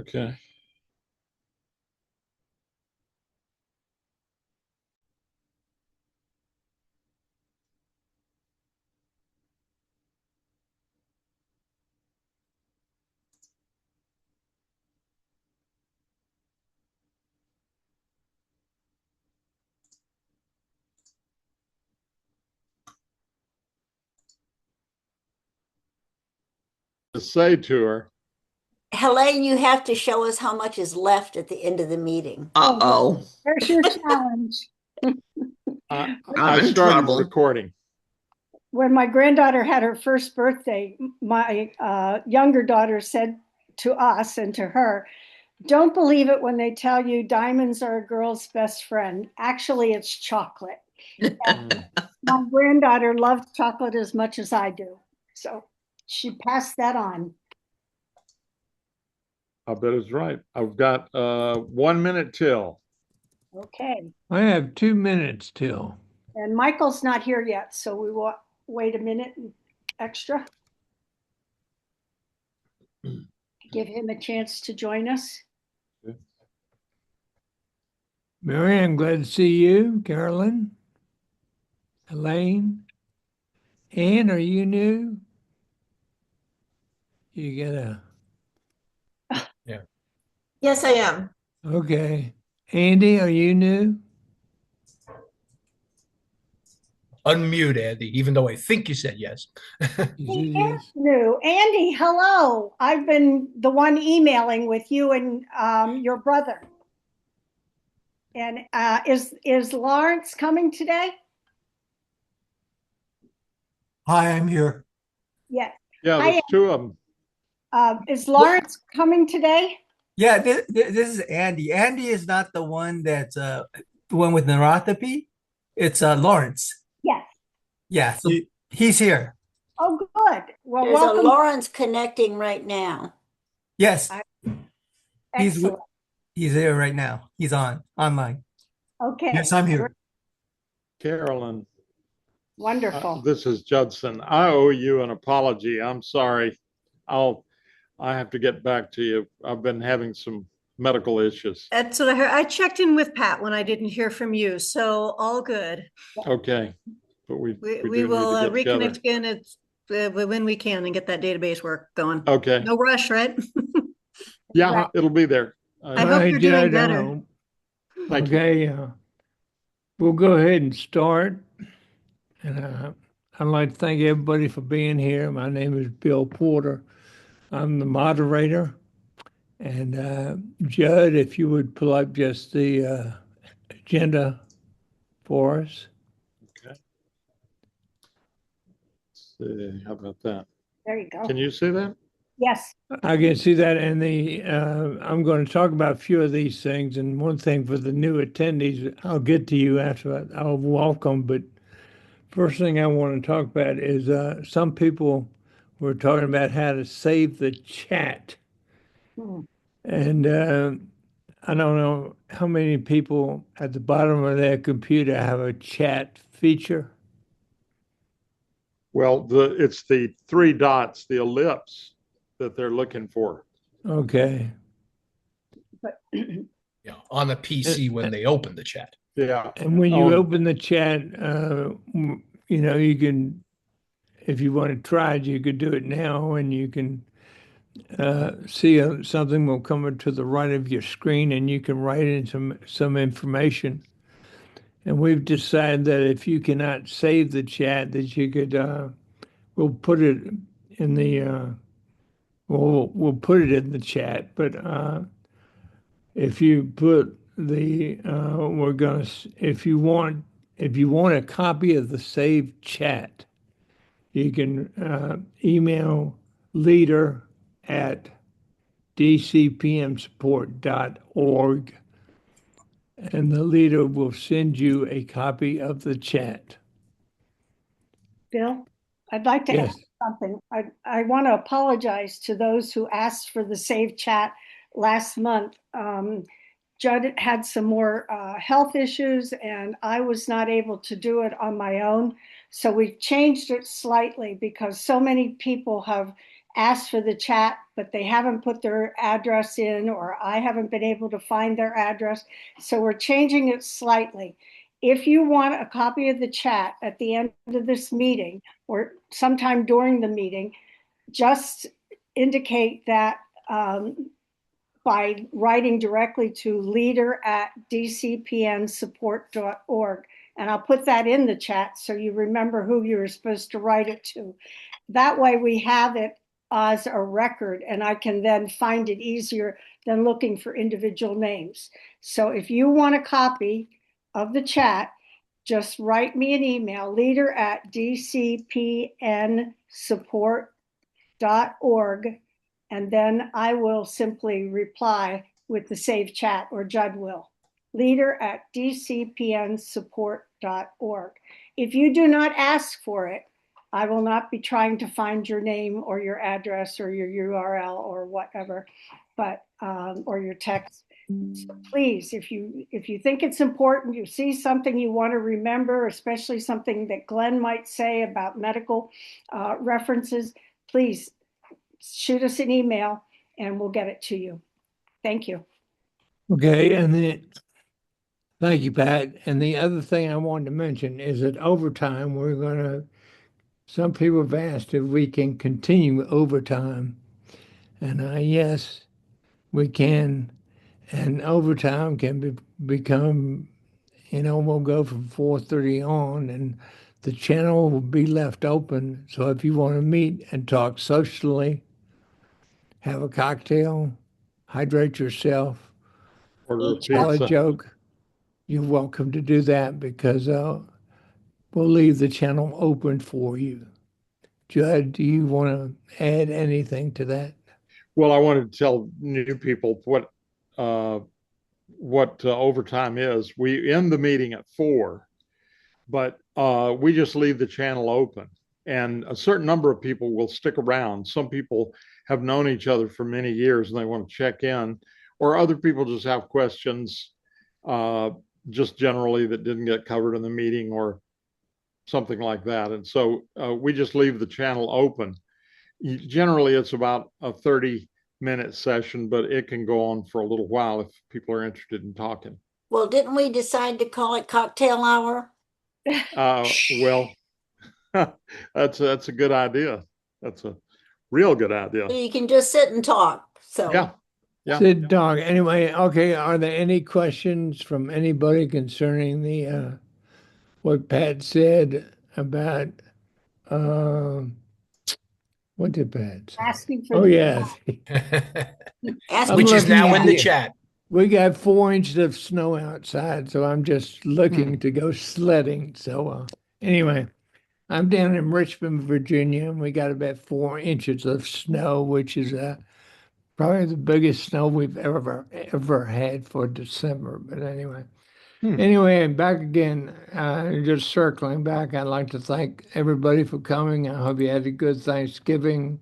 Okay. To say to her, Helene, you have to show us how much is left at the end of the meeting. Oh, Uh-oh. there's your challenge. I'm I in started trouble. recording. When my granddaughter had her first birthday, my younger daughter said to us and to her, "Don't believe it when they tell you diamonds are a girl's best friend. Actually, it's chocolate." Mm, My granddaughter loves chocolate as much as I do. So she passed that on. I bet it's right. I've got 1 minute till. Okay. I have 2 minutes till. And Michael's not here yet, so we will wait a minute extra to give him a chance to join us. Mary, I'm glad to see you. Carolyn, Elaine, Ann, are you new? You gotta, Yes, I am. okay. Andy, are you new? Unmute, Andy, even though I think you said yes. You He said is yes. new. Andy, hello. I've been the one emailing with you and your brother. And is Lawrence coming today? Hi, I'm here. Yes. Yeah, Hi, there's two of them. is Lawrence coming today? Yeah, this is Andy. Andy is not the one that's the one with neuropathy. It's Lawrence. Yes. Yeah, so he's here. Oh, good. Well, There's a welcome. Lawrence connecting right now. Yes, he's Excellent. he's there right now. He's online. Okay. Yes, I'm here. Carolyn, Wonderful. this is Judson. I owe you an apology. I'm sorry. I'll I have to get back to you. I've been having some medical issues. That's what I heard. I checked in with Pat when I didn't hear from you, so all good. Okay, but we We do will need to get reconnect together. again when we can and get that database work going. Okay. No rush, right? Yeah, Right. it'll be there. I hope you're doing better. Thank you. Okay, we'll go ahead and start. And I'd like to thank everybody for being here. My name is Bill Porter. I'm the moderator. And Judd, if you would pull up just the agenda for us. Okay. Let's see, how about that? There you go. Can you see that? Yes. I can see that, and I'm going to talk about a few of these things. And one thing for the new attendees, I'll get to you after I'll welcome. But first thing I want to talk about is some people were talking about how to save the chat, Hmm. and I don't know how many people at the bottom of their computer have a chat feature. Well, it's the three dots, the ellipse that they're looking for. Okay. But Yeah, on the PC when they open the chat. Yeah. And when you Um, open the chat, you can, if you want to try it, you could do it now, and you can see something will come to the right of your screen, and you can write in some information. And we've decided that if you cannot save the chat, that you could, we'll put it in the, we'll put it in the chat. But if you put the, if you want a copy of the saved chat, you can email leader at dcpmsupport.org, and the leader will send you a copy of the chat. Bill, I'd like to Yes. ask something. I want to apologize to those who asked for the save chat last month. Judd had some more health issues, and I was not able to do it on my own. So we changed it slightly because so many people have asked for the chat, but they haven't put their address in, or I haven't been able to find their address. So we're changing it slightly. If you want a copy of the chat at the end of this meeting or sometime during the meeting, just indicate that by writing directly to leader@dcpnsupport.org. And I'll put that in the chat so you remember who you're supposed to write it to. That way we have it as a record and I can then find it easier than looking for individual names. So if you want a copy of the chat, just write me an email, leader@dcpnsupport.org, and then I will simply reply with the save chat, or Judd will. Leader@dcpnsupport.org. If you do not ask for it, I will not be trying to find your name or your address or your URL or whatever, but or your text. So please, if you think it's important, you see something you want to remember, especially something that Glenn might say about medical references, please shoot us an email and we'll get it to you. Thank you. Okay, and then thank you, Pat. And the other thing I wanted to mention is that overtime, some people have asked if we can continue overtime. And yes, we can. And overtime can become, we'll go from 4:30 on and the channel will be left open. So if you want to meet and talk socially, have a cocktail, hydrate yourself, Order a tell a pizza. joke, you're welcome to do that because we'll leave the channel open for you. Judd, do you want to add anything to that? Well, I wanted to tell new people what overtime is. We end the meeting at 4, but we just leave the channel open, and a certain number of people will stick around. Some people have known each other for many years and they want to check in, or other people just have questions, just generally that didn't get covered in the meeting or something like that. And so we just leave the channel open. Generally, it's about a 30-minute session, but it can go on for a little while if people are interested in talking. Well, didn't we decide to call it cocktail hour? Well, that's a good idea. That's a real good idea. You can just sit and talk. So Yeah. Sid Dog. Anyway, okay. Are there any questions from anybody concerning the what Pat said about what did Pat say? Asking for Oh the yes, ask Which is looking now at in the you. chat. We got 4 inches of snow outside, so I'm just looking to go sledding. So anyway, I'm down in Richmond, Virginia, and we got about 4 inches of snow, which is probably the biggest snow we've ever had for December. But anyway, and back again, just circling back, I'd like to thank everybody for coming. I hope you had a good Thanksgiving.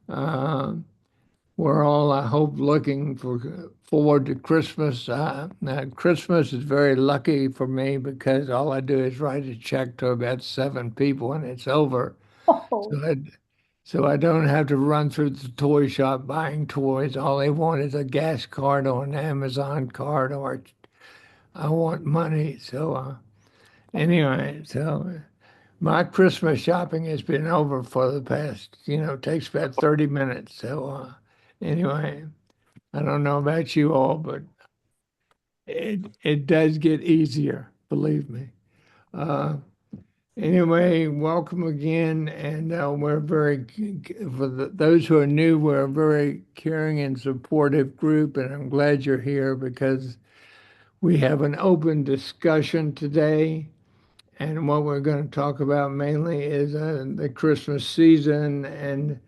We're all, I hope, looking forward to Christmas. Now, Christmas is very lucky for me because all I do is write a check to about 7 people and it's over. Oh, So I don't have to run through the toy shop buying toys. All they want is a gas card or an Amazon card, or I want money. So anyway, my Christmas shopping has been over for the past, takes about 30 minutes. So anyway, I don't know about you all, but it does get easier, believe me. Anyway, welcome again, and we're those who are new, we're a very caring and supportive group, and I'm glad you're here because we have an open discussion today, and what we're going to talk about mainly is the Christmas season, and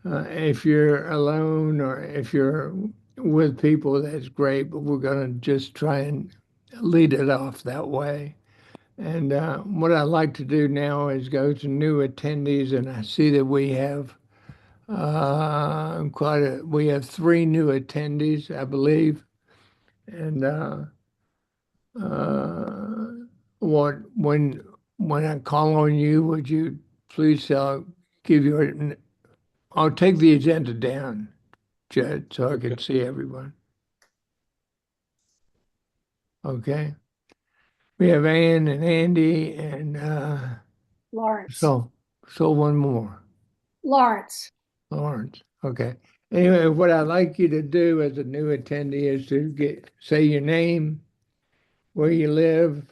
if you're alone or if you're with people, that's great, but we're going to just try and lead it off that way. And what I like to do now is go to new attendees, and I see that we have we have 3 new attendees, I believe. And when I call on you, would you please give your I'll take the agenda down, Jed, so I can Okay. see everyone. Okay. We have Ann and Andy and Lawrence. so one more, Lawrence. Lawrence. Okay. Anyway, what I'd like you to do as a new attendee is to say your name, where you live,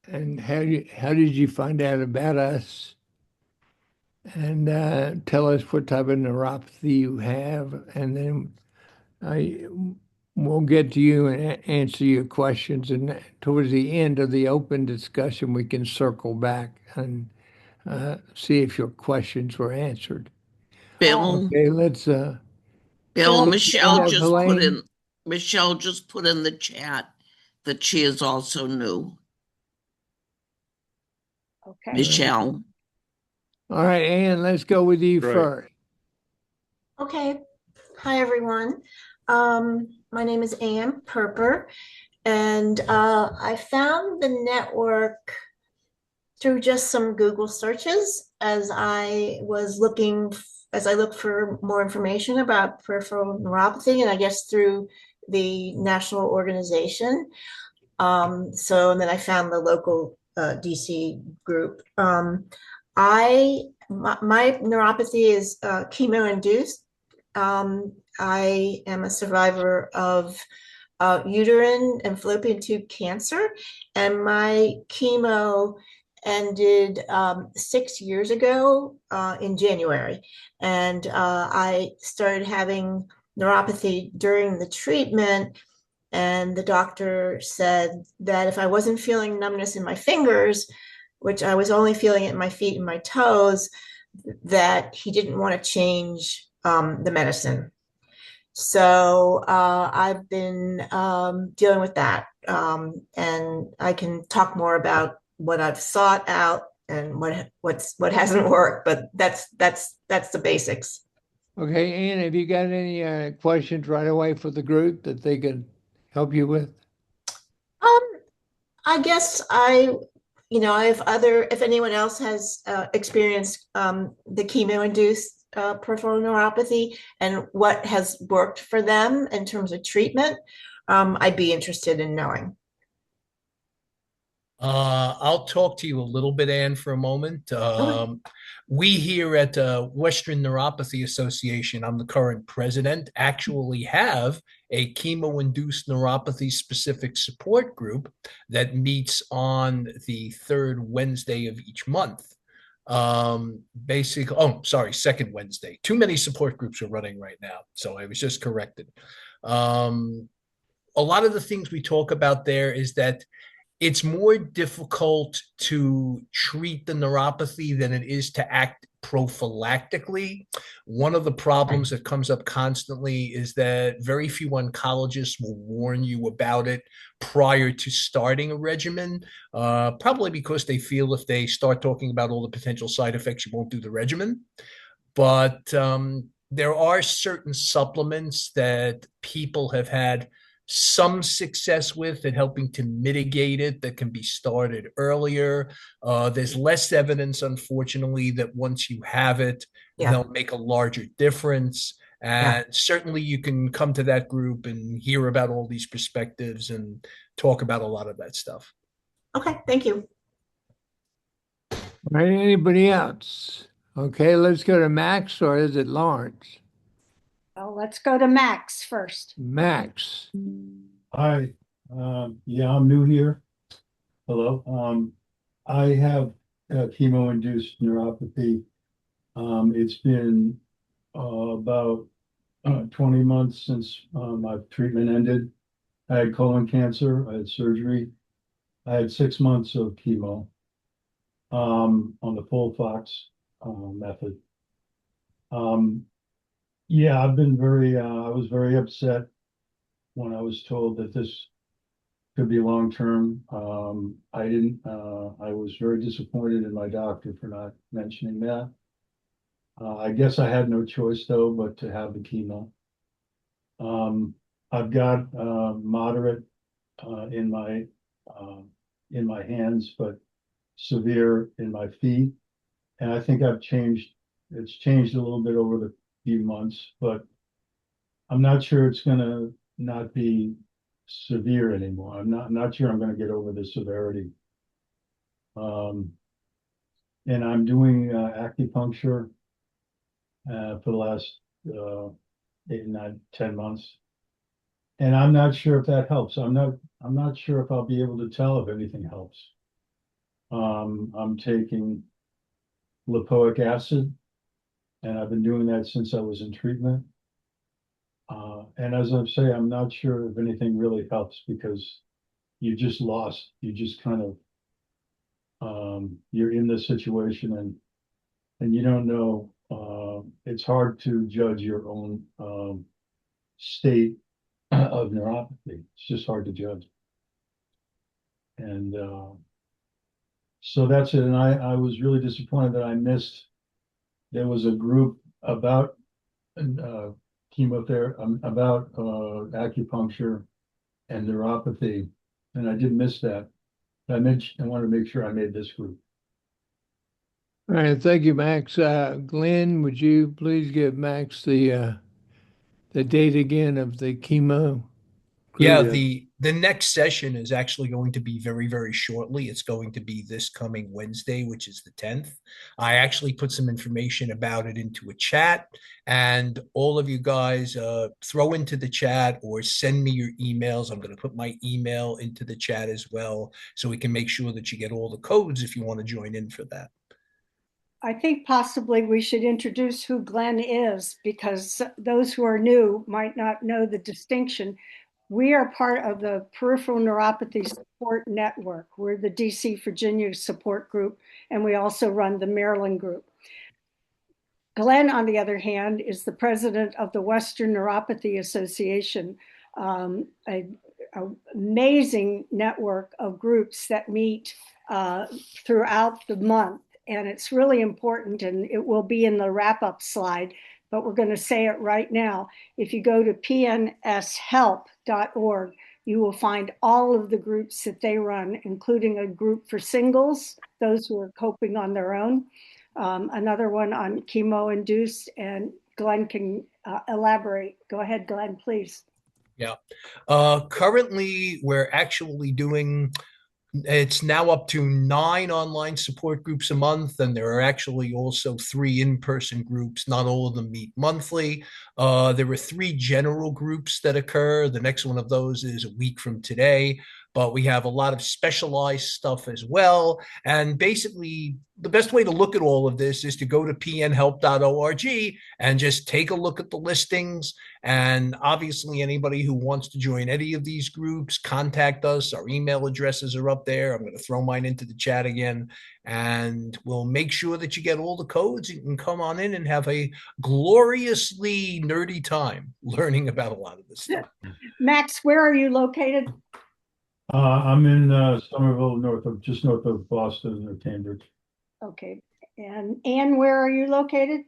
and how did you find out about us, and tell us what type of neuropathy you have, and then I we'll get to you and answer your questions. And towards the end of the open discussion, we can circle back and see if your questions were answered. Bill, Okay, let's. Bill, Bill, Michelle have just put Elaine. in the chat that she is also new. Okay. Michelle. All right, Ann, let's go with you Great. first. Okay. Hi, everyone. My name is Ann Perper, and I found the network through just some Google searches as I looked for more information about peripheral neuropathy, and I guess through the national organization. And then I found the local DC group. My neuropathy is chemo-induced. I am a survivor of uterine and fallopian tube cancer, and my chemo ended 6 years ago in January. And I started having neuropathy during the treatment. And the doctor said that if I wasn't feeling numbness in my fingers, which I was only feeling it in my feet and my toes, that he didn't want to change the medicine. So I've been dealing with that. And I can talk more about what I've sought out and what hasn't worked, but that's the basics. Okay, Ann, have you got any questions right away for the group that they could help you with? I guess if anyone else has experienced the chemo-induced peripheral neuropathy and what has worked for them in terms of treatment, I'd be interested in knowing. I'll talk to you a little bit, Ann, for a moment. We here at Western Neuropathy Association, I'm the current president, actually have a chemo-induced neuropathy specific support group that meets on the third Wednesday of each month. Second Wednesday. Too many support groups are running right now, so I was just corrected. A lot of the things we talk about there is that it's more difficult to treat the neuropathy than it is to act prophylactically. One of the problems that comes up constantly is that very few oncologists will warn you about it prior to starting a regimen, probably because they feel if they start talking about all the potential side effects, you won't do the regimen. But there are certain supplements that people have had some success with at helping to mitigate it that can be started earlier. There's less evidence, unfortunately, that once you have it, they'll make a larger difference. And certainly you can come to that group and hear about all these perspectives and talk about a lot of that stuff. Okay, thank you. All right, anybody else? Okay, let's go to Max, or is it Lawrence? Well, let's go to Max first. Max. Hi, yeah, I'm new here. Hello. I have chemo-induced neuropathy. It's been about 20 months since my treatment ended. I had colon cancer. I had surgery. I had 6 months of chemo on the FOLFOX method. Yeah, I've been I was very upset when I was told that this could be long-term. I was very disappointed in my doctor for not mentioning that. I guess I had no choice though, but to have the chemo. I've got moderate in my hands, but severe in my feet. And I think I've changed It's changed a little bit over the few months, but I'm not sure it's gonna not be severe anymore. I'm not sure I'm gonna get over the severity. And I'm doing acupuncture for the last 8, 9, 10 months. And I'm not sure if that helps. I'm not sure if I'll be able to tell if anything helps. I'm taking lipoic acid, and I've been doing that since I was in treatment. And as I say, I'm not sure if anything really helps because you just kind of, you're in this situation and you don't know, it's hard to judge your own, state of neuropathy. It's just hard to judge. And, so that's it. And I was really disappointed that I missed, there was a group about, chemotherapy, about, acupuncture and neuropathy. And I did miss that. I wanted to make sure I made this group. All right, thank you, Max. Glenn, would you please give Max the date again of the chemo? Yeah, group? the next session is actually going to be very, very shortly. It's going to be this coming Wednesday, which is the 10th. I actually put some information about it into a chat, and all of you guys throw into the chat or send me your emails. I'm going to put my email into the chat as well, so we can make sure that you get all the codes if you want to join in for that. I think possibly we should introduce who Glenn is because those who are new might not know the distinction. We are part of the Peripheral Neuropathy Support Network. We're the DC Virginia support group, and we also run the Maryland group. Glenn, on the other hand, is the president of the Western Neuropathy Association, an amazing network of groups that meet throughout the month. And it's really important, and it will be in the wrap-up slide, but we're going to say it right now. If you go to pnshelp.org, you will find all of the groups that they run, including a group for singles, those who are coping on their own, another one on chemo-induced, and Glenn can elaborate. Go ahead, Glenn, please. Yeah. Currently, we're actually doing, it's now up to 9 online support groups a month, and there are actually also 3 in-person groups. Not all of them meet monthly. There are 3 general groups that occur. The next one of those is a week from today, but we have a lot of specialized stuff as well. And basically, the best way to look at all of this is to go to pnhelp.org and just take a look at the listings. And obviously, anybody who wants to join any of these groups, contact us. Our email addresses are up there. I'm going to throw mine into the chat again, and we'll make sure that you get all the codes. You can come on in and have a gloriously nerdy time learning about a lot of this stuff. Max, where are you located? I'm in Somerville, just north of Boston or Cambridge. Okay. And Anne, where are you located?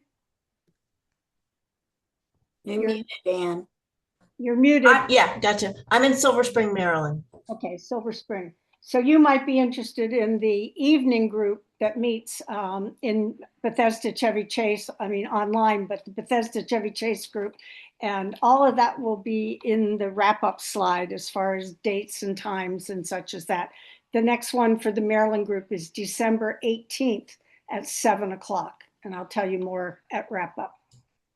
You're muted, Anne. You're muted. Yeah, gotcha. I'm in Silver Spring, Maryland. Okay, Silver Spring. So you might be interested in the evening group that meets in Bethesda Chevy Chase, online, but the Bethesda Chevy Chase group. And all of that will be in the wrap-up slide as far as dates and times and such as that. The next one for the Maryland group is December 18th at 7 o'clock. And I'll tell you more at wrap-up.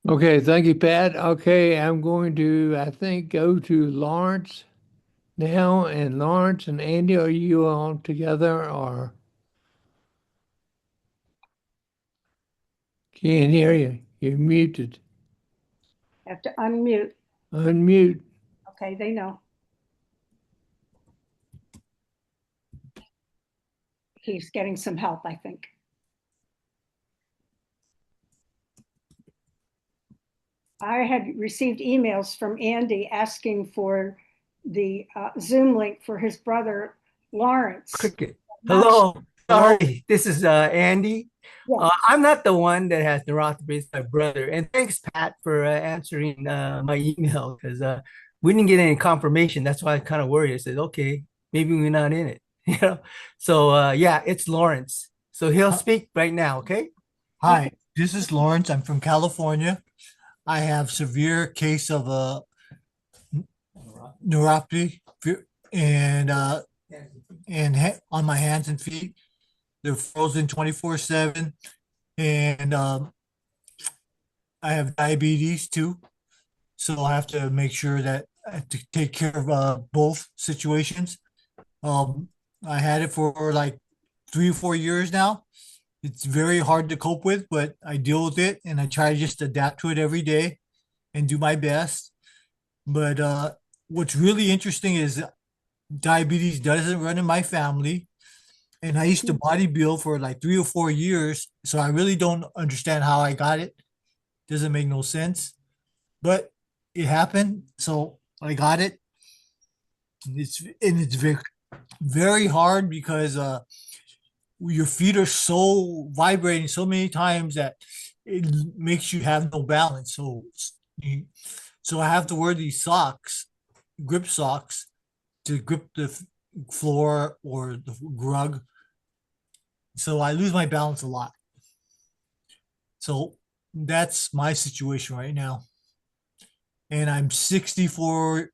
Okay, thank you, Pat. Okay, I'm going to, I think, go to Lawrence now. And Lawrence and Andy, are you all together or? Can't hear you. You're muted. Have to unmute. Unmute. Okay, they know. He's getting some help, I think. I had received emails from Andy asking for the Zoom link for his brother, Lawrence. Hello, sorry, this is Andy. Yes. I'm not the one that has neuropathy, it's my brother. And thanks, Pat, for answering my email because we didn't get any confirmation. That's why I kind of worried. I said, okay, maybe we're not in it. So yeah, it's Lawrence. So he'll speak right now, okay? Hi. This is Lawrence. I'm from California. I have severe case of neuropathy and on my hands and feet. They're frozen 24/7, and I have diabetes too. So I have to make sure that I have to take care of both situations. I had it for like 3 or 4 years now. It's very hard to cope with, but I deal with it and I try to just adapt to it every day and do my best. But what's really interesting is diabetes doesn't run in my family. And I used to bodybuild for like 3 or 4 years. So I really don't understand how I got it. Doesn't make no sense. But it happened. So I got it. It's very, very hard because your feet are so vibrating so many times that it makes you have no balance. So I have to wear these socks, grip socks, to grip the floor or the rug. So I lose my balance a lot. So that's my situation right now. And I'm 63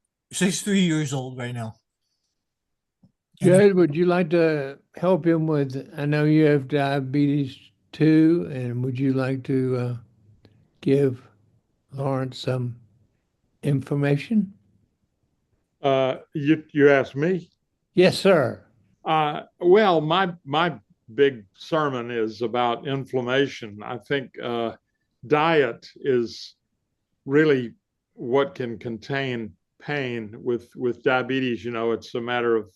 years old right now. Judd, would you like to help him with, I know you have diabetes too, and would you like to give Lawrence some information? You asked me? Yes, sir. Well, my big sermon is about inflammation. I think diet is really what can contain pain with diabetes. It's a matter of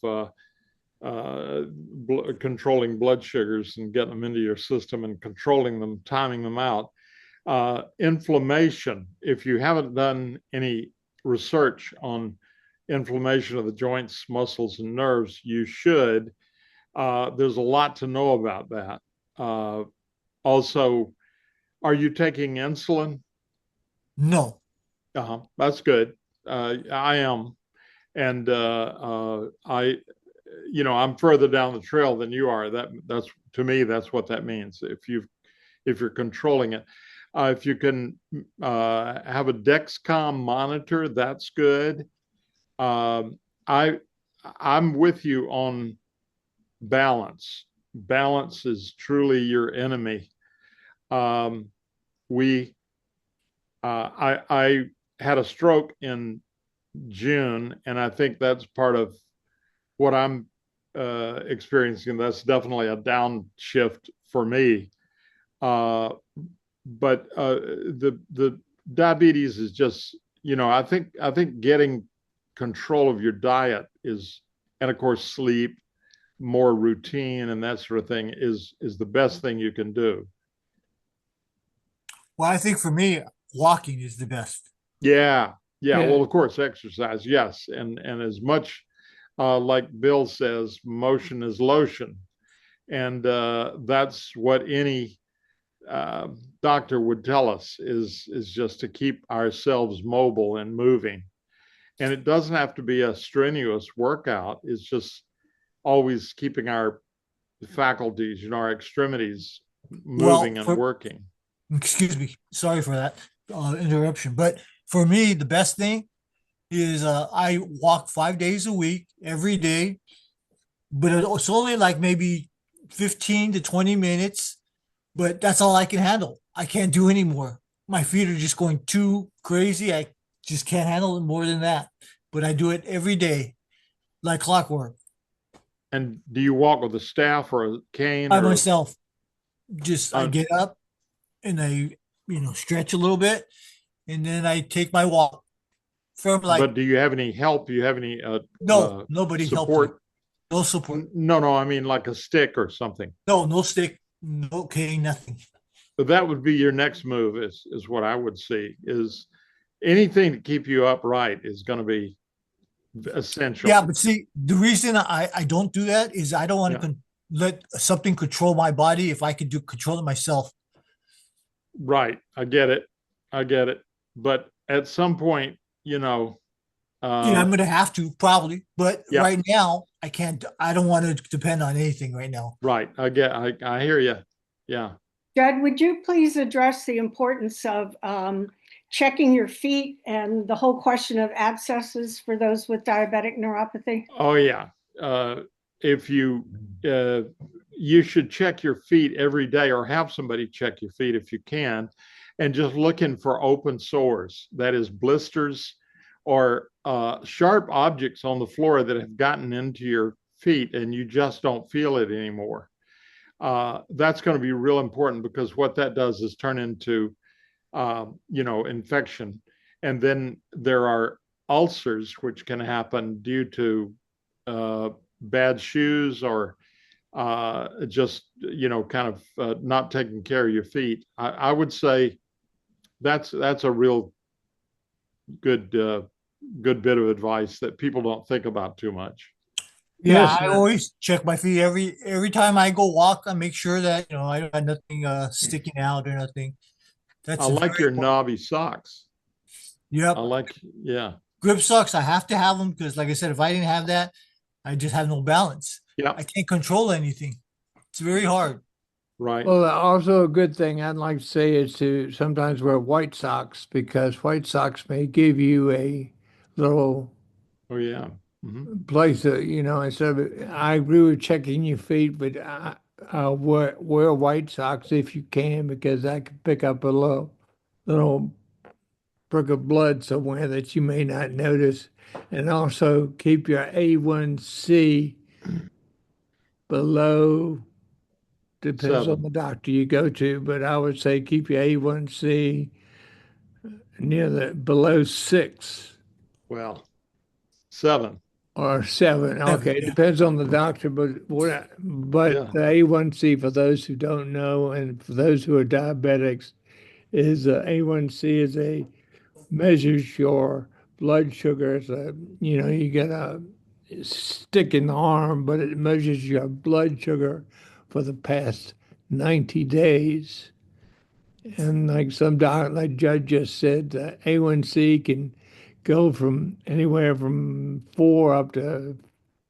controlling blood sugars and getting them into your system and controlling them, timing them out. Inflammation, if you haven't done any research on inflammation of the joints, muscles, and nerves, you should. There's a lot to know about that. Also, are you taking insulin? No. That's good. I am. And I'm further down the trail than you are. That's to me, that's what that means. If you're controlling it, if you can have a Dexcom monitor, that's good. I'm with you on balance. Balance is truly your enemy. I had a stroke in June, and I think that's part of what I'm experiencing. That's definitely a downshift for me. But the diabetes is just, I think getting control of your diet is, and of course sleep, more routine, and that sort of thing is the best thing you can do. Well, I think for me, walking is the best. Yeah. Well, of course, exercise, yes, and as much like Bill says, motion is lotion, and that's what any doctor would tell us is just to keep ourselves mobile and moving. And it doesn't have to be a strenuous workout. It's just always keeping our faculties, our extremities moving and working. Excuse me. Sorry for that interruption. But for me, the best thing is I walk 5 days a week, every day, but it's only like maybe 15 to 20 minutes, but that's all I can handle. I can't do any more. My feet are just going too crazy. I just can't handle it more than that. But I do it every day, like clockwork. And do you walk with a staff or a cane? By myself. Just I get up and I, stretch a little bit, and then I take my walk. But do you have any help? Do you have any no, nobody support? Helped me. No support. No, I mean like a stick or something. No stick, no cane, nothing. But that would be your next move is what I would see is anything to keep you upright is going to be essential. Yeah, but see, the reason I don't do that is I don't want to let something control my body if I could control it myself. Right. I get it. But at some point, I'm going to have to probably, but right now I can't, I don't want to depend on anything right now. Right. I hear you. Yeah. Judd, would you please address the importance of checking your feet and the whole question of abscesses for those with diabetic neuropathy? Oh yeah. If you you should check your feet every day, or have somebody check your feet if you can, and just looking for open sores, that is blisters or sharp objects on the floor that have gotten into your feet and you just don't feel it anymore. That's going to be real important, because what that does is turn into infection. And then there are ulcers, which can happen due to bad shoes, or just, kind of not taking care of your feet. I would say that's a real good bit of advice that people don't think about too much. Yeah, Yes, I always check my feet every time I go walk. I make sure that I don't have nothing sticking out or nothing. That's I like very your important. knobby socks. Yep. Yeah. Grip socks. I have to have them because, like I said, if I didn't have that, I just have no balance. Yeah. I can't control anything. It's very hard. Right. well, also a good thing I'd like to say is to sometimes wear white socks, because white socks may give you a little Oh yeah. Mhm. place that, instead of, I agree with checking your feet, but wear white socks if you can, because that can pick up a little prick of blood somewhere that you may not notice. And also keep your A1C below, depends on 7. the doctor you go to, but I would say keep your A1C near below 6 Well, 7. or 7. Seven, Okay, it yeah. depends on the doctor, but Yeah. the A1C, for those who don't know, and for those who are diabetics, is A1C is a measures your blood sugar. It's you get a stick in the arm, but it measures your blood sugar for the past 90 days. And like like Judge just said, the A1C can go from anywhere from 4 up to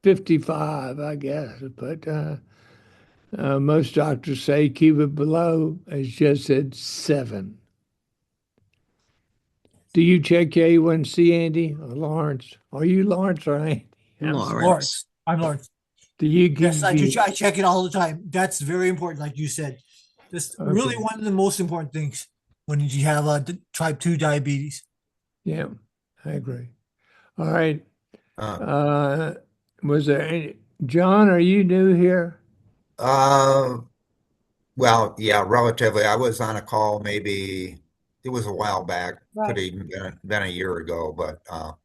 55, I guess. But most doctors say keep it below, as just said, 7. Do you check your A1C, Andy or Lawrence? Are you Lawrence or Andy? Lawrence. I'm Lawrence. Do you keep Yes, I do. the- I check it all the time. That's very important, like you said. That's really Okay. one of the most important things when you have type 2 diabetes. Yeah, I agree. All right. Uh, Was there any, John, are you new here? uh, well, yeah, relatively. I was on a call, maybe it was a while back, could Right. have even been a year ago, but Oh,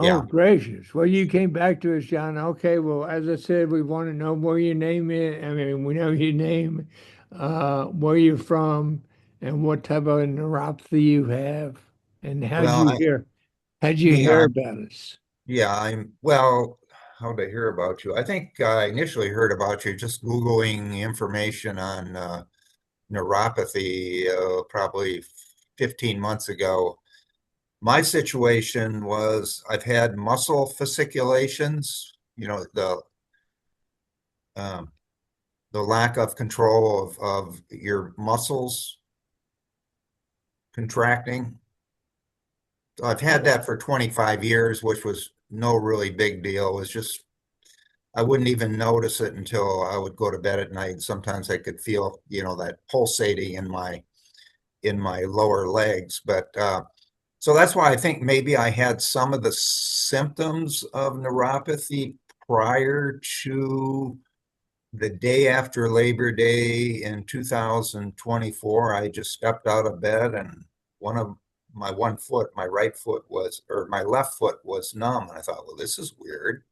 yeah. gracious. Well, you came back to us, John. Okay, well, as I said, we want to know where your name is. I mean, we know your name, where you're from, and what type of neuropathy you have, and Well, how'd you hear about us? well, how did I hear about you? I think I initially heard about you just Googling information on neuropathy probably 15 months ago. My situation was I've had muscle fasciculations, the lack of control of your muscles contracting. So I've had that for 25 years, which was no really big deal. It was just, I wouldn't even notice it until I would go to bed at night. Sometimes I could feel, that pulsating in my lower legs. But so that's why I think maybe I had some of the symptoms of neuropathy prior to the day after Labor Day in 2024. I just stepped out of bed and my right foot or my left foot was numb. And I thought, well, this is weird.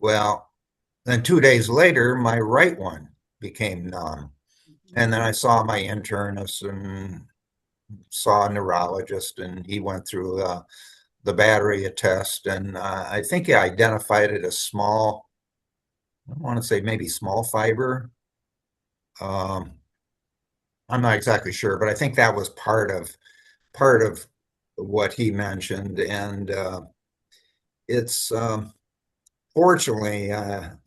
Well, then 2 days later, my right one became numb. And then I saw my internist and saw a neurologist, and he went through the battery of tests. And I think he identified it as small, I want to say maybe small fiber. I'm not exactly sure, but I think that was part of what he mentioned. And it's fortunately, I'm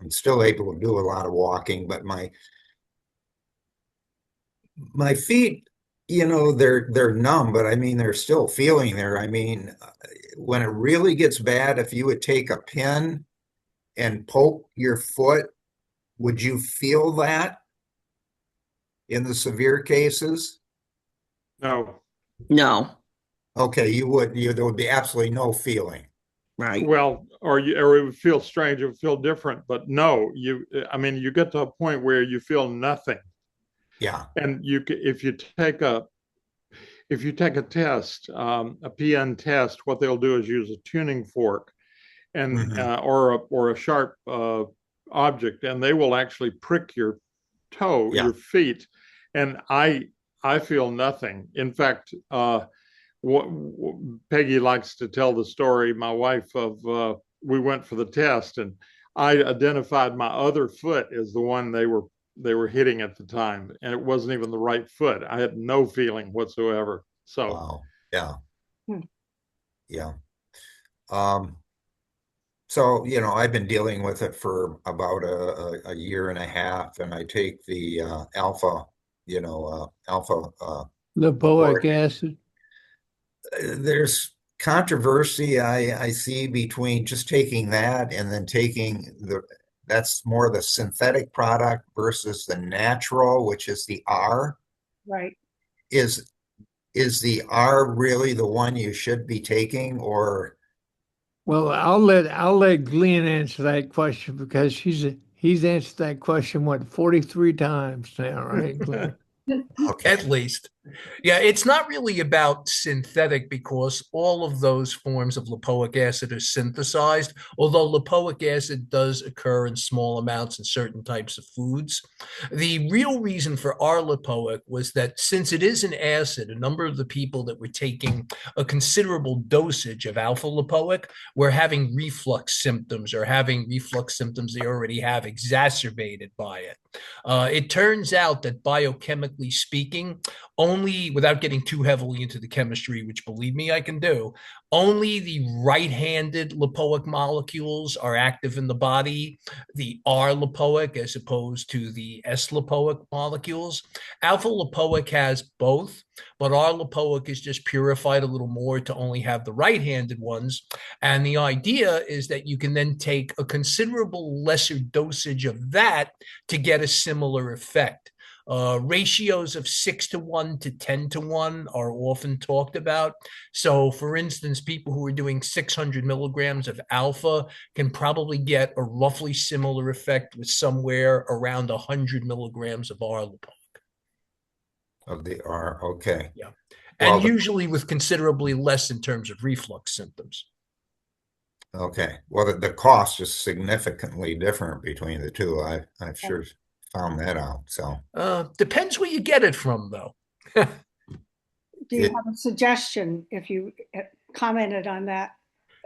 still able to do a lot of walking, but my feet, they're numb, but I mean, they're still feeling there. I mean, when it really gets bad, if you would take a pin and poke your foot, would you feel that in the severe cases? No. No, Okay, there would be absolutely no feeling. right. Well, or it would feel strange, it would feel different, but no, I mean, you get to a point where you feel nothing. Yeah. And if you take a test, a PN test, what they'll do is use a tuning fork and or a sharp object, and they will actually prick your toe, your feet, and I feel nothing. In fact, Peggy likes to tell the story, my wife, of we went for the test, and I identified my other foot as the one they were hitting at the time, and it wasn't even the right foot. I had no feeling whatsoever. So, wow. Yeah. Hmm. Yeah. So, I've been dealing with it for about a year and a half, and I take the alpha, Lipoic acid. There's controversy I see between just taking that and then taking that's more the synthetic product versus the natural, which is the R. Right. Is the R really the one you should be taking, or? Well, I'll let Glenn answer that question because he's answered that question, 43 times now, right, Glenn? Okay. At least. Yeah, it's not really about synthetic because all of those forms of lipoic acid are synthesized, although lipoic acid does occur in small amounts in certain types of foods. The real reason for our lipoic was that since it is an acid, a number of the people that were taking a considerable dosage of alpha lipoic were having reflux symptoms or having reflux symptoms they already have exacerbated by it. It turns out that biochemically speaking, only, without getting too heavily into the chemistry, which believe me, I can do, only the right-handed lipoic molecules are active in the body, the R-lipoic as opposed to the S-lipoic molecules. Alpha-lipoic has both, but R-lipoic is just purified a little more to only have the right-handed ones. And the idea is that you can then take a considerable lesser dosage of that to get a similar effect. Ratios of 6-to-1 to 10-to-1 are often talked about. So, for instance, people who are doing 600 milligrams of alpha can probably get a roughly similar effect with somewhere around 100 milligrams of R-lipoic. Of the R, okay. Yeah. And Well, usually with considerably less in terms of reflux symptoms. Okay. Well, the cost is significantly different between the two. I've sure found that out. So depends where you get it from, though. Do you have a suggestion if you commented on that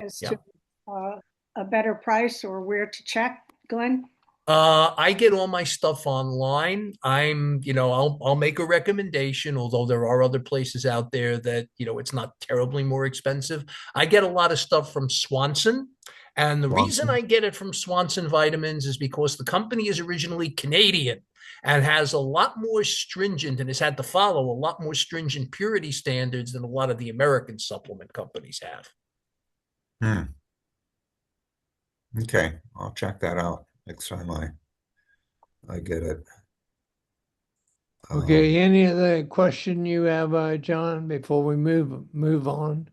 as to a better price or where to check, Glenn? I get all my stuff online. I'll make a recommendation, although there are other places out there that, it's not terribly more expensive. I get a lot of stuff from Swanson. And the reason I get it from Swanson Vitamins is because the company is originally Canadian and has a lot more stringent and has had to follow a lot more stringent purity standards than a lot of the American supplement companies have. Okay, I'll check that out next time I get it. Okay, any other question you have, John, before we move on?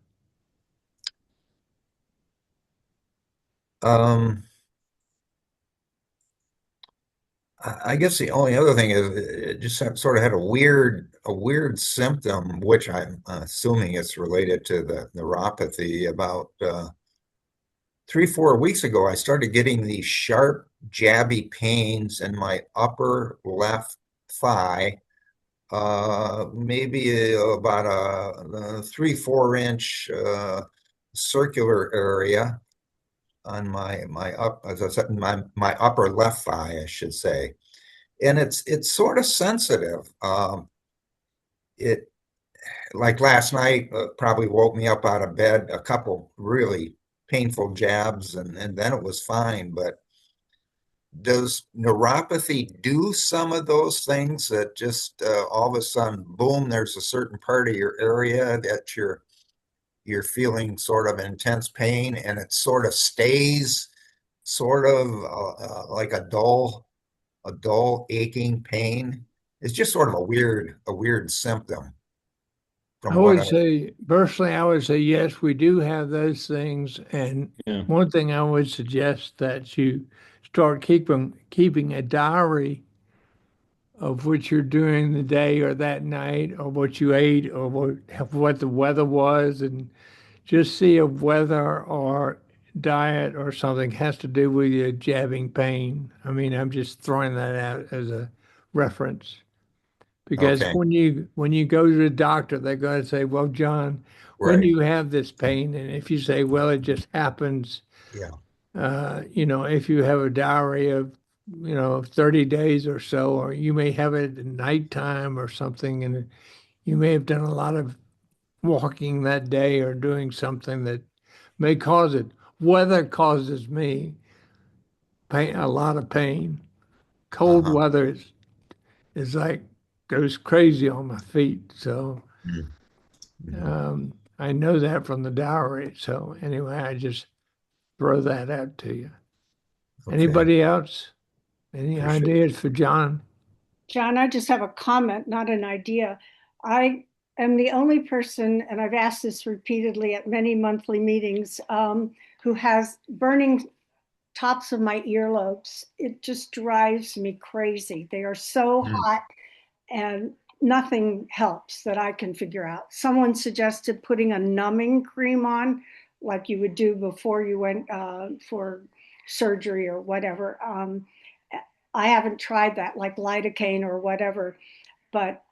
I guess the only other thing is it just sort of had a weird symptom, which I'm assuming it's related to the neuropathy. About 3-4 weeks ago, I started getting these sharp, jabby pains in my upper left thigh, maybe about a 3-4 inch circular area on my upper left thigh, I should say, and it's sort of sensitive. It, like last night, probably woke me up out of bed, a couple really painful jabs, and then it was fine. But does neuropathy do some of those things that just all of a sudden, boom, there's a certain part of your area that you're feeling sort of intense pain and it sort of stays sort of like a dull aching pain? It's just sort of a weird symptom. I would say, personally, I would say, yes, we do have those things. And Yeah. one thing I would suggest that you start keeping a diary of what you're doing the day or that night, or what you ate, or what the weather was, and just see if weather or diet or something has to do with your jabbing pain. I mean, I'm just throwing that out as a reference. Because Okay. when you go to the doctor, they're going to say, "Well, John, when do Right. you have this pain?" And if you say, "Well, it just happens," Yeah. if you have a diary of 30 days or so, or you may have it at nighttime or something, and you may have done a lot of walking that day or doing something that may cause it. Weather causes me pain, a lot of pain. Cold Uh-huh. weather is like goes crazy on my feet. So I know that from the diary. So anyway, I just throw that out to you. Okay. Anybody else? Any Appreciate ideas for John? John, I just have a comment, not an idea. I am the only person, and I've asked this repeatedly at many monthly meetings, who has burning tops of my earlobes. It just drives me crazy. They are so hot and nothing helps that I can figure out. Someone suggested putting a numbing cream on, like you would do before you went for surgery or whatever. I haven't tried that, like lidocaine or whatever, but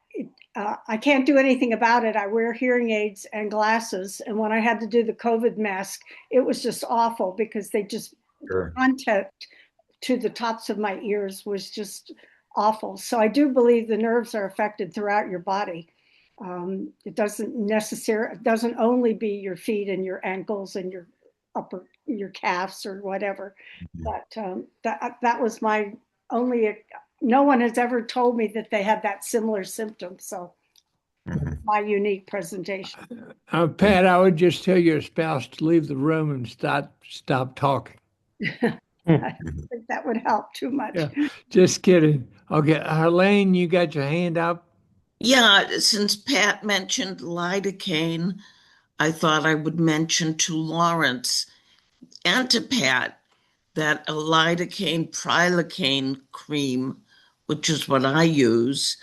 I can't do anything about it. I wear hearing aids and glasses, and when I had to do the COVID mask, it was just awful because they just contact to the tops of my ears was just awful. So I do believe the nerves are affected throughout your body. It doesn't only be your feet and your ankles and your calves or whatever. But that was my only. No one has ever told me that they had that similar symptom. So my unique presentation. Pat, I would just tell your spouse to leave the room and stop talking. I think that would help too much. Yeah, just kidding. Okay, Helene, you got your hand up? Yeah, since Pat mentioned lidocaine, I thought I would mention to Lawrence and to Pat that a lidocaine prilocaine cream, which is what I use,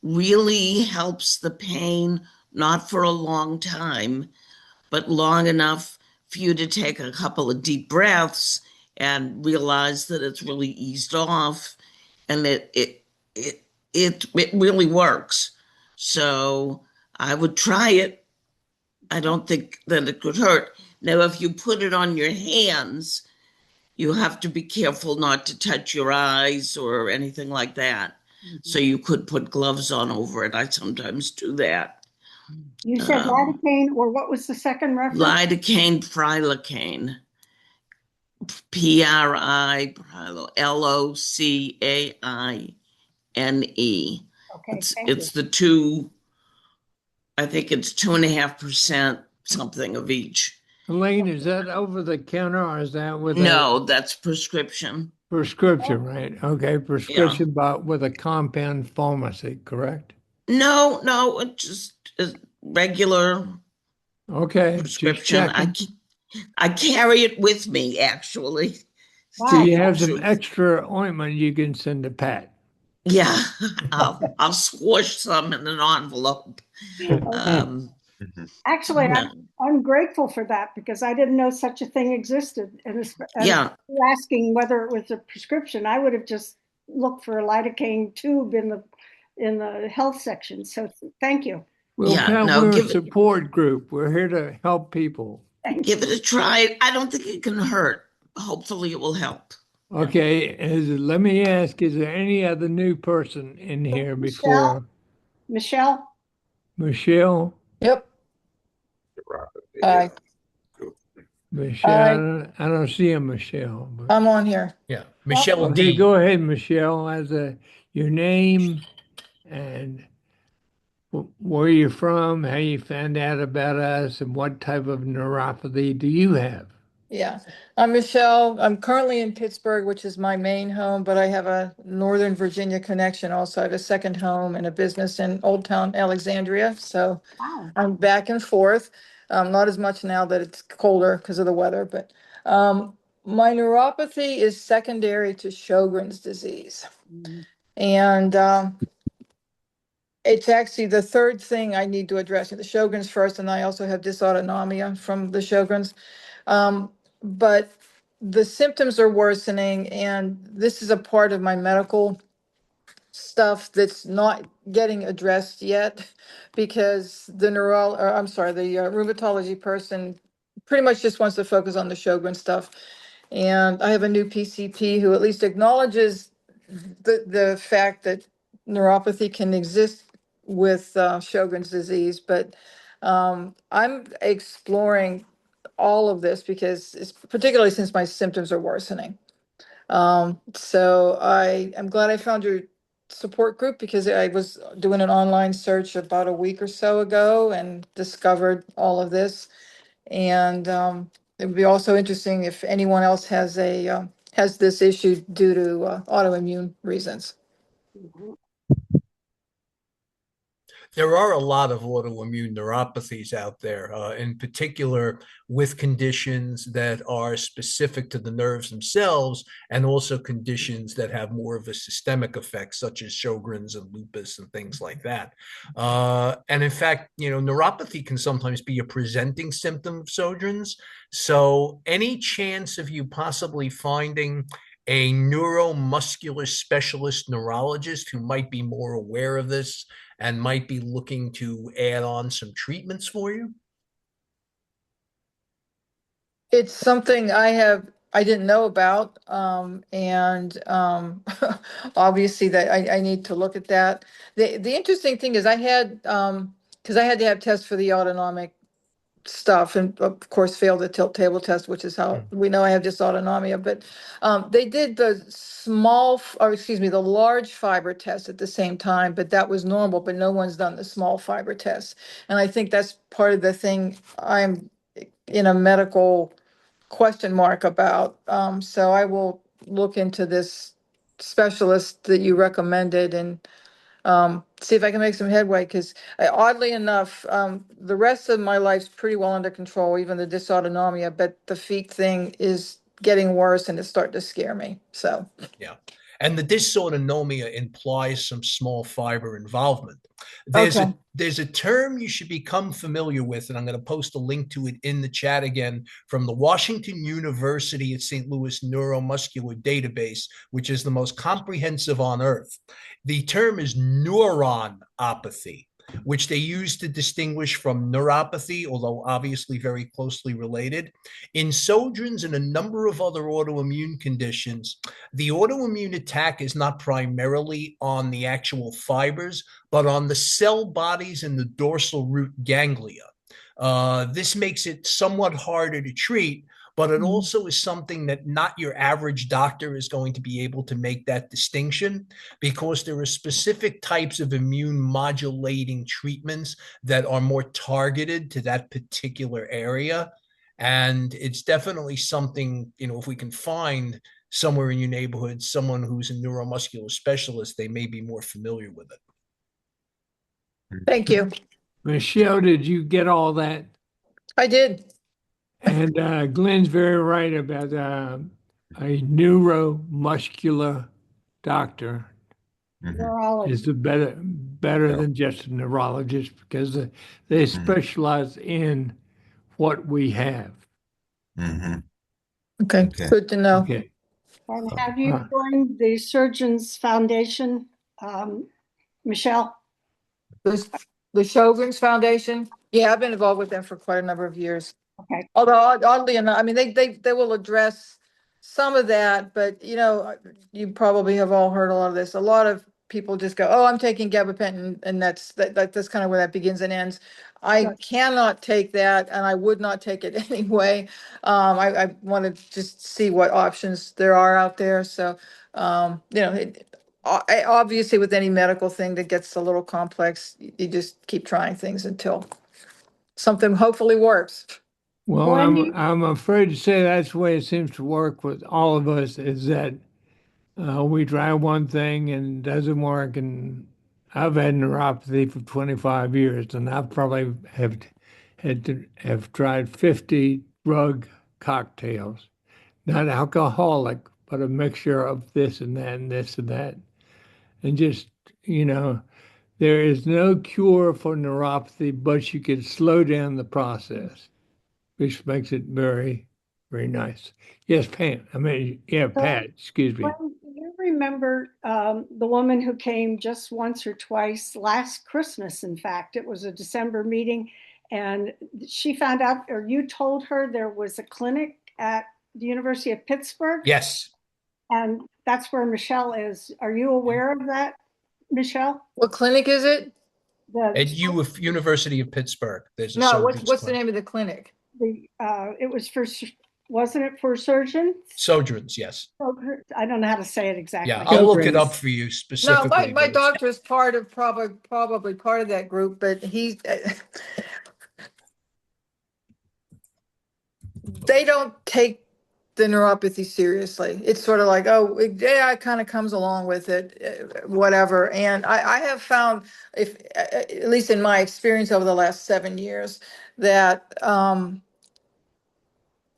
really helps the pain, not for a long time, but long enough for you to take a couple of deep breaths and realize that it's really eased off, and it really works. So I would try it. I don't think that it could hurt. Now, if you put it on your hands, you have to be careful not to touch your eyes or anything like that. So you could put gloves on over it. I sometimes do that. You said lidocaine, or what was the second reference? Lidocaine prilocaine. PRI, LOCAINE. Okay, It's the two, I think it's 2.5% something of each. Helene, is that over the counter or is that with No, that's prescription. prescription, right? Okay, prescription, but with a compound pharmacy, correct? No, it's just a regular Okay, prescription. I carry it with me, actually. Do you have some extra ointment you can send to Pat? Yeah, I'll squash some in an envelope. Actually, I'm grateful for that because I didn't know such a thing existed. And you're asking whether it was a prescription, I would have just looked for a lidocaine tube in the health section. So thank you. Well, Pat, we're a support group. We're here to help people. Give it a try. I don't think it can hurt. Hopefully it will help. Okay, let me ask, is there any other new person in here before? Michelle? Michelle? Yep. Hi. Michelle, I don't see a Michelle. But, I'm on here. Yeah, Michelle okay, D. go ahead, Michelle, as your name and where you're from, how you found out about us, and what type of neuropathy do you have? Yeah, I'm Michelle. I'm currently in Pittsburgh, which is my main home, but I have a Northern Virginia connection also. I have a second home and a business in Old Town Alexandria. So Wow. I'm back and forth. Not as much now that it's colder because of the weather, but my neuropathy is secondary to Sjogren's disease. And it's actually the third thing I need to address. The Sjogren's first, and I also have dysautonomia from the Sjogren's. But the symptoms are worsening, and this is a part of my medical stuff that's not getting addressed yet because the rheumatology person pretty much just wants to focus on the Sjogren's stuff. And I have a new PCP who at least acknowledges the fact that neuropathy can exist with Sjogren's disease, but I'm exploring all of this because it's particularly since my symptoms are worsening. So I am glad I found your support group because I was doing an online search about a week or so ago and discovered all of this. And it would be also interesting if anyone else has has this issue due to autoimmune reasons. There are a lot of autoimmune neuropathies out there, in particular with conditions that are specific to the nerves themselves, and also conditions that have more of a systemic effect, such as Sjogren's and lupus and things like that. And in fact, neuropathy can sometimes be a presenting symptom of Sjogren's. So any chance of you possibly finding a neuromuscular specialist neurologist who might be more aware of this and might be looking to add on some treatments for you? It's something I didn't know about, and obviously that I need to look at that. The interesting thing is I had because I had to have tests for the autonomic stuff, and of course failed the tilt table test, which is how we know I have dysautonomia. But they did the the large fiber test at the same time, but that was normal. But no one's done the small fiber test, and I think that's part of the thing I'm in a medical question mark about. So I will look into this specialist that you recommended and see if I can make some headway, because oddly enough, the rest of my life's pretty well under control, even the dysautonomia, but the feet thing is getting worse and it's starting to scare me. So yeah. And the dysautonomia implies some small fiber involvement. There's a term you should become familiar with, and I'm going to post a link to it in the chat again, from the Washington University at St. Louis Neuromuscular Database, which is the most comprehensive on earth. The term is neuronopathy, which they use to distinguish from neuropathy, although obviously very closely related. In Sjogren's and a number of other autoimmune conditions, the autoimmune attack is not primarily on the actual fibers, but on the cell bodies in the dorsal root ganglia. This makes it somewhat harder to treat, but it also is something that not your average doctor is going to be able to make that distinction, because there are specific types of immune modulating treatments that are more targeted to that particular area. And it's definitely something, if we can find somewhere in your neighborhood someone who's a neuromuscular specialist, they may be more familiar with it. thank you. Michelle, did you get all that? I did. And Glenn's very right about a neuromuscular doctor is the better than just a neurologist, because they specialize in what we have. Okay, good to know. Okay. And have you joined the Surgeons Foundation, Michelle? The Sjogren's Foundation? Yeah, I've been involved with them for quite a number of years. Okay. Although oddly enough, I mean, they will address some of that, but you probably have all heard a lot of this. A lot of people just go, oh, I'm taking gabapentin, and that's kind of where that begins and ends. I Right. cannot take that, and I would not take it anyway. I want to just see what options there are out there. So, obviously, with any medical thing that gets a little complex, you just keep trying things until something hopefully works. Well, Wendy? I'm afraid to say that's the way it seems to work with all of us, is that we try one thing and it doesn't work. And I've had neuropathy for 25 years, and I probably have tried 50 drug cocktails, not alcoholic, but a mixture of this and that and this and that. And just, there is no cure for neuropathy, but you can slow down the process, which makes it very, very nice. Yes, Pam. Pat, excuse me. Glenn, do you remember the woman who came just once or twice last Christmas? In fact, it was a December meeting, and she found out, or you told her there was a clinic at the University of Pittsburgh, Yes. and that's where Michelle is. Are you aware of that, Michelle? What clinic is it? At University of Pittsburgh, there's a No, surgeon's what's the clinic. name of the clinic? It was for, wasn't it for surgeons? Sojourns, yes. I don't know how to say it exactly. Yeah, I'll look it up for you No, specifically. my doctor is part of probably part of that group, but they don't take the neuropathy seriously. It's sort of like, oh, yeah, it kind of comes along with it, whatever. And I have found, if at least in my experience over the last 7 years, that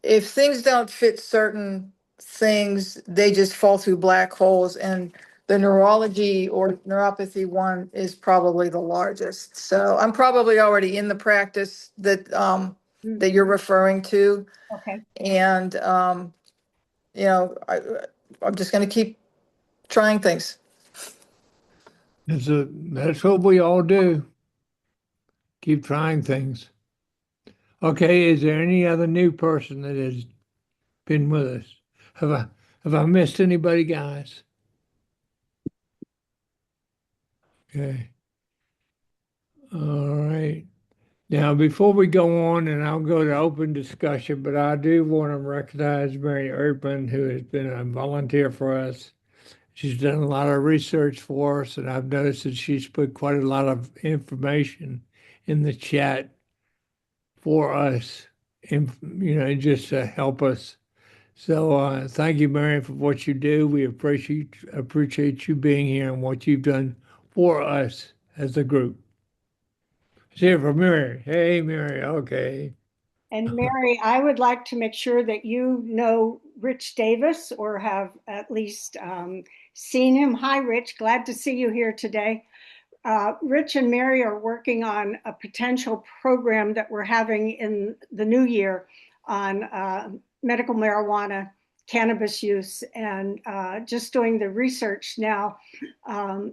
if things don't fit certain things, they just fall through black holes. And the neurology or neuropathy one is probably the largest. So I'm probably already in the practice that that you're referring to. Okay. And I'm just going to keep trying things. That's what we all do. Keep trying things. Okay, is there any other new person that has been with us? Have I missed anybody, guys? Okay. All right. Now, before we go on, and I'll go to open discussion, but I do want to recognize Mary Erdman, who has been a volunteer for us. She's done a lot of research for us, and I've noticed that she's put quite a lot of information in the chat for us, just to help us. So thank you, Mary, for what you do. We appreciate you being here and what you've done for us as a group. Let's hear from Mary. Hey, Mary. Okay. And Mary, I would like to make sure that you know Rich Davis, or have at least seen him. Hi, Rich. Glad to see you here today. Rich and Mary are working on a potential program that we're having in the new year on medical marijuana, cannabis use, and just doing the research now.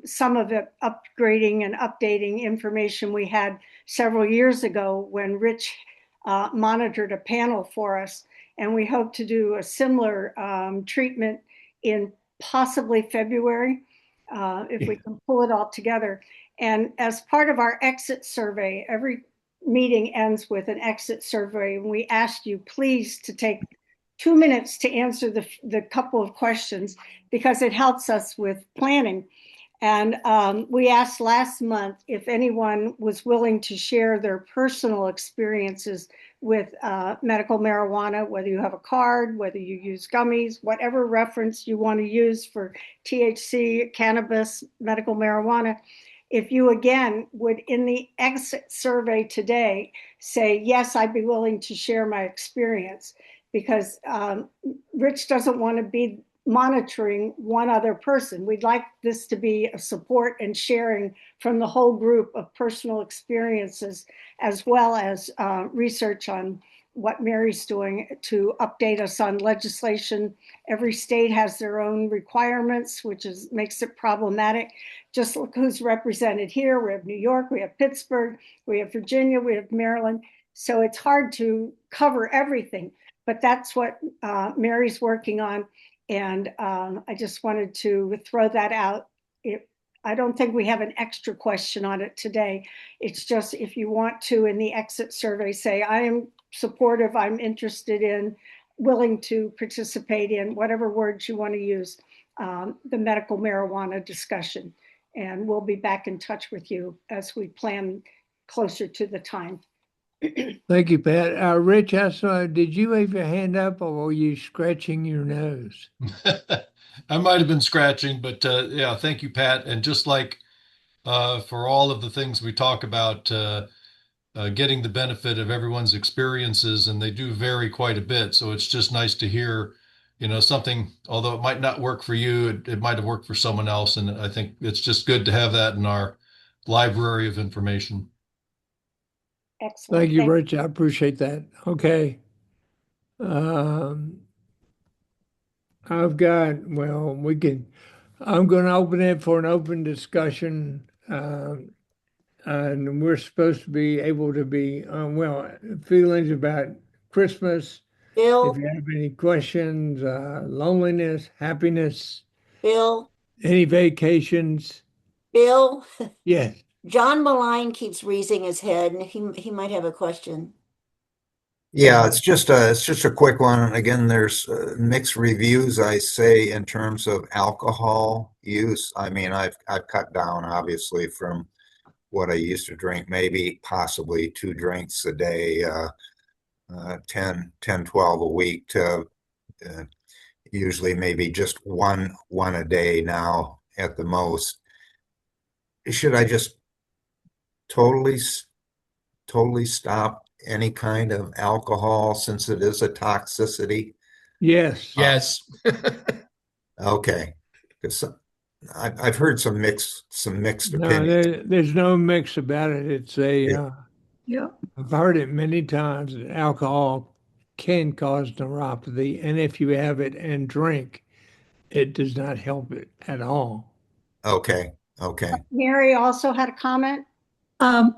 Some of it upgrading and updating information we had several years ago when Rich monitored a panel for us. And we hope to do a similar treatment in possibly February, if we can pull it all together. And as part of our exit survey, every meeting ends with an exit survey. And we ask you please to take 2 minutes to answer the couple of questions, because it helps us with planning. And we asked last month if anyone was willing to share their personal experiences with medical marijuana, whether you have a card, whether you use gummies, whatever reference you want to use for THC, cannabis, medical marijuana. If you, again, would in the exit survey today say, yes, I'd be willing to share my experience, because Rich doesn't want to be monitoring one other person. We'd like this to be a support and sharing from the whole group of personal experiences, as well as research on what Mary's doing to update us on legislation. Every state has their own requirements, which makes it problematic. Just look who's represented here. We have New York, we have Pittsburgh, we have Virginia, we have Maryland. So it's hard to cover everything, but that's what Mary's working on. And I just wanted to throw that out. I don't think we have an extra question on it today. It's just if you want to, in the exit survey, say, I am supportive, I'm interested in, willing to participate in, whatever words you want to use, the medical marijuana discussion. And we'll be back in touch with you as we plan closer to the time. Thank you, Pat. Rich, I saw, did you wave your hand up or were you scratching your nose? I might have been scratching, but yeah, thank you, Pat. And just like for all of the things we talk about, getting the benefit of everyone's experiences, and they do vary quite a bit. So it's just nice to hear, something, although it might not work for you, it might have worked for someone else. And I think it's just good to have that in our library of information. Excellent. Thank you, Rich. I appreciate that. Okay. I'm going to open it for an open discussion. And we're supposed to be able to be, feelings about Christmas. Bill, If you have any questions, loneliness, happiness, Bill, any vacations. Bill, Yes. John Malign keeps raising his head and he might have a question. Yeah, it's just a quick one. And again, there's mixed reviews, I say, in terms of alcohol use. I mean, I've cut down obviously from what I used to drink, maybe possibly 2 drinks a day, 10, 12 a week to usually maybe just one a day now at the most. Should I just totally stop any kind of alcohol since it is a toxicity? Yes. Yes. Okay. Because I've heard some mixed No, opinions. there's no mix about it. It's Yeah. I've heard it many times that alcohol can cause neuropathy. And if you have it and drink, it does not help it at all. Okay. Mary also had a comment.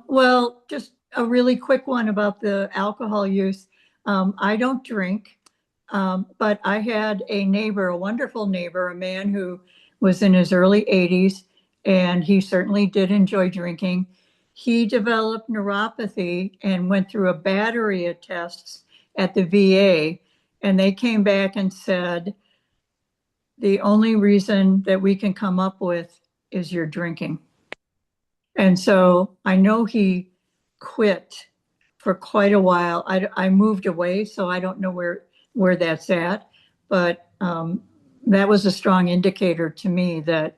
Well, just a really quick one about the alcohol use. I don't drink, but I had a neighbor, a wonderful neighbor, a man who was in his early 80s, and he certainly did enjoy drinking. He developed neuropathy and went through a battery of tests at the VA, and they came back and said, the only reason that we can come up with is your drinking. And so I know he quit for quite a while. I moved away, so I don't know where that's at. But that was a strong indicator to me that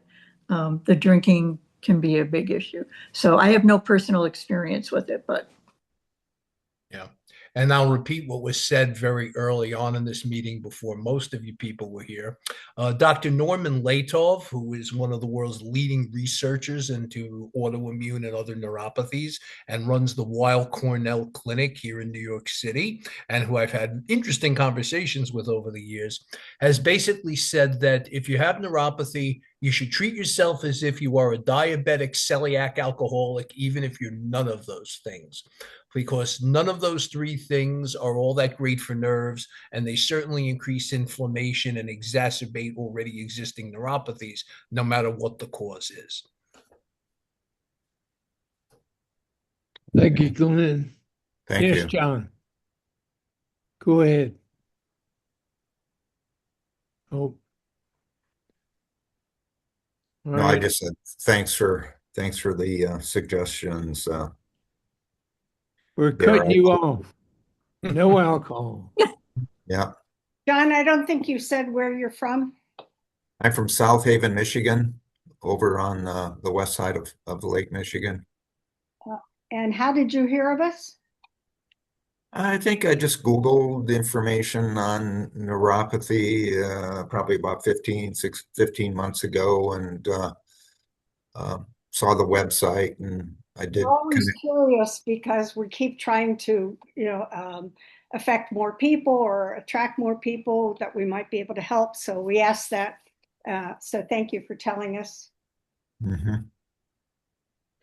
the drinking can be a big issue. So I have no personal experience with it, but. Yeah. And I'll repeat what was said very early on in this meeting before most of you people were here. Dr. Norman Latov, who is one of the world's leading researchers into autoimmune and other neuropathies and runs the Weill Cornell Clinic here in New York City, and who I've had interesting conversations with over the years, has basically said that if you have neuropathy, you should treat yourself as if you are a diabetic, celiac alcoholic, even if you're none of those things, because none of those 3 things are all that great for nerves, and they certainly increase inflammation and exacerbate already existing neuropathies, no matter what the cause is. Thank you, Glenn. Thank Yes, you. John. Go ahead. Oh. All No, I right. just said thanks for the suggestions. We're cutting you off. No alcohol. Yeah. John, I don't think you said where you're from. I'm from South Haven, Michigan, over on the west side of Lake Michigan. And how did you hear of us? I think I just Googled the information on neuropathy probably about 15 months ago, and saw the website, and I did. We're always curious because we keep trying to, affect more people or attract more people that we might be able to help. So we ask that. So thank you for telling us. Mm-hmm.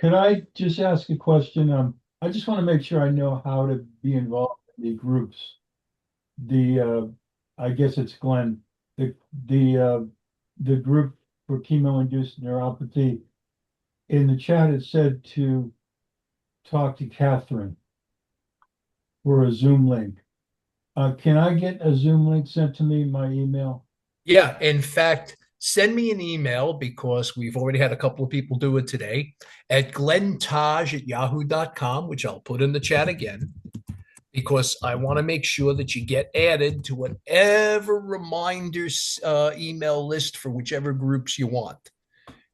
Can I just ask a question? I just want to make sure I know how to be involved in the groups. I guess it's Glenn, the group for chemo-induced neuropathy. in the chat, it said to talk to Catherine for a Zoom link. Can I get a Zoom link sent to me in my email? Yeah, in fact, send me an email because we've already had a couple of people do it today at glentaj@yahoo.com, which I'll put in the chat again, because I want to make sure that you get added to whatever reminders email list for whichever groups you want.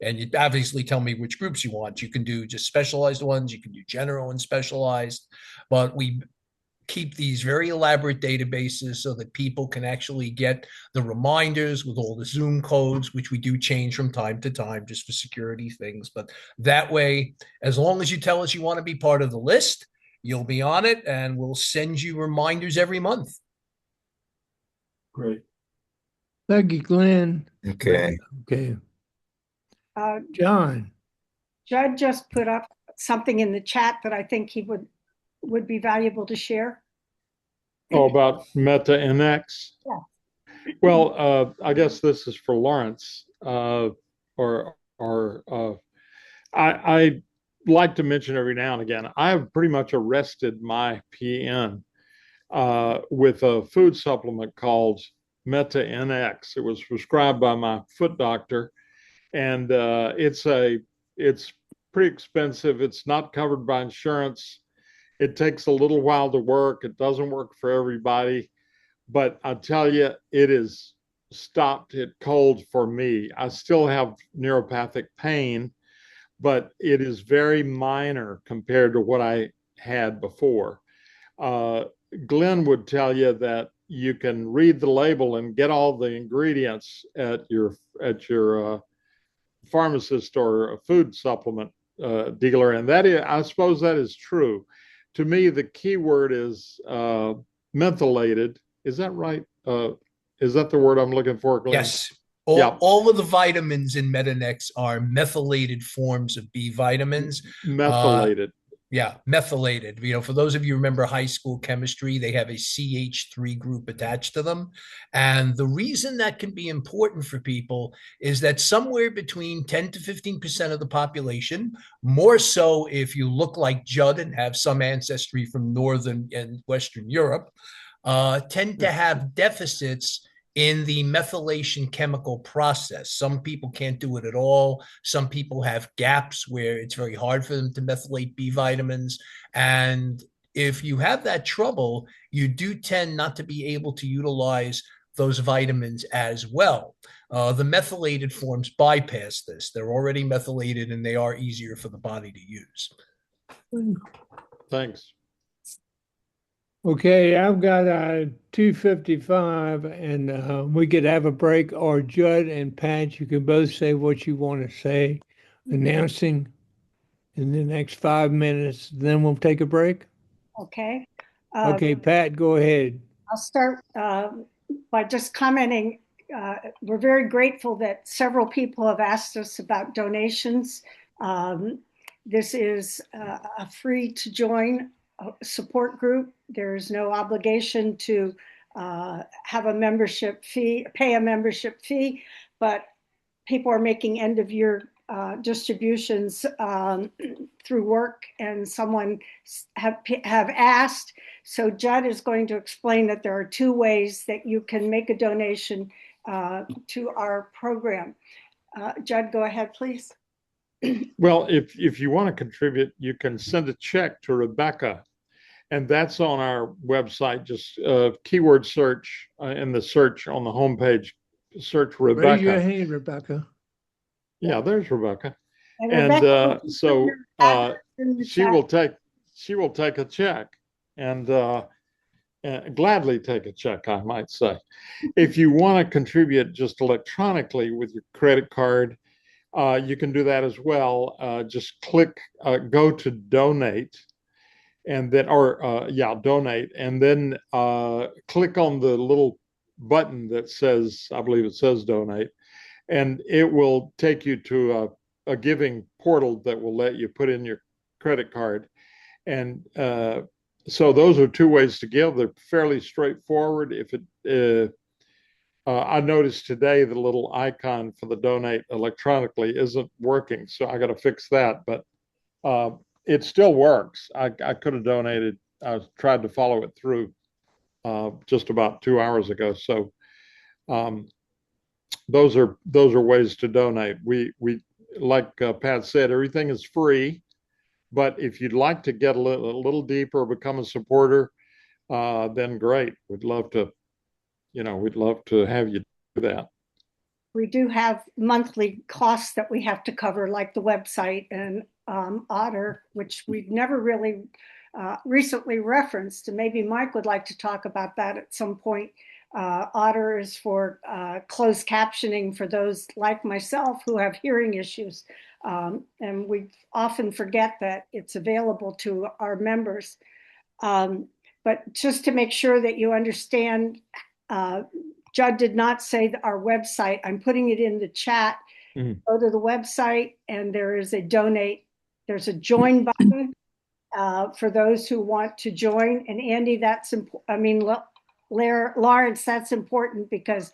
And you obviously tell me which groups you want. You can do just specialized ones, you can do general and specialized, but we keep these very elaborate databases so that people can actually get the reminders with all the Zoom codes, which we do change from time to time just for security things. But that way, as long as you tell us you want to be part of the list, you'll be on it and we'll send you reminders every month. Great. Thank you, Glenn. Okay. Okay. Uh, John. Judd just put up something in the chat that I think he would be valuable to share. Oh, about Meta NX? Yeah. Well, I guess this is for Lawrence, I like to mention every now and again, I have pretty much arrested my PN with a food supplement called Meta NX. It was prescribed by my foot doctor, and it's pretty expensive. It's not covered by insurance. It takes a little while to work. It doesn't work for everybody, but I tell you, it has stopped it cold for me. I still have neuropathic pain, but it is very minor compared to what I had before. Glenn would tell you that you can read the label and get all the ingredients at your pharmacist or a food supplement dealer, and that is, I suppose that is true. To me, the key word is mentholated. Is that right? Is that the word I'm looking for, Glenn? Yes. All of the vitamins in Metanex are methylated forms of B vitamins. Methylated. Yeah, methylated. For those of you who remember high school chemistry, they have a CH3 group attached to them. And the reason that can be important for people is that somewhere between 10 to 15% of the population, more so if you look like Judd and have some ancestry from Northern and Western Europe, tend to have deficits in the methylation chemical process. Some people can't do it at all. Some people have gaps where it's very hard for them to methylate B vitamins. And if you have that trouble, you do tend not to be able to utilize those vitamins as well. The methylated forms bypass this. They're already methylated and they are easier for the body to use. Thanks. Okay, I've got 2:55 and we could have a break, or Judd and Pat, you can both say what you want to say, announcing in the next 5 minutes, then we'll take a break. Okay. Okay, Pat, go ahead. I'll start by just commenting. We're very grateful that several people have asked us about donations. This is a free to join support group. There's no obligation to have a membership fee, pay a membership fee, but people are making end of year distributions through work, and someone have asked. So Judd is going to explain that there are two ways that you can make a donation to our program. Judd, go ahead, please. Well, if you want to contribute, you can send a check to Rebecca, and that's on our website. Just keyword search in the search on the homepage, search Rebecca. Raise your hand, Rebecca. Yeah, there's Rebecca. And Rebecca, so she will take a check and gladly take a check, I might say. If you want to contribute just electronically with your credit card, you can do that as well. Just click, go to donate, and then, donate, and then click on the little button that says, I believe it says donate, and it will take you to a giving portal that will let you put in your credit card. And so those are two ways to give. They're fairly straightforward. If it I noticed today the little icon for the donate electronically isn't working, so I got to fix that. But it still works. I could have donated. I tried to follow it through just about 2 hours ago. So um, those are ways to donate. We like Pat said, everything is free. But if you'd like to get a little deeper, become a supporter, then great. We'd love to, we'd love to have you do that. We do have monthly costs that we have to cover, like the website and Otter, which we've never really recently referenced. And maybe Mike would like to talk about that at some point. Otter is for closed captioning for those like myself who have hearing issues. And we often forget that it's available to our members. But just to make sure that you understand, Judd did not say that our website. I'm putting it in the chat. Go to the website and there is a donate. There's a join button for those who want to join. And Andy, that's important. I mean, Lawrence, that's important because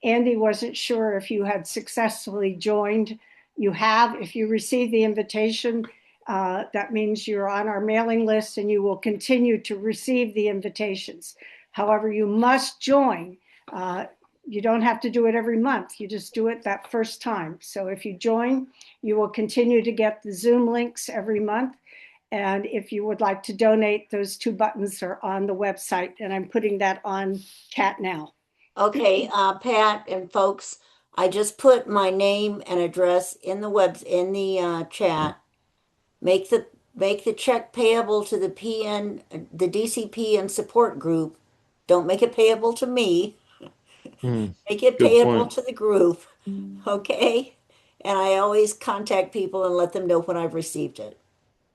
Andy wasn't sure if you had successfully joined. You have. If you receive the invitation, that means you're on our mailing list and you will continue to receive the invitations. However, you must join. You don't have to do it every month. You just do it that first time. So if you join, you will continue to get the Zoom links every month. And if you would like to donate, those two buttons are on the website. And I'm putting that on chat now. Okay, Pat and folks, I just put my name and address in the chat. Make the check payable to the DCP and support group. Don't make it payable to me. Make it Good payable point. to the group. Okay? And I always contact people and let them know when I've received it.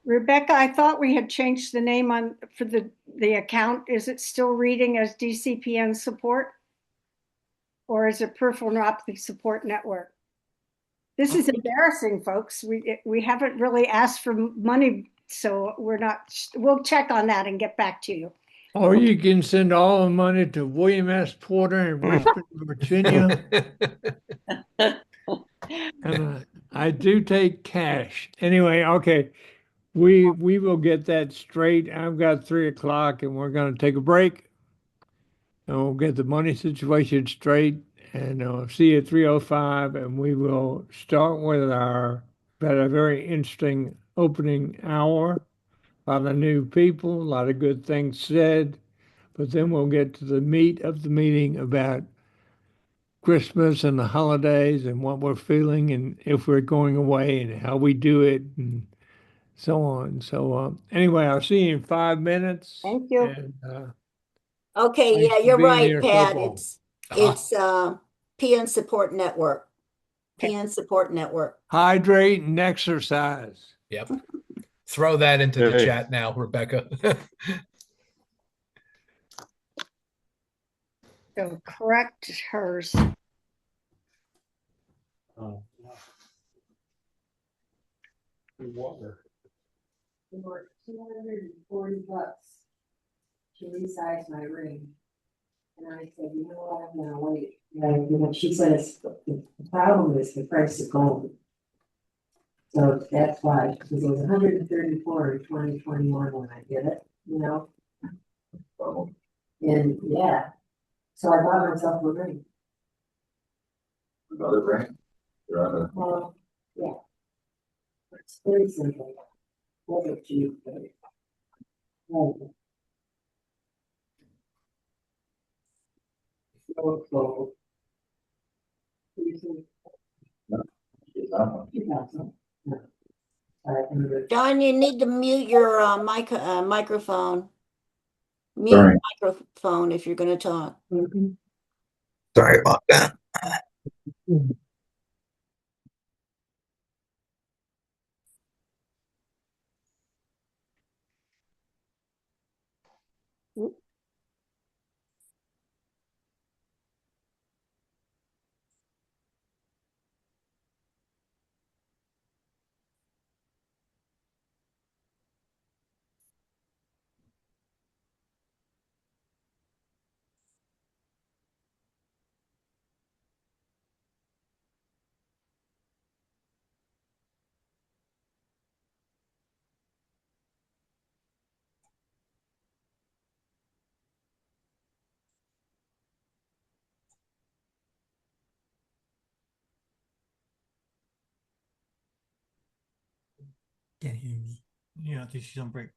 Rebecca, I thought we had changed the name for the account. Is it still reading as DCPN support? Or is it Peripheral Neuropathy Support Network? This is embarrassing, folks. We haven't really asked for money, so we'll check on that and get back to you. Or you can send all the money to William S. Porter in Richmond, Virginia. I do take cash. Anyway, okay. We will get that straight. I've got 3:00 and we're going to take a break. And we'll get the money situation straight. And I'll see you at 3:05 and we will start with got a very interesting opening hour. A lot of new people, a lot of good things said. But then we'll get to the meat of the meeting about Christmas and the holidays and what we're feeling and if we're going away and how we do it and so on. So anyway, I'll see you in 5 minutes. Thank you. And, Okay, thanks yeah, for you're being right, here, Pat. Football. It's PN Support Network. PN Support Network. Hydrate and exercise. Yep. Throw that into the Hey. chat now, Rebecca. So correct hers. Oh, Water. For $240 to resize my ring. And I said, you know what, I'm gonna wait. And she says, the problem is the price of gold. So that's why, because it was 134 in 2021 when I did it, you know? And yeah, so I bought myself a ring. Another ring? Well, yeah. It's very simple. Never cheap, but. So. John, you need to mute your microphone. Mute Sorry. your microphone if you're going to talk. Sorry about that. Can't hear me. Yeah, I think she's on break.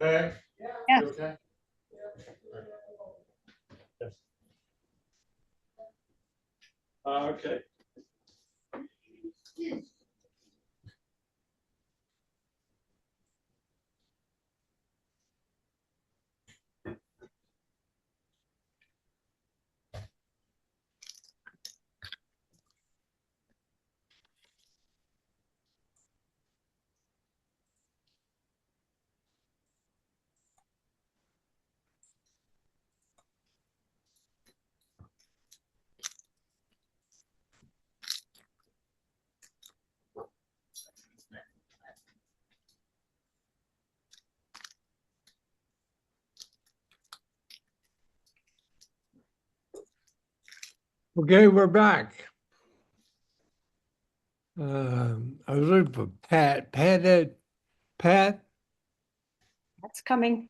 Okay. Yes. Okay. Okay. Okay, we're back. I was looking for Pat. Pat, That's coming.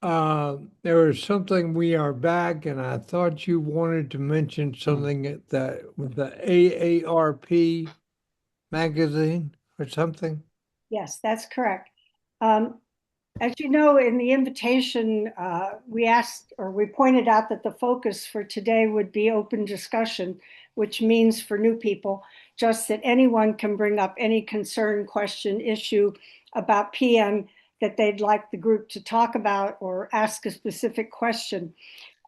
there was something, we are back, and I thought you wanted to mention something with the AARP magazine or something. Yes, that's correct. As you know, in the invitation, we asked or we pointed out that the focus for today would be open discussion, which means for new people, just that anyone can bring up any concern, question, issue about PN that they'd like the group to talk about or ask a specific question.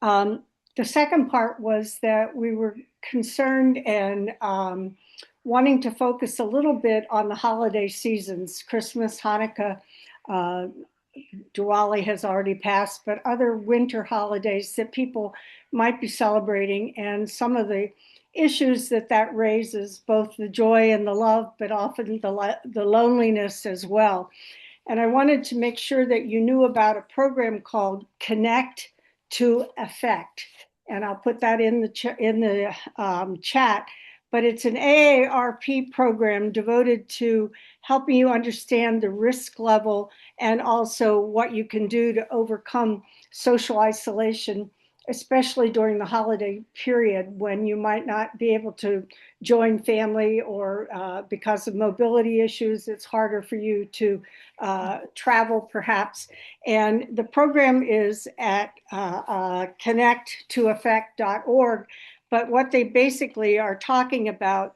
The second part was that we were concerned and wanting to focus a little bit on the holiday seasons, Christmas, Hanukkah, Diwali has already passed, but other winter holidays that people might be celebrating, and some of the issues that raises, both the joy and the love, but often the loneliness as well. And I wanted to make sure that you knew about a program called Connect to Effect. And I'll put that in the chat. But it's an AARP program devoted to helping you understand the risk level and also what you can do to overcome social isolation, especially during the holiday period when you might not be able to join family or because of mobility issues, it's harder for you to travel perhaps. And the program is at connecttoeffect.org. But what they basically are talking about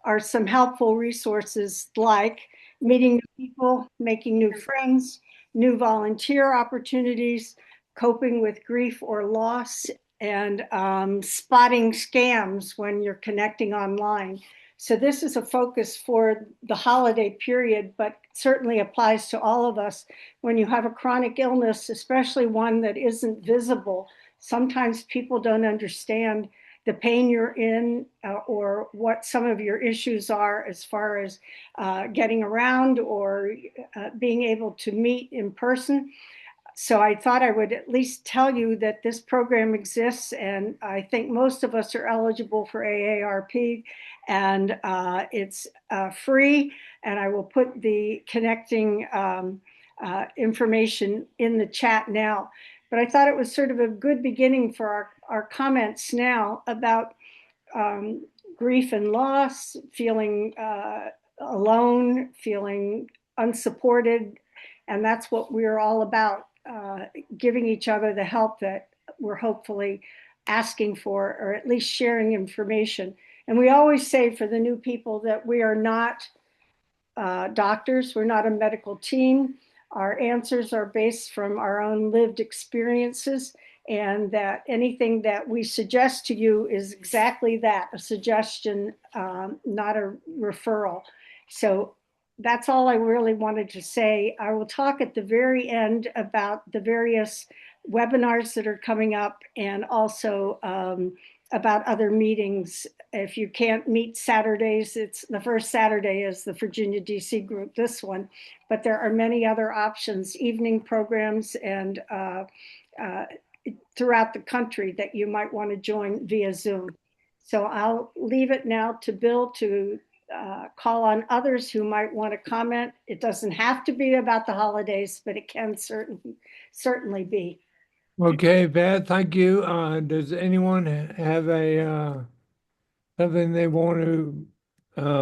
are some helpful resources like meeting new people, making new friends, new volunteer opportunities, coping with grief or loss, and spotting scams when you're connecting online. So this is a focus for the holiday period, but certainly applies to all of us. When you have a chronic illness, especially one that isn't visible, sometimes people don't understand the pain you're in or what some of your issues are as far as getting around or being able to meet in person. So I thought I would at least tell you that this program exists, and I think most of us are eligible for AARP, and it's free. And I will put the connecting information in the chat now. But I thought it was sort of a good beginning for our comments now about grief and loss, feeling alone, feeling unsupported. And that's what we're all about, giving each other the help that we're hopefully asking for, or at least sharing information. And we always say for the new people that we are not doctors, we're not a medical team. Our answers are based from our own lived experiences, and that anything that we suggest to you is exactly that, a suggestion, not a referral. So that's all I really wanted to say. I will talk at the very end about the various webinars that are coming up, and also about other meetings. If you can't meet Saturdays, it's the first Saturday is the Virginia DC group, this one, but there are many other options, evening programs, and throughout the country that you might want to join via Zoom. So I'll leave it now to Bill to call on others who might want to comment. It doesn't have to be about the holidays, but it can certainly be. Okay, Pat, thank you. Does anyone have a something they want to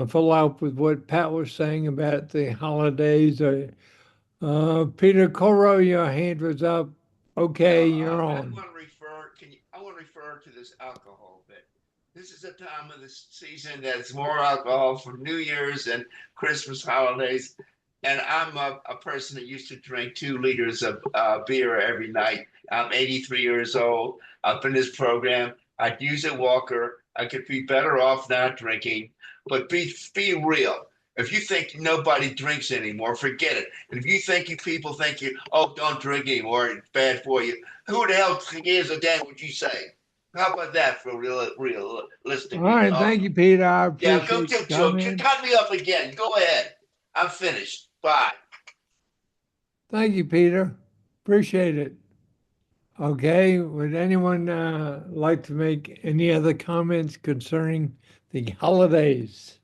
follow up with what Pat was saying about the holidays? Peter Coro, your hand was up. Okay, you're on. I want to refer to this alcohol bit. This is a time of the season that's more alcohol for New Year's and Christmas holidays. And I'm a person that used to drink 2 liters of beer every night. I'm 83 years old. Up in this program, I'd use a walker. I could be better off not drinking, but be real. If you think nobody drinks anymore, forget it. And if you think people think don't drink anymore, it's bad for you. Who the hell gives a damn what you say? How about that for realistic? All right, thank you, Peter. I appreciate cut me up again. Go ahead. I'm finished. Bye. Thank you, Peter. Appreciate it. Okay, would anyone like to make any other comments concerning the holidays?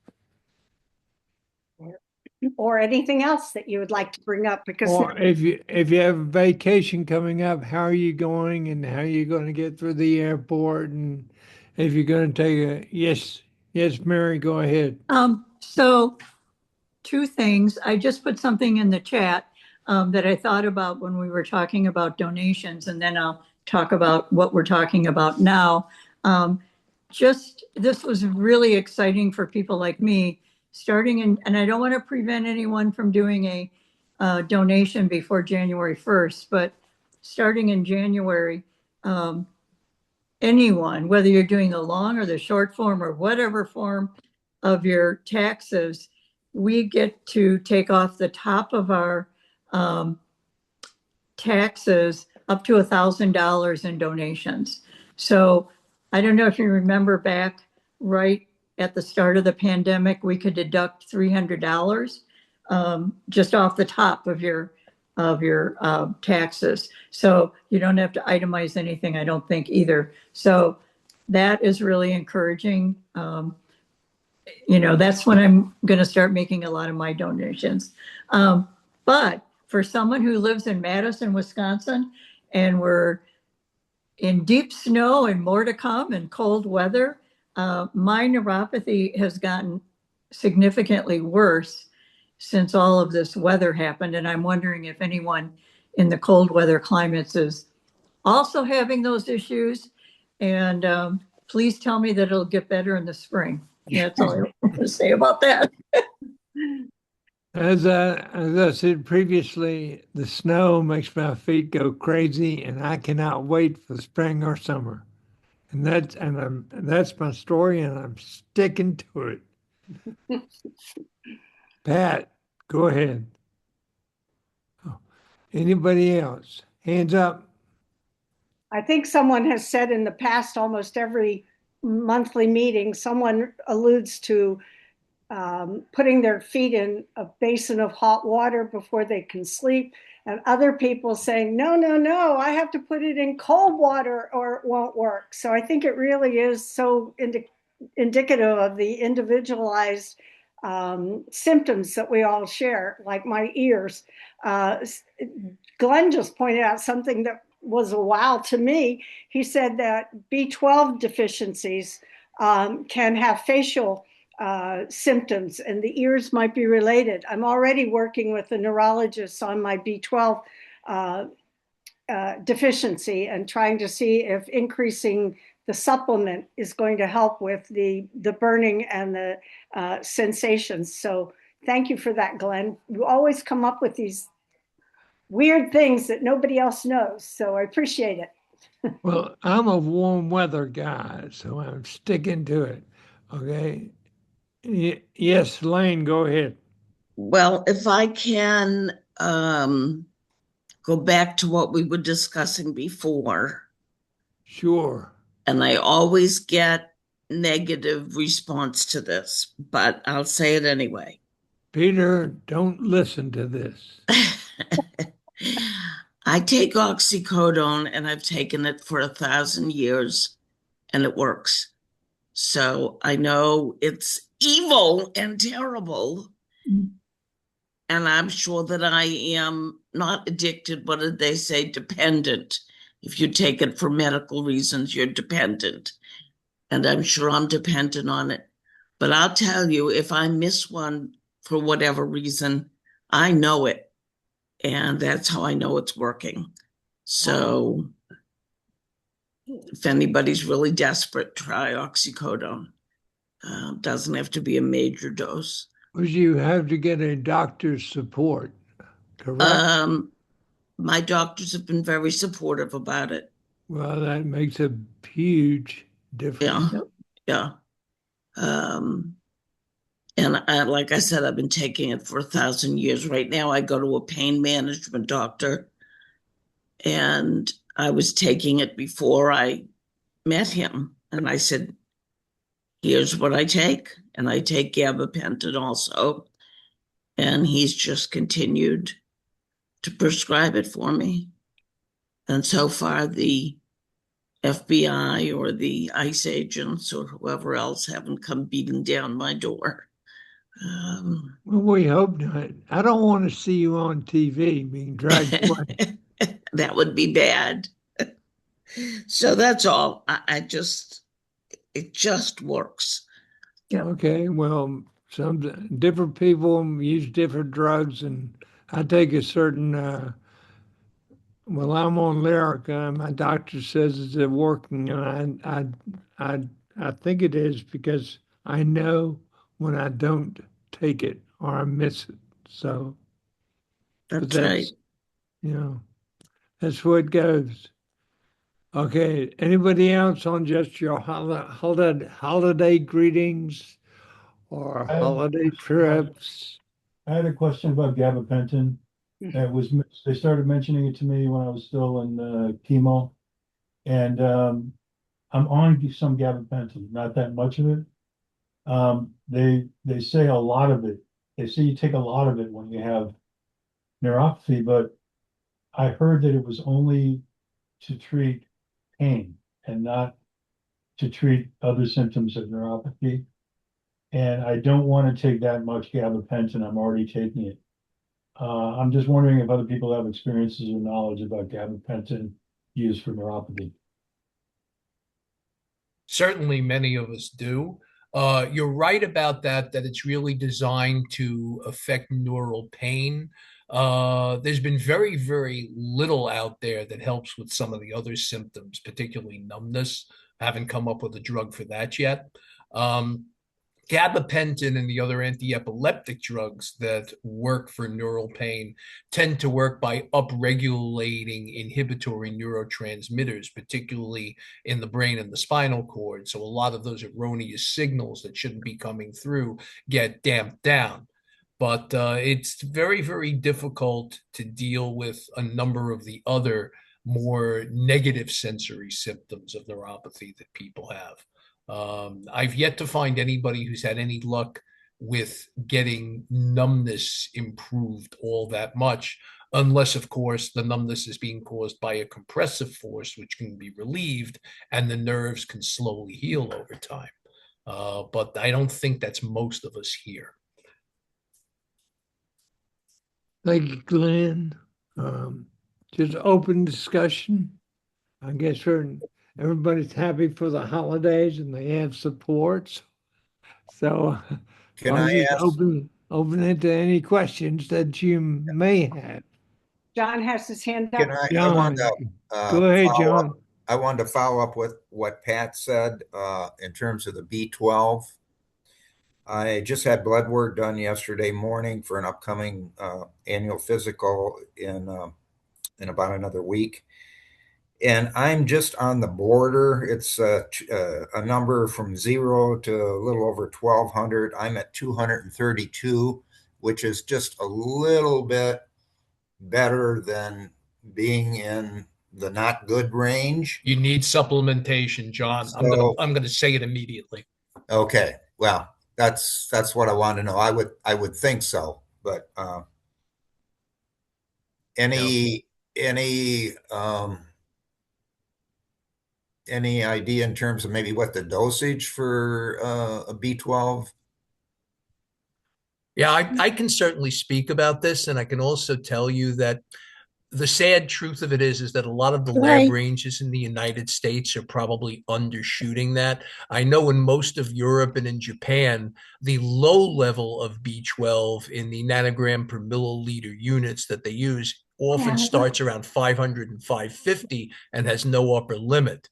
Or anything else that you would like to bring up? Because or if you have a vacation coming up, how are you going, and how are you going to get through the airport, and if you're going to take yes, Mary, go ahead. So 2 things. I just put something in the chat that I thought about when we were talking about donations, and then I'll talk about what we're talking about now. This was really exciting for people like me, starting in, and I don't want to prevent anyone from doing a donation before January 1st, but starting in January, anyone, whether you're doing the long or the short form or whatever form of your taxes, we get to take off the top of our taxes up to $1,000 in donations. So I don't know if you remember back right at the start of the pandemic, we could deduct $300 just off the top of your taxes. So you don't have to itemize anything, I don't think either. So that is really encouraging. That's when I'm going to start making a lot of my donations. But for someone who lives in Madison, Wisconsin, and we're in deep snow and more to come and cold weather, my neuropathy has gotten significantly worse since all of this weather happened. And I'm wondering if anyone in the cold weather climates is also having those issues. And please tell me that it'll get better in the spring. That's all I want to say about that. As I said previously, the snow makes my feet go crazy, and I cannot wait for spring or summer. And that's my story, and I'm sticking to it. Pat, go ahead. Oh, anybody else? Hands up. I think someone has said in the past, almost every monthly meeting, someone alludes to putting their feet in a basin of hot water before they can sleep, and other people saying, no, I have to put it in cold water or it won't work. So I think it really is so indicative of the individualized symptoms that we all share, like my ears. Glenn just pointed out something that was a wow to me. He said that B12 deficiencies can have facial symptoms, and the ears might be related. I'm already working with a neurologist on my B12 deficiency and trying to see if increasing the supplement is going to help with the burning and the sensations. So thank you for that, Glenn. You always come up with these weird things that nobody else knows. So I appreciate it. Well, I'm a warm weather guy, so I'm sticking to it. Okay. Yes, Lane, go ahead. Well, if I can go back to what we were discussing before. Sure. And I always get negative response to this, but I'll say it anyway. Peter, don't listen to this. I take oxycodone and I've taken it for 1,000 years and it works. So I know it's evil and terrible. And I'm sure that I am not addicted. What did they say? Dependent. If you take it for medical reasons, you're dependent. And I'm sure I'm dependent on it. But I'll tell you, if I miss one for whatever reason, I know it. And that's how I know it's working. So if anybody's really desperate, try oxycodone. Doesn't have to be a major dose. But you have to get a doctor's support, correct? My doctors have been very supportive about it. Well, that makes a huge difference. Yeah. And like I said, I've been taking it for 1,000 years. Right now, I go to a pain management doctor, and I was taking it before I met him. And I said, here's what I take. And I take gabapentin also. And he's just continued to prescribe it for me. And so far, the FBI or the ICE agents or whoever else haven't come beating down my door. Well, we hope not. I don't want to see you on TV being dragged away. That would be bad. So that's all. It just works. Okay, well, some different people use different drugs, and I take a certain. Well, I'm on Lyrica, and my doctor says it's working, and I think it is because I know when I don't take it or I miss it. So that's right. You know, that's where it goes. Okay. Anybody else on just your holiday greetings or holiday trips? I had a question about gabapentin. They started mentioning it to me when I was still in chemo, and I'm on some gabapentin, not that much of it. They say a lot of it. They say you take a lot of it when you have neuropathy, but I heard that it was only to treat pain and not to treat other symptoms of neuropathy. And I don't want to take that much gabapentin. I'm already taking it. I'm just wondering if other people have experiences or knowledge about gabapentin used for neuropathy. Certainly, many of us do. You're right about that it's really designed to affect neural pain. There's been very, very little out there that helps with some of the other symptoms, particularly numbness. Haven't come up with a drug for that yet. Gabapentin and the other anti-epileptic drugs that work for neural pain tend to work by upregulating inhibitory neurotransmitters, particularly in the brain and the spinal cord. So a lot of those erroneous signals that shouldn't be coming through get damped down. But it's very, very difficult to deal with a number of the other more negative sensory symptoms of neuropathy that people have. I've yet to find anybody who's had any luck with getting numbness improved all that much, unless, of course, the numbness is being caused by a compressive force, which can be relieved, and the nerves can slowly heal over time. But I don't think that's most of us here. Thank you, Glenn. Just open discussion. I guess everybody's happy for the holidays and they have supports. So Can I'll I just ask? open it to any questions that you may have. John has his hand Can up. I John, wanted to go ahead, follow up. John. I wanted to follow up with what Pat said in terms of the B12. I just had blood work done yesterday morning for an upcoming annual physical in about another week. And I'm just on the border. It's a number from 0 to a little over 1,200. I'm at 232, which is just a little bit better than being in the not good range. You need supplementation, John. I'm gonna say it immediately. Okay, well, that's what I want to know. I would think so, but any idea in terms of maybe what the dosage for a B12? Yeah, I can certainly speak about this, and I can also tell you that the sad truth of it is that a lot of the lab ranges in the United States are probably undershooting that. I know in most of Europe and in Japan, the low level of B12 in the nanogram per milliliter units that they use often starts around 500 and 550 and has no upper limit.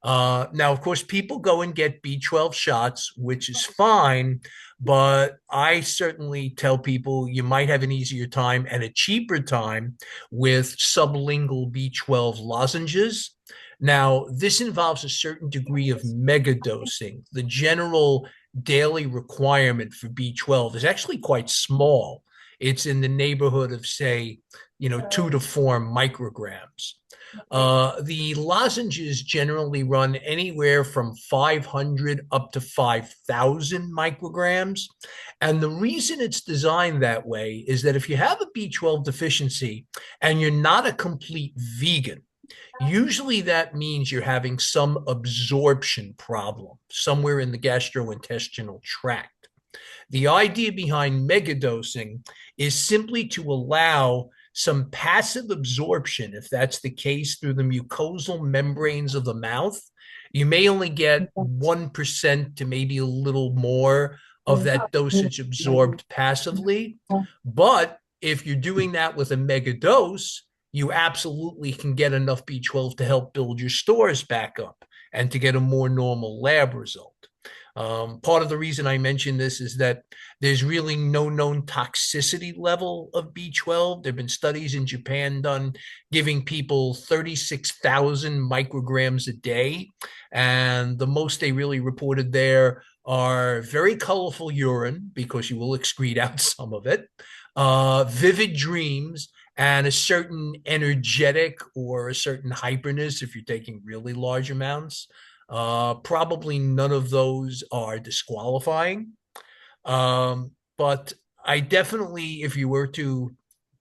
Now, of course, people go and get B12 shots, which is fine, but I certainly tell people you might have an easier time and a cheaper time with sublingual B12 lozenges. Now, this involves a certain degree of megadosing. The general daily requirement for B12 is actually quite small. It's in the neighborhood of, say, 2 to 4 micrograms. The lozenges generally run anywhere from 500 up to 5,000 micrograms. And the reason it's designed that way is that if you have a B12 deficiency and you're not a complete vegan, usually that means you're having some absorption problem somewhere in the gastrointestinal tract. The idea behind megadosing is simply to allow some passive absorption, if that's the case, through the mucosal membranes of the mouth. You may only get 1% to maybe a little more of that dosage absorbed passively. But if you're doing that with a mega dose, you absolutely can get enough B12 to help build your stores back up and to get a more normal lab result. Part of the reason I mention this is that there's really no known toxicity level of B12. There have been studies in Japan done giving people 36,000 micrograms a day. And the most they really reported there are very colorful urine, because you will excrete out some of it, vivid dreams, and a certain energetic or a certain hyperness if you're taking really large amounts. Probably none of those are disqualifying. But I definitely, if you were to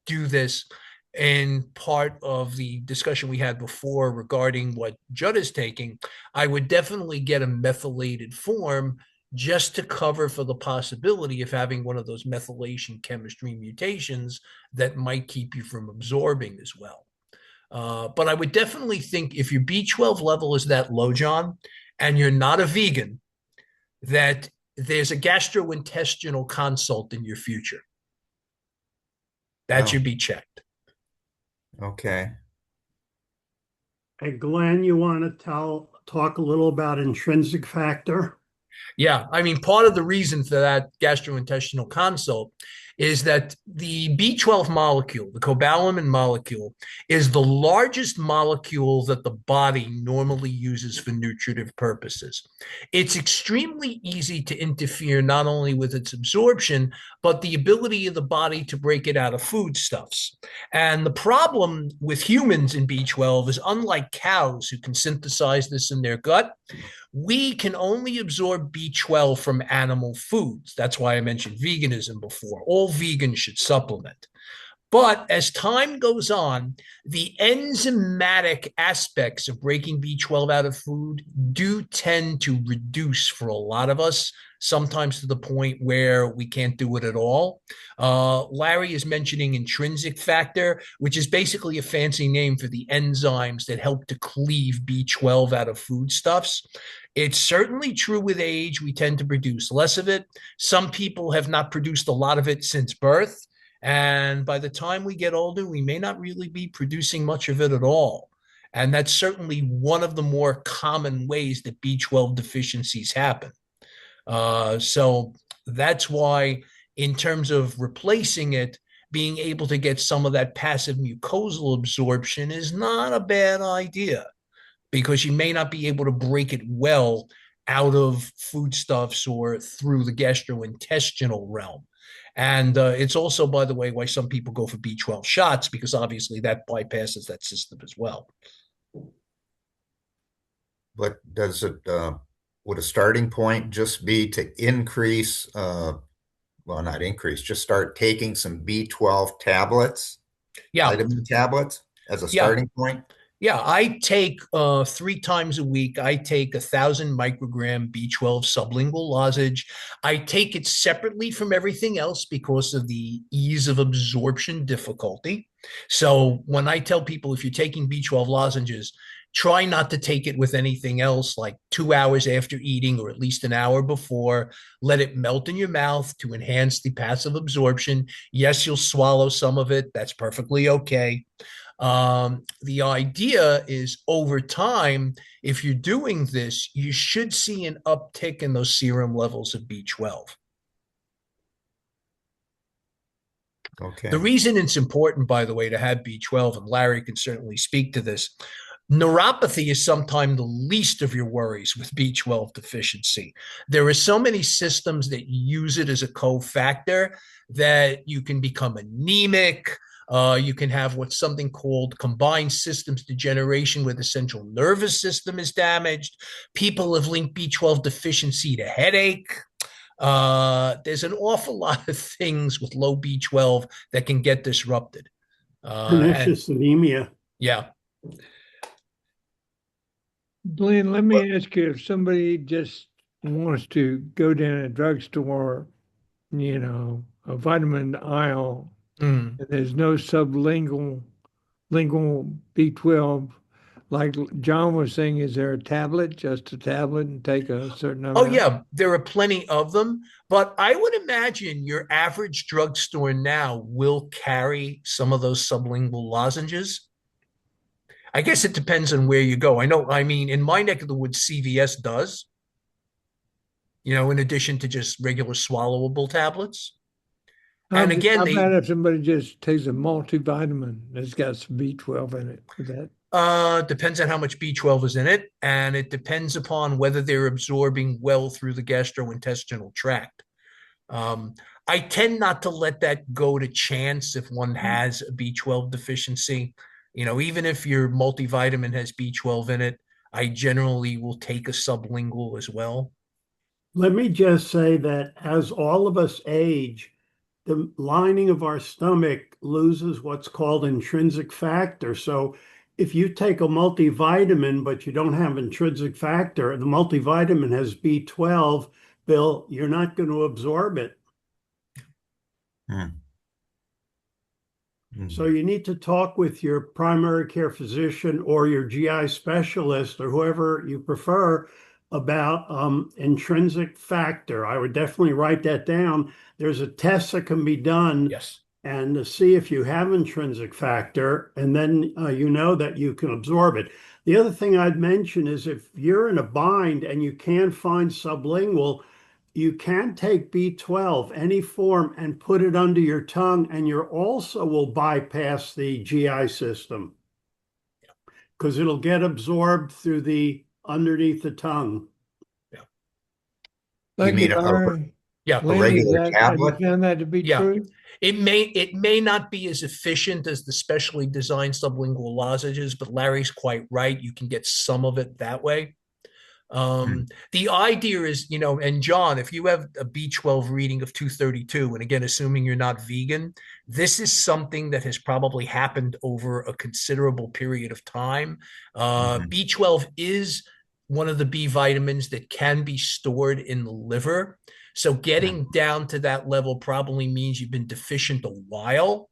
do this in part of the discussion we had before regarding what Judd is taking, I would definitely get a methylated form just to cover for the possibility of having one of those methylation chemistry mutations that might keep you from absorbing as well. But I would definitely think if your B12 level is that low, John, and you're not a vegan, that there's a gastrointestinal consult in your future. That should be checked. Okay. Hey, Glenn, you want to talk a little about intrinsic factor? Yeah, I mean, part of the reason for that gastrointestinal consult is that the B12 molecule, the cobalamin molecule, is the largest molecule that the body normally uses for nutritive purposes. It's extremely easy to interfere not only with its absorption, but the ability of the body to break it out of foodstuffs. And the problem with humans in B12 is, unlike cows who can synthesize this in their gut, we can only absorb B12 from animal foods. That's why I mentioned veganism before. All vegans should supplement. But as time goes on, the enzymatic aspects of breaking B12 out of food do tend to reduce for a lot of us, sometimes to the point where we can't do it at all. Larry is mentioning intrinsic factor, which is basically a fancy name for the enzymes that help to cleave B12 out of foodstuffs. It's certainly true with age, we tend to produce less of it. Some people have not produced a lot of it since birth. And by the time we get older, we may not really be producing much of it at all. And that's certainly one of the more common ways that B12 deficiencies happen. So that's why, in terms of replacing it, being able to get some of that passive mucosal absorption is not a bad idea, because you may not be able to break it well out of foodstuffs or through the gastrointestinal realm. And it's also, by the way, why some people go for B12 shots, because obviously that bypasses that system as well. But does it, would a starting point just be to increase, well, not increase, just start taking some B12 tablets? Yeah. Vitamin tablets as a starting point? Yeah, I take 3 times a week, I take 1,000 microgram B12 sublingual lozenge. I take it separately from everything else because of the ease of absorption difficulty. So when I tell people, if you're taking B12 lozenges, try not to take it with anything else, like 2 hours after eating or at least an hour before. Let it melt in your mouth to enhance the passive absorption. Yes, you'll swallow some of it. That's perfectly okay. The idea is, over time, if you're doing this, you should see an uptick in those serum levels of B12. Okay. The reason it's important, by the way, to have B12, and Larry can certainly speak to this, neuropathy is sometimes the least of your worries with B12 deficiency. There are so many systems that use it as a cofactor that you can become anemic. You can have what's something called combined systems degeneration, where the central nervous system is damaged. People have linked B12 deficiency to headache. There's an awful lot of things with low B12 that can get disrupted. Pernicious anemia. Yeah. Glenn, let me ask you, if somebody just wants to go down a drugstore, you know, a vitamin aisle, and there's no lingual B12, like John was saying, is there a tablet, just a tablet, and take a certain amount? Oh, yeah, there are plenty of them, but I would imagine your average drugstore now will carry some of those sublingual lozenges. I guess it depends on where you go. I mean, in my neck of the woods, CVS does, you know, in addition to just regular swallowable tablets. And again, how about if somebody just takes a multivitamin that's got some B12 in it? With that, depends on how much B12 is in it, and it depends upon whether they're absorbing well through the gastrointestinal tract. I tend not to let that go to chance if one has a B12 deficiency. You know, even if your multivitamin has B12 in it, I generally will take a sublingual as well. Let me just say that as all of us age, the lining of our stomach loses what's called intrinsic factor. So if you take a multivitamin, but you don't have intrinsic factor, the multivitamin has B12, Bill, you're not going to absorb it. So you need to talk with your primary care physician or your GI specialist or whoever you prefer about intrinsic factor. I would definitely write that down. There's a test that can be done, yes, and to see if you have intrinsic factor, and then you know that you can absorb it. The other thing I'd mention is, if you're in a bind and you can't find sublingual, you can take B12, any form, and put it under your tongue, and you also will bypass the GI system because it'll get absorbed through the underneath the tongue. Like mean a regular tablet? Have you found that to be true? It may not be as efficient as the specially designed sublingual lozenges, but Larry's quite right. You can get some of it that way. The idea is, and John, if you have a B12 reading of 232, and again, assuming you're not vegan, this is something that has probably happened over a considerable period of time. B12 is one of the B vitamins that can be stored in the liver. So getting down to that level probably means you've been deficient a while.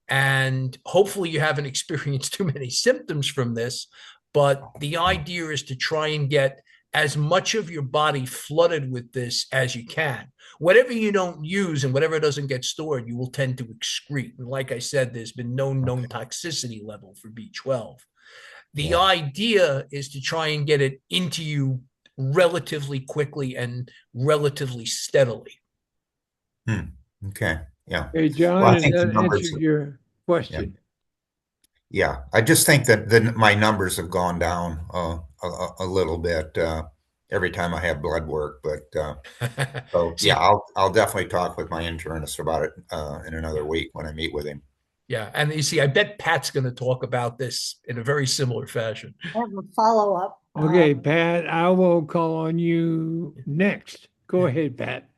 And hopefully you haven't experienced too many symptoms from this. But the idea is to try and get as much of your body flooded with this as you can. Whatever you don't use and whatever doesn't get stored, you will tend to excrete. And like I said, there's been no known toxicity level for B12. The idea is to try and get it into you relatively quickly and relatively steadily. Okay. Yeah. Hey, John, Well, I has think the that numbers- answered your question? Yeah, I just think that my numbers have gone down a little bit every time I have blood work. But so See- yeah, I'll definitely talk with my internist about it in another week when I meet with him. Yeah. And you see, I bet Pat's going to talk about this in a very similar fashion. I have a follow-up. Okay, Pat, I will call on you next. Go ahead, Pat.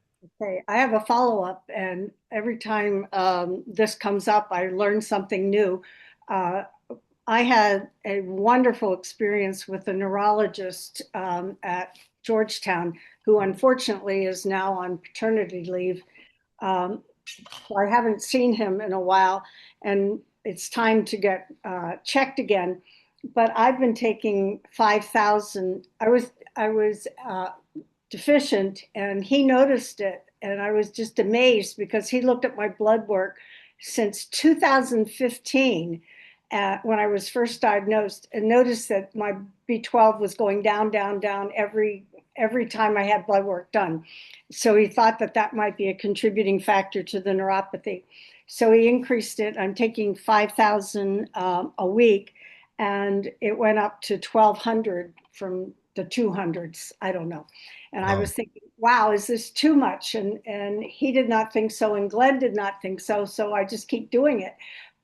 Okay, I have a follow-up, and every time this comes up, I learn something new. I had a wonderful experience with a neurologist at Georgetown, who unfortunately is now on paternity leave. So I haven't seen him in a while, and it's time to get checked again. But I've been taking 5,000. I was deficient, and he noticed it, and I was just amazed because he looked at my blood work since 2015 when I was first diagnosed, and noticed that my B12 was going down, down, down every time I had blood work done. So he thought that that might be a contributing factor to the neuropathy. So he increased it. I'm taking 5,000 a week, and it went up to 1,200 from the 200s. I don't know. And I was thinking, wow, is this too much? And he did not think so, and Glenn did not think so. So I just keep doing it.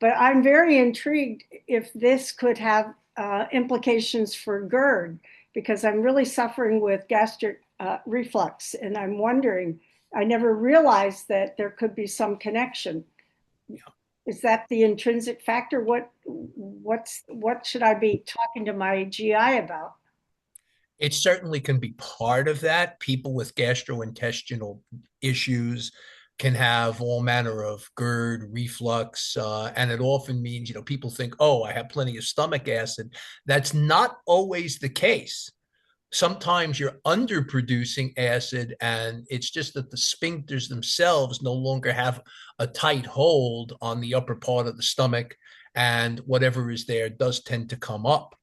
But I'm very intrigued if this could have implications for GERD, because I'm really suffering with gastric reflux, and I'm wondering, I never realized that there could be some connection. Is that the intrinsic factor? What should I be talking to my GI about? It certainly can be part of that. People with gastrointestinal issues can have all manner of GERD, reflux, and it often means, people think, oh, I have plenty of stomach acid. That's not always the case. Sometimes you're underproducing acid, and it's just that the sphincters themselves no longer have a tight hold on the upper part of the stomach, and whatever is there does tend to come up.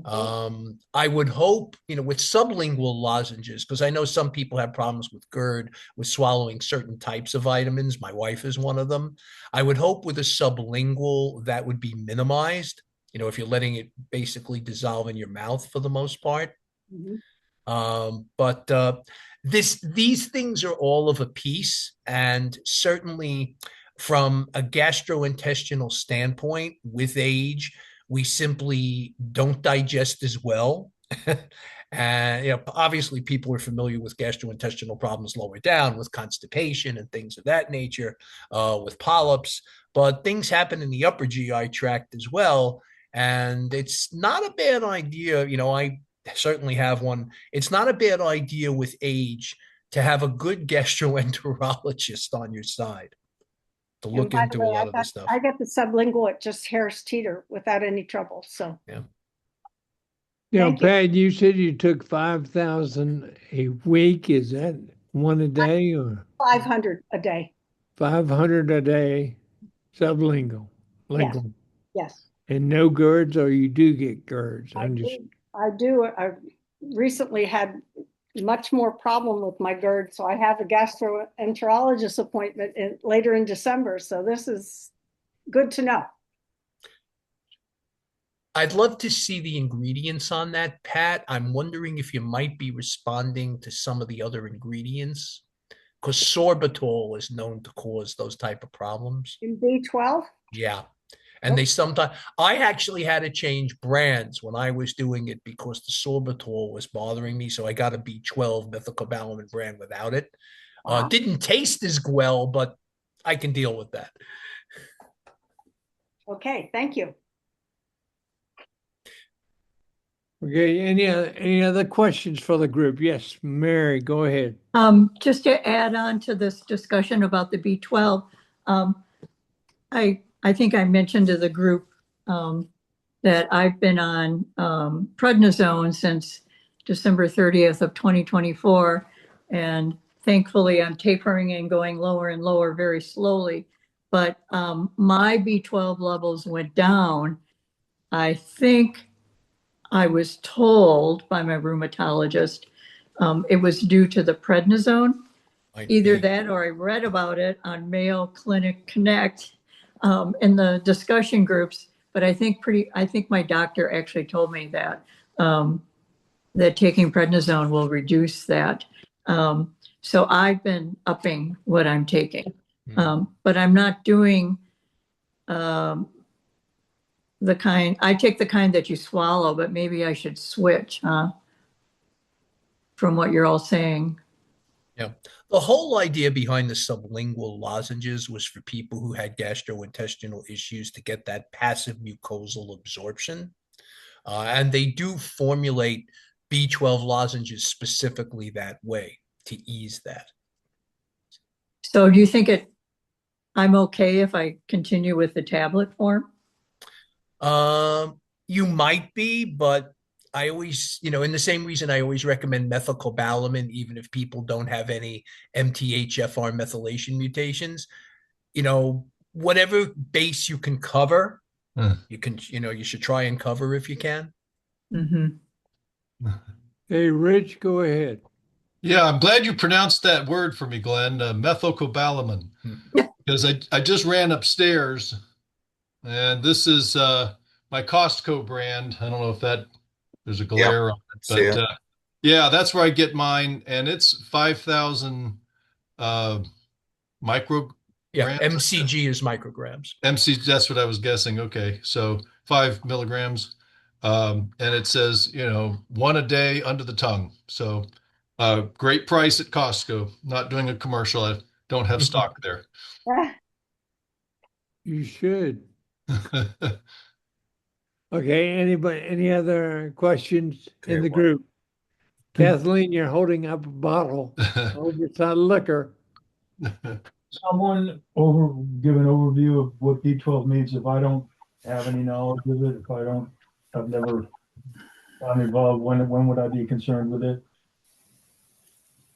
I would hope, with sublingual lozenges, because I know some people have problems with GERD with swallowing certain types of vitamins. My wife is one of them. I would hope with a sublingual that would be minimized, if you're letting it basically dissolve in your mouth for the most part. But these things are all of a piece, and certainly from a gastrointestinal standpoint, with age, we simply don't digest as well. And obviously people are familiar with gastrointestinal problems lower down with constipation and things of that nature, with polyps, but things happen in the upper GI tract as well. And it's not a bad idea. I certainly have one. It's not a bad idea with age to have a good gastroenterologist on your side to look into a lot of this stuff. I got the sublingual at just Harris Teeter without any trouble. So yeah. Pat, you said you took 5,000 a week. Is that one a day or 500 a day? 500 a day, sublingual. Yes. And no GERDs, or you do get GERDs? I do. I recently had much more problem with my GERD, so I have a gastroenterologist appointment later in December. So this is good to know. I'd love to see the ingredients on that, Pat. I'm wondering if you might be responding to some of the other ingredients, because sorbitol is known to cause those type of problems. In B12? Yeah. And they sometimes, I actually had to change brands when I was doing it because the sorbitol was bothering me. So I got a B12 methylcobalamin brand without it. Didn't taste as well, but I can deal with that. Okay, thank you. Okay, any other questions for the group? Yes, Mary, go ahead. Just to add on to this discussion about the B12, I think I mentioned to the group that I've been on prednisone since December 30th of 2024, and thankfully I'm tapering and going lower and lower very slowly. But my B12 levels went down. I think I was told by my rheumatologist it was due to the prednisone. Either that or I read about it on Mayo Clinic Connect in the discussion groups. But I think my doctor actually told me that that taking prednisone will reduce that. So I've been upping what I'm taking, but I'm not doing I take the kind that you swallow, but maybe I should switch, from what you're all saying. Yeah. The whole idea behind the sublingual lozenges was for people who had gastrointestinal issues to get that passive mucosal absorption. And they do formulate B12 lozenges specifically that way to ease that. So do you think I'm okay if I continue with the tablet form? You might be, but I always, in the same reason I always recommend methylcobalamin, even if people don't have any MTHFR methylation mutations, whatever base you can cover, you can, you should try and cover if you can. Mm-hmm. Hey, Rich, go ahead. Yeah, I'm glad you pronounced that word for me, Glenn, methylcobalamin, because I just ran upstairs and this is my Costco brand. I don't know if there's a glare on it, but yeah, that's where I get mine, and it's 5,000 micro. Yeah, MCG is micrograms. That's what I was guessing. Okay, so 5 milligrams, and it says 1 a day under the tongue. So great price at Costco. Not doing a commercial. I don't have stock there. You should. Okay, any other questions in the group? Kathleen, you're holding up a bottle. Hope it's not liquor. Someone give an overview of what B12 means if I don't have any knowledge of it, I've never gotten involved, when would I be concerned with it?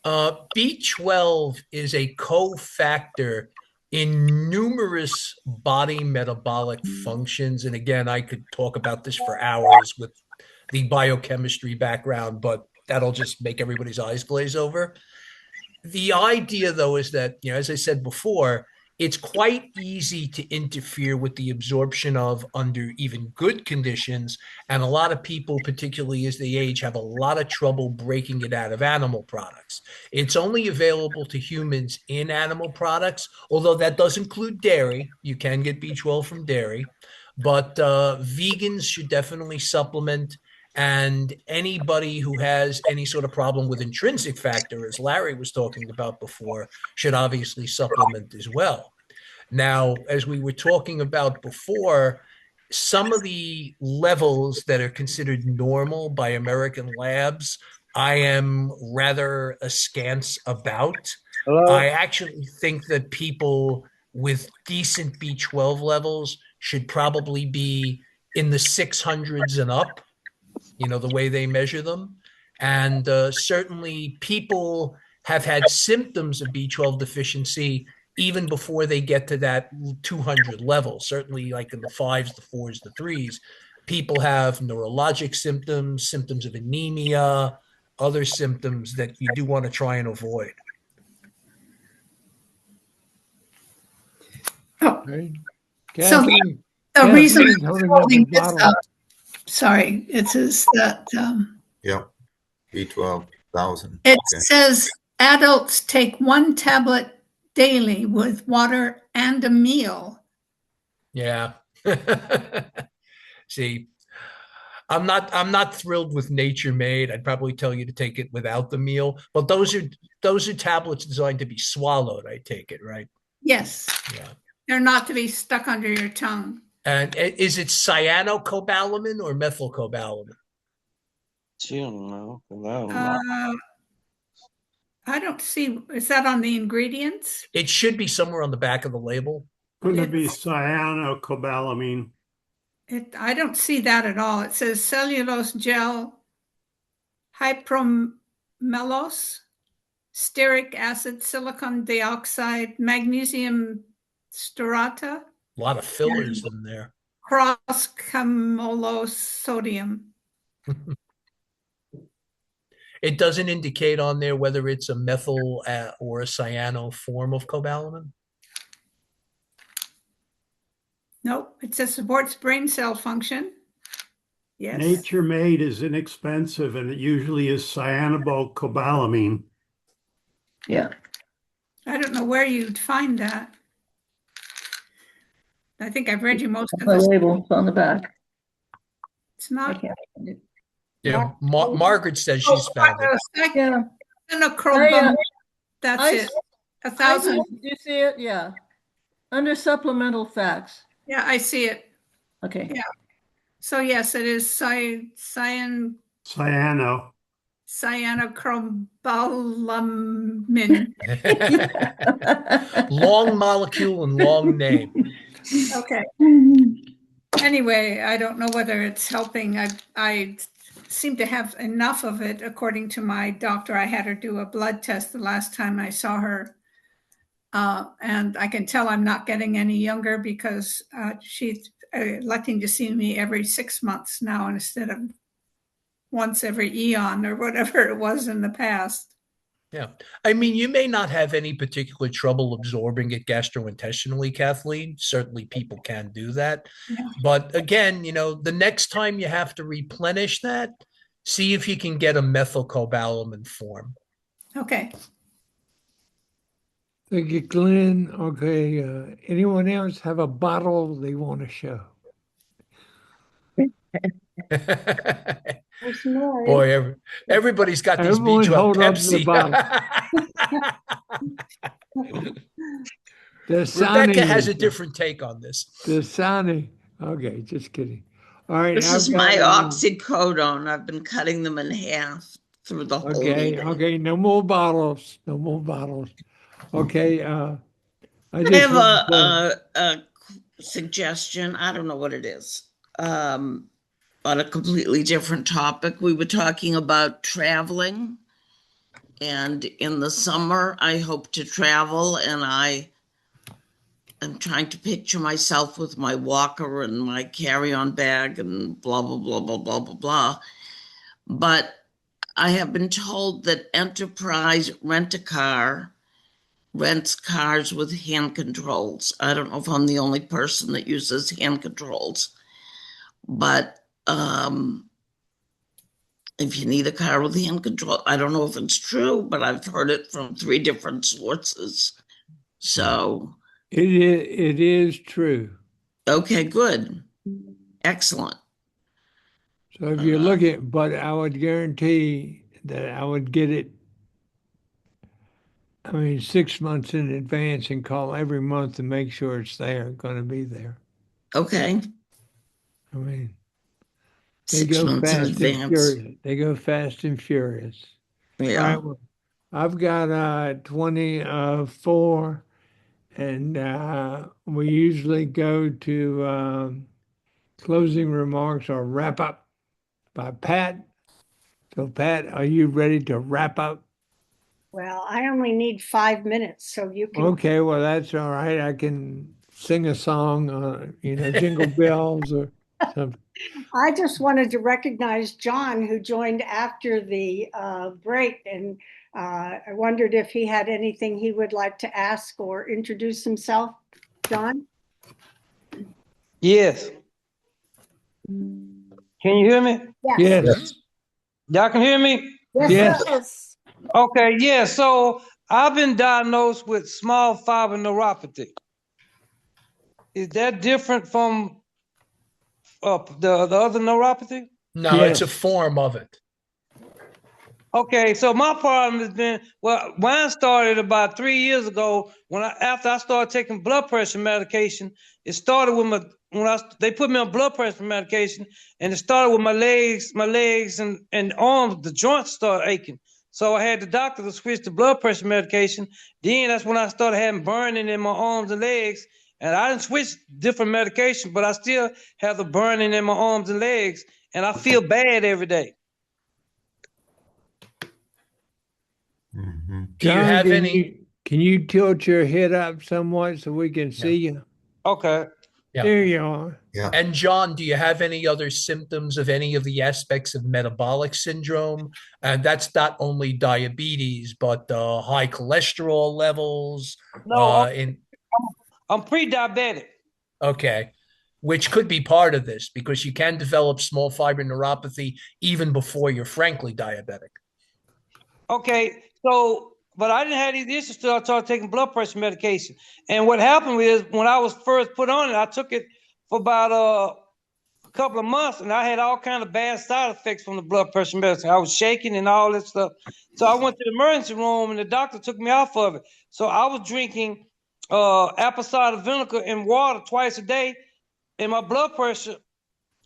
B12 is a cofactor in numerous body metabolic functions. And again, I could talk about this for hours with the biochemistry background, but that'll just make everybody's eyes glaze over. The idea, though, is that, as I said before, it's quite easy to interfere with the absorption of under even good conditions. And a lot of people, particularly as they age, have a lot of trouble breaking it out of animal products. It's only available to humans in animal products, although that does include dairy. You can get B12 from dairy, but vegans should definitely supplement. And anybody who has any sort of problem with intrinsic factor, as Larry was talking about before, should obviously supplement as well. Now, as we were talking about before, some of the levels that are considered normal by American labs, I am rather askance about. I actually think that people with decent B12 levels should probably be in the 600s and up, the way they measure them. And certainly people have had symptoms of B12 deficiency even before they get to that 200 level. Certainly like in the 5s, the 4s, the 3s, people have neurologic symptoms, symptoms of anemia, other symptoms that you do want to try and avoid. So the reason I'm holding this up, sorry, it says that B12,000. It says adults take 1 tablet daily with water and a meal. Yeah. See, I'm not thrilled with Nature Made. I'd probably tell you to take it without the meal. But those are tablets designed to be swallowed, I take it, right? Yes. Yeah. They're not to be stuck under your tongue. And is it cyanocobalamin or methylcobalamin? I don't see, is that on the ingredients? It should be somewhere on the back of the label. Couldn't it be cyanocobalamin? I don't see that at all. It says cellulose gel, hypromellose, stearic acid, silicon dioxide, magnesium stearata, A lot of fillers in there. cross-camolose sodium. It doesn't indicate on there whether it's a methyl or a cyano form of cobalamin. Nope, it says supports brain cell function. Yes. Nature Made is inexpensive and it usually is cyanocobalamin. Yeah. I don't know where you'd find that. I think I've read you most of The this. label on the back. It's not. Yeah, Margaret says she's found it. Yeah. That's I it. see- 1,000. Do you see it? Yeah. Under supplemental facts. Yeah, I see it. Okay. Yeah. So yes, it is Cyano. cyanochromalamin. Long molecule and long name. Okay. Anyway, I don't know whether it's helping. I seem to have enough of it, according to my doctor. I had her do a blood test the last time I saw her. And I can tell I'm not getting any younger because she's electing to see me every 6 months now instead of once every eon or whatever it was in the past. Yeah. I mean, you may not have any particular trouble absorbing it gastrointestinally, Kathleen. Certainly people can do that. Yeah. But again, the next time you have to replenish that, see if you can get a methylcobalamin form. Okay. Thank you, Glenn. Okay, anyone else have a bottle they want to show? Boy, everybody's got these Everyone beach up hold up the Pepsi. Rebecca has a different take on this. Dasani. Okay, just kidding. All right. This I've is my got, oxycodone. I've been cutting them in half through the whole Okay, meeting. okay, no more bottles. No more bottles. Okay, I I just have want to a suggestion. I don't know what it is. On a completely different topic. We were talking about traveling. And in the summer, I hope to travel, and I am trying to picture myself with my walker and my carry-on bag and blah, blah, blah, blah, blah, blah, blah. But I have been told that Enterprise Rent-A-Car rents cars with hand controls. I don't know if I'm the only person that uses hand controls, but if you need a car with hand control, I don't know if it's true, but I've heard it from 3 different sources. So it is true. Okay, good. Excellent. So if you look at, but I would guarantee that I would get it, 6 months in advance and call every month to make sure it's there, going to be there. Okay. They 6 go months in fast and advance. furious. They go fast and furious. Yeah. All right, well, I've got 24, and we usually go to closing remarks or wrap up by Pat. So Pat, are you ready to wrap up? Well, I only need 5 minutes, so you can. Okay, well, that's all right. I can sing a song, Jingle Bells or something. I just wanted to recognize John, who joined after the break, and I wondered if he had anything he would like to ask or introduce himself. John? Yes. Can you hear me? Yes. Yes. Y'all can hear me? Yes. Yes. Okay, yeah. So I've been diagnosed with small fiber neuropathy. Is that different from the other neuropathy? No, it's a form of it. Okay, so my problem has been, well, mine started about 3 years ago after I started taking blood pressure medication. It started with they put me on blood pressure medication, and it started with my legs and arms. The joints started aching, so I had the doctor to switch to blood pressure medication. Then that's when I started having burning in my arms and legs, and I didn't switch different medication, but I still have the burning in my arms and legs, and I feel bad every day. Do you have any? Can you tilt your head up somewhat so we can see you? Okay. Yeah. There you are. Yeah. And John, do you have any other symptoms of any of the aspects of metabolic syndrome? And that's not only diabetes, but high cholesterol levels. No, I'm pre-diabetic. Okay. Which could be part of this because you can develop small fiber neuropathy even before you're frankly diabetic. Okay, so, but I didn't have these issues until I started taking blood pressure medication. And what happened is when I was first put on it, I took it for about a couple of months, and I had all kind of bad side effects from the blood pressure medicine. I was shaking and all that stuff. So I went to the emergency room, and the doctor took me off of it. So I was drinking apple cider vinegar and water twice a day, and my blood pressure,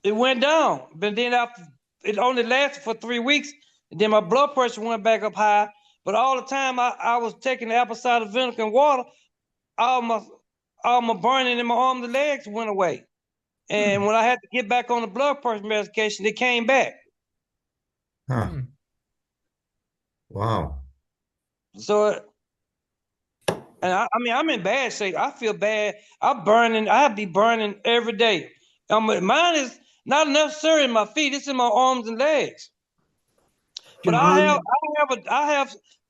it went down. But then after, it only lasted for 3 weeks. And then my blood pressure went back up high. But all the time I was taking the apple cider vinegar and water, all my burning in my arms and legs went away. And when I had to get back on the blood pressure medication, it came back. Huh. Wow. So, and I mean, I'm in bad shape. I feel bad. I be burning every day. Mine is not necessarily in my feet. It's in my arms and legs. But I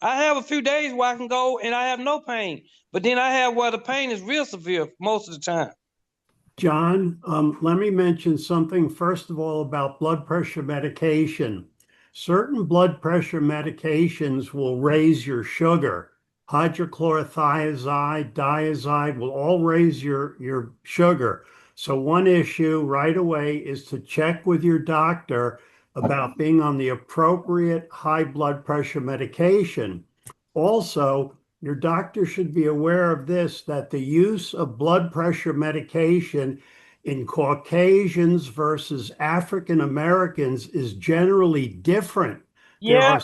have a few days where I can go and I have no pain. But then I have where the pain is real severe most of the time. John, let me mention something first of all about blood pressure medication. Certain blood pressure medications will raise your sugar. Hydrochlorothiazide, diazide will all raise your sugar. So one issue right away is to check with your doctor about being on the appropriate high blood pressure medication. Also, your doctor should be aware of this, that the use of blood pressure medication in Caucasians versus African Americans is generally different. Yeah,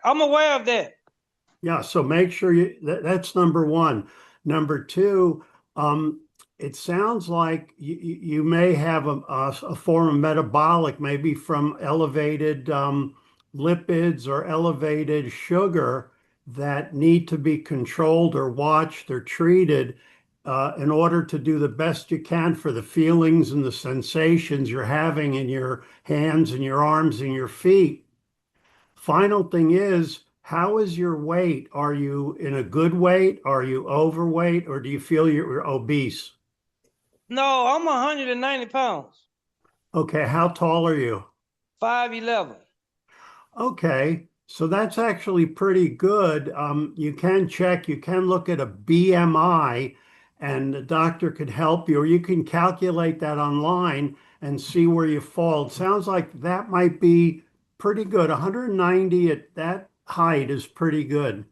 I'm aware of that. Yeah, so make sure that's number one. Number two, it sounds like you may have a form of metabolic, maybe from elevated lipids or elevated sugar that need to be controlled or watched or treated in order to do the best you can for the feelings and the sensations you're having in your hands and your arms and your feet. Final thing is, how is your weight? Are you in a good weight? Are you overweight? Or do you feel you're obese? No, I'm 190 pounds. Okay, how tall are you? 5'11". Okay, so that's actually pretty good. You can check, you can look at a BMI and the doctor could help you, or you can calculate that online and see where you fall. It sounds like that might be pretty good. 190 at that height is pretty good.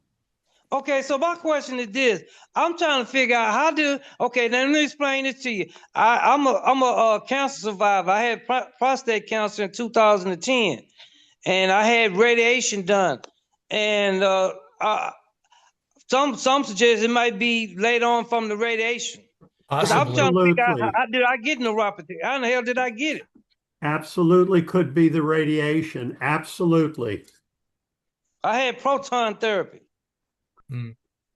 Okay, so my question is this. I'm trying to figure out okay, now let me explain this to you. I'm a cancer survivor. I had prostate cancer in 2010, and I had radiation done. And some suggest it might be later on from the radiation. I'm trying to figure out, how did I get neuropathy? How in the hell did I get it? Absolutely could be the radiation. Absolutely. I had proton therapy.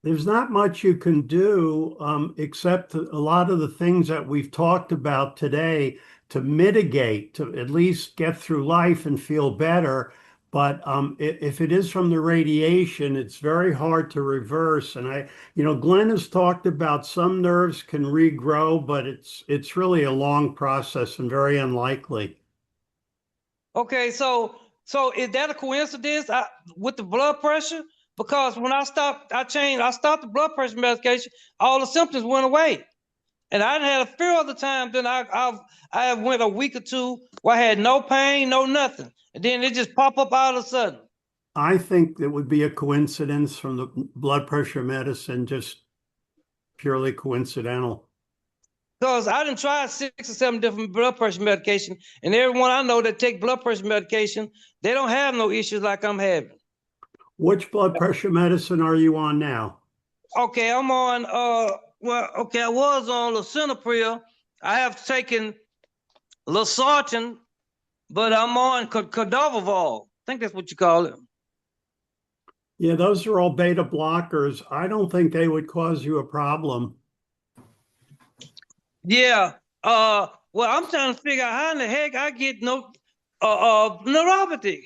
There's not much you can do except a lot of the things that we've talked about today to mitigate, to at least get through life and feel better. But if it is from the radiation, it's very hard to reverse. And Glenn has talked about some nerves can regrow, but it's really a long process and very unlikely. Okay, so is that a coincidence with the blood pressure? Because when I stopped the blood pressure medication, all the symptoms went away. And I had a few other times, then I went a week or two where I had no pain, no nothing. And then it just pop up all of a sudden. I think it would be a coincidence from the blood pressure medicine, just purely coincidental. Because I done tried 6 or 7 different blood pressure medication, and everyone I know that take blood pressure medication, they don't have no issues like I'm having. Which blood pressure medicine are you on now? Okay, I'm on, I was on lisinopril. I have taken losartan, but I'm on cadaverol. I think that's what you call it. Yeah, those are all beta blockers. I don't think they would cause you a problem. Yeah. Well, I'm trying to figure out how in the heck I get neuropathy.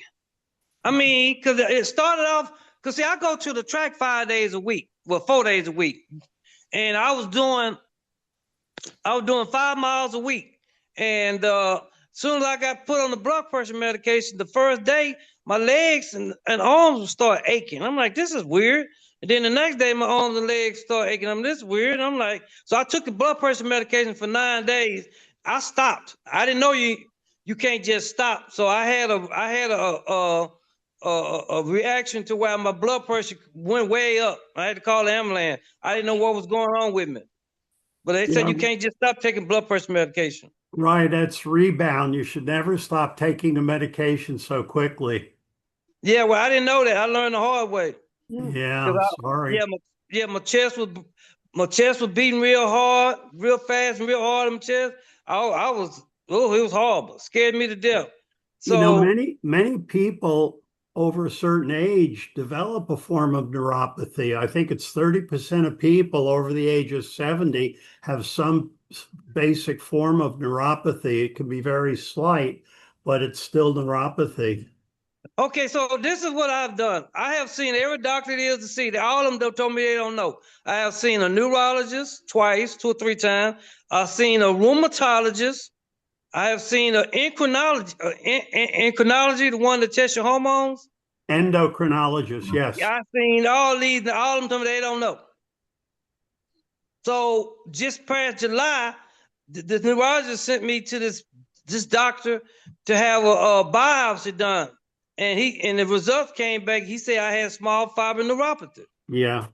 I mean, because it started off, because see, I go to the track 5 days a week, well, 4 days a week. And I was doing 5 miles a week. And soon as I got put on the blood pressure medication, the first day, my legs and arms would start aching. I'm like, this is weird. And then the next day, my arms and legs start aching. I'm this weird. And I'm like, so I took the blood pressure medication for 9 days. I stopped. I didn't know you can't just stop. So I had a reaction to where my blood pressure went way up. I had to call the ambulance. I didn't know what was going on with me. But they said you can't just stop taking blood pressure medication. Right, that's rebound. You should never stop taking the medication so quickly. Yeah, well, I didn't know that. I learned the hard way. Yeah, sorry. My chest was beating real hard, real fast, and real hard in my chest. It was horrible. Scared me to death. So, you know, many people over a certain age develop a form of neuropathy. I think it's 30% of people over the age of 70 have some basic form of neuropathy. It can be very slight, but it's still neuropathy. okay, so this is what I've done. I have seen every doctor there is to see. All of them told me they don't know. I have seen a neurologist twice, 2 or 3 times. I've seen a rheumatologist. I have seen an endocrinology, the one that tests your hormones. Endocrinologist, yes. I've seen all these, and all of them told me they don't know. So just past July, the neurologist sent me to this doctor to have a biopsy done. And the results came back. He said I had small fiber neuropathy. Yeah.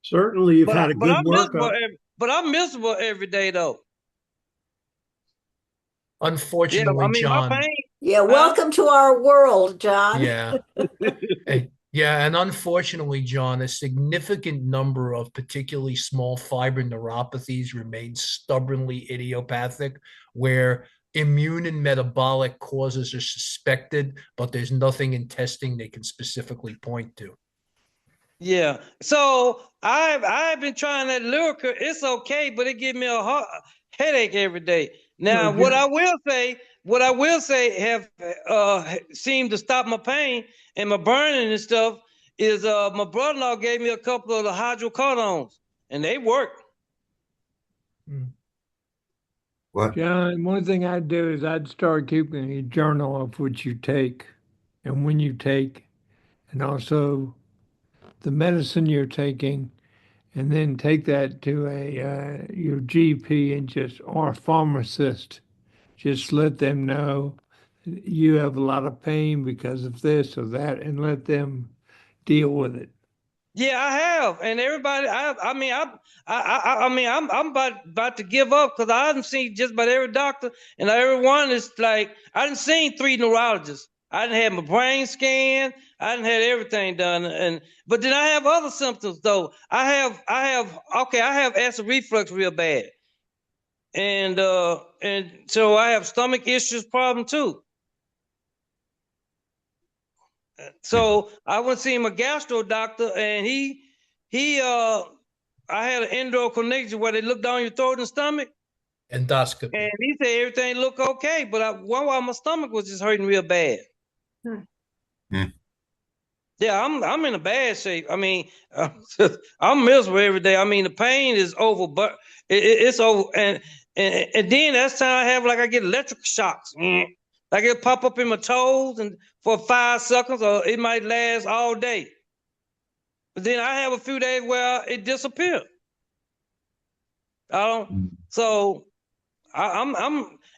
Certainly you've had a good workup. But I'm miserable every day though. Unfortunately, John. Yeah, welcome to our world, John. Yeah. Yeah, and unfortunately, John, a significant number of particularly small fiber neuropathies remain stubbornly idiopathic, where immune and metabolic causes are suspected, but there's nothing in testing they can specifically point to. Yeah. So I've been trying that Lyrica. It's okay, but it gives me a headache every day. Now, what I will say have seemed to stop my pain and my burning and stuff is my brother-in-law gave me a couple of the hydrocodones, and they work. What? John, one thing I'd do is I'd start keeping a journal of what you take and when you take, and also the medicine you're taking, and then take that to your GP or pharmacist. Just let them know you have a lot of pain because of this or that, and let them deal with it. Yeah, I have, and everybody. I'm about to give up because I haven't seen just about every doctor, and everyone is like, I didn't seen 3 neurologists. I didn't have my brain scan. I didn't have everything done, but then I have other symptoms though. I have acid reflux real bad, and so I have stomach issues problem too. So I went to see my gastro doctor, and I had an endocrinology where they looked down your throat and stomach. Endoscopy. And he said everything looked okay, but one while my stomach was just hurting real bad. Yeah, I'm in a bad shape. I mean, I'm miserable every day. I mean, the pain is over, but it's over. And then that's time I get electric shocks. Like it'll pop up in my toes and for 5 seconds, or it might last all day. But then I have a few days where it disappears. I don't. So I'm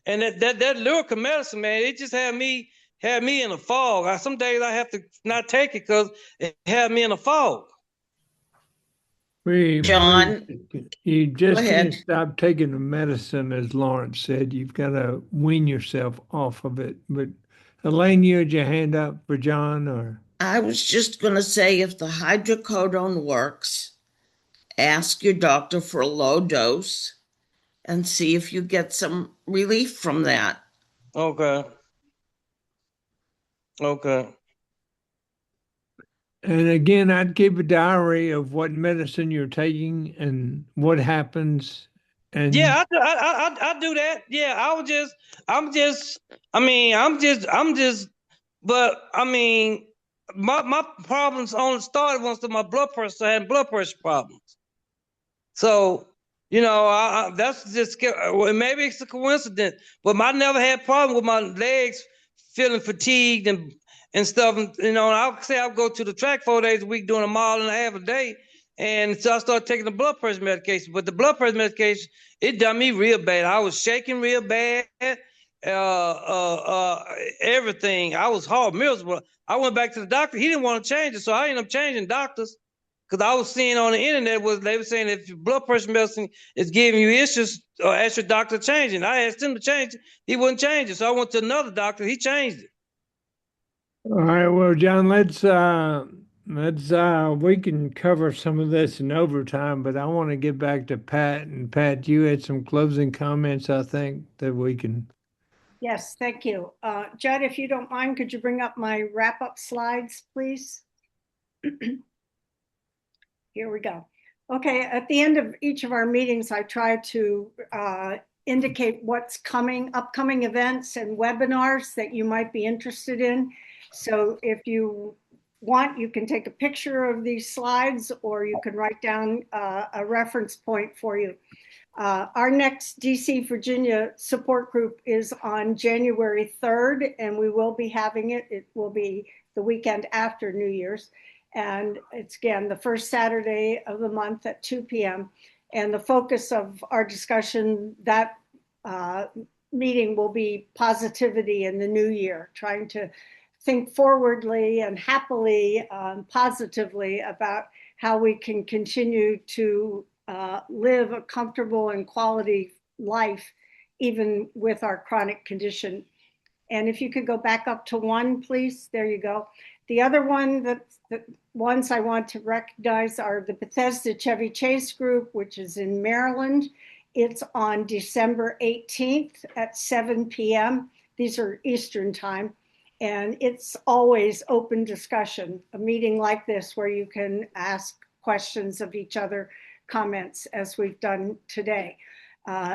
and that lyrical medicine, man, it just had me in a fog. Some days I have to not take it because it had me in a fog. John, you just ahead. can't stop taking the medicine, as Lawrence said. You've got to wean yourself off of it. But Elaine, you had your hand up for John, or? I was just going to say, if the hydrocodone works, ask your doctor for a low dose and see if you get some relief from that. Okay. Okay. And again, I'd keep a diary of what medicine you're taking and what happens. And yeah, I do that. Yeah, but I mean, my problems only started once my blood pressure. I had blood pressure problems. So, you know, that's just, well, maybe it's a coincidence, but I never had problem with my legs feeling fatigued and stuff. And, you know, I'll say I'll go to the track 4 days a week, doing a mile and a half a day. And so I started taking the blood pressure medication. But the blood pressure medication, it done me real bad. I was shaking real bad. Everything. I was hard, miserable. I went back to the doctor. He didn't want to change it. So I ended up changing doctors. Because I was seeing on the internet they were saying if your blood pressure medicine is giving you issues, or ask your doctor to change it. And I asked him to change it. He wouldn't change it. So I went to another doctor. He changed it. All right, well, John, let's we can cover some of this in overtime, but I want to get back to Pat. And Pat, you had some closing comments, I think, that we can. Yes, thank you. Judd, if you don't mind, could you bring up my wrap-up slides, please? Here we go. Okay, at the end of each of our meetings, I try to indicate what's coming, upcoming events and webinars that you might be interested in. So if you want, you can take a picture of these slides, or you can write down a reference point for you. Our next DC Virginia support group is on January 3rd, and we will be having it. It will be the weekend after New Year's. And it's, again, the first Saturday of the month at 2 p.m. And the focus of our discussion, that meeting, will be positivity in the new year, trying to think forwardly and happily, positively about how we can continue to live a comfortable and quality life, even with our chronic condition. And if you could go back up to 1, please. There you go. The other one, the ones I want to recognize are the Bethesda Chevy Chase group, which is in Maryland. It's on December 18th at 7 p.m. These are Eastern time. And it's always open discussion, a meeting like this where you can ask questions of each other, comments, as we've done today.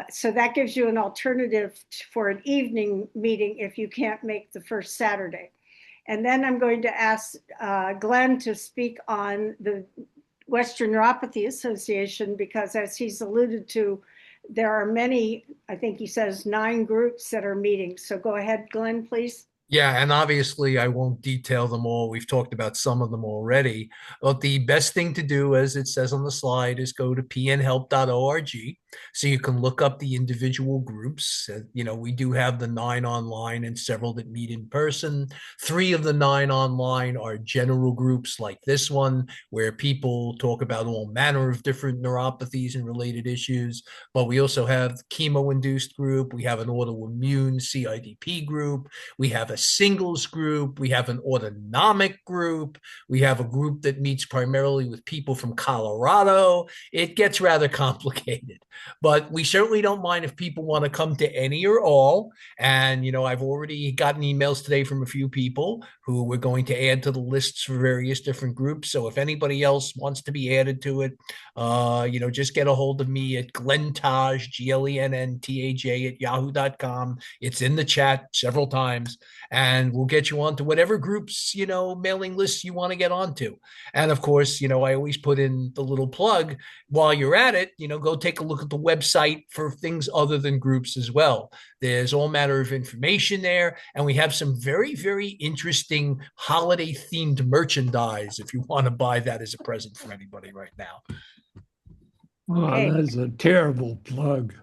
So that gives you an alternative for an evening meeting if you can't make the first Saturday. And then I'm going to ask Glenn to speak on the Western Neuropathy Association, because as he's alluded to, there are many, I think he says 9 groups that are meeting. So go ahead, Glenn, please. Yeah, and obviously I won't detail them all. We've talked about some of them already. But the best thing to do, as it says on the slide, is go to pnhelp.org so you can look up the individual groups. You know, we do have the 9 online and several that meet in person. 3 of the 9 online are general groups like this one, where people talk about all manner of different neuropathies and related issues. But we also have the chemo-induced group. We have an autoimmune CIDP group. We have a singles group. We have an autonomic group. We have a group that meets primarily with people from Colorado. It gets rather complicated, but we certainly don't mind if people want to come to any or all. And, you know, I've already gotten emails today from a few people who we're going to add to the lists for various different groups. So if anybody else wants to be added to it, you know, just get a hold of me at Glentaj, GLENNTAJ at yahoo.com. It's in the chat several times. And we'll get you onto whatever groups, you know, mailing lists you want to get onto. And of course, you know, I always put in the little plug while you're at it, you know, go take a look at the website for things other than groups as well. There's all manner of information there. And we have some very, very interesting holiday themed merchandise if you want to buy that as a present for anybody right now. Oh, Okay. that's a terrible plug.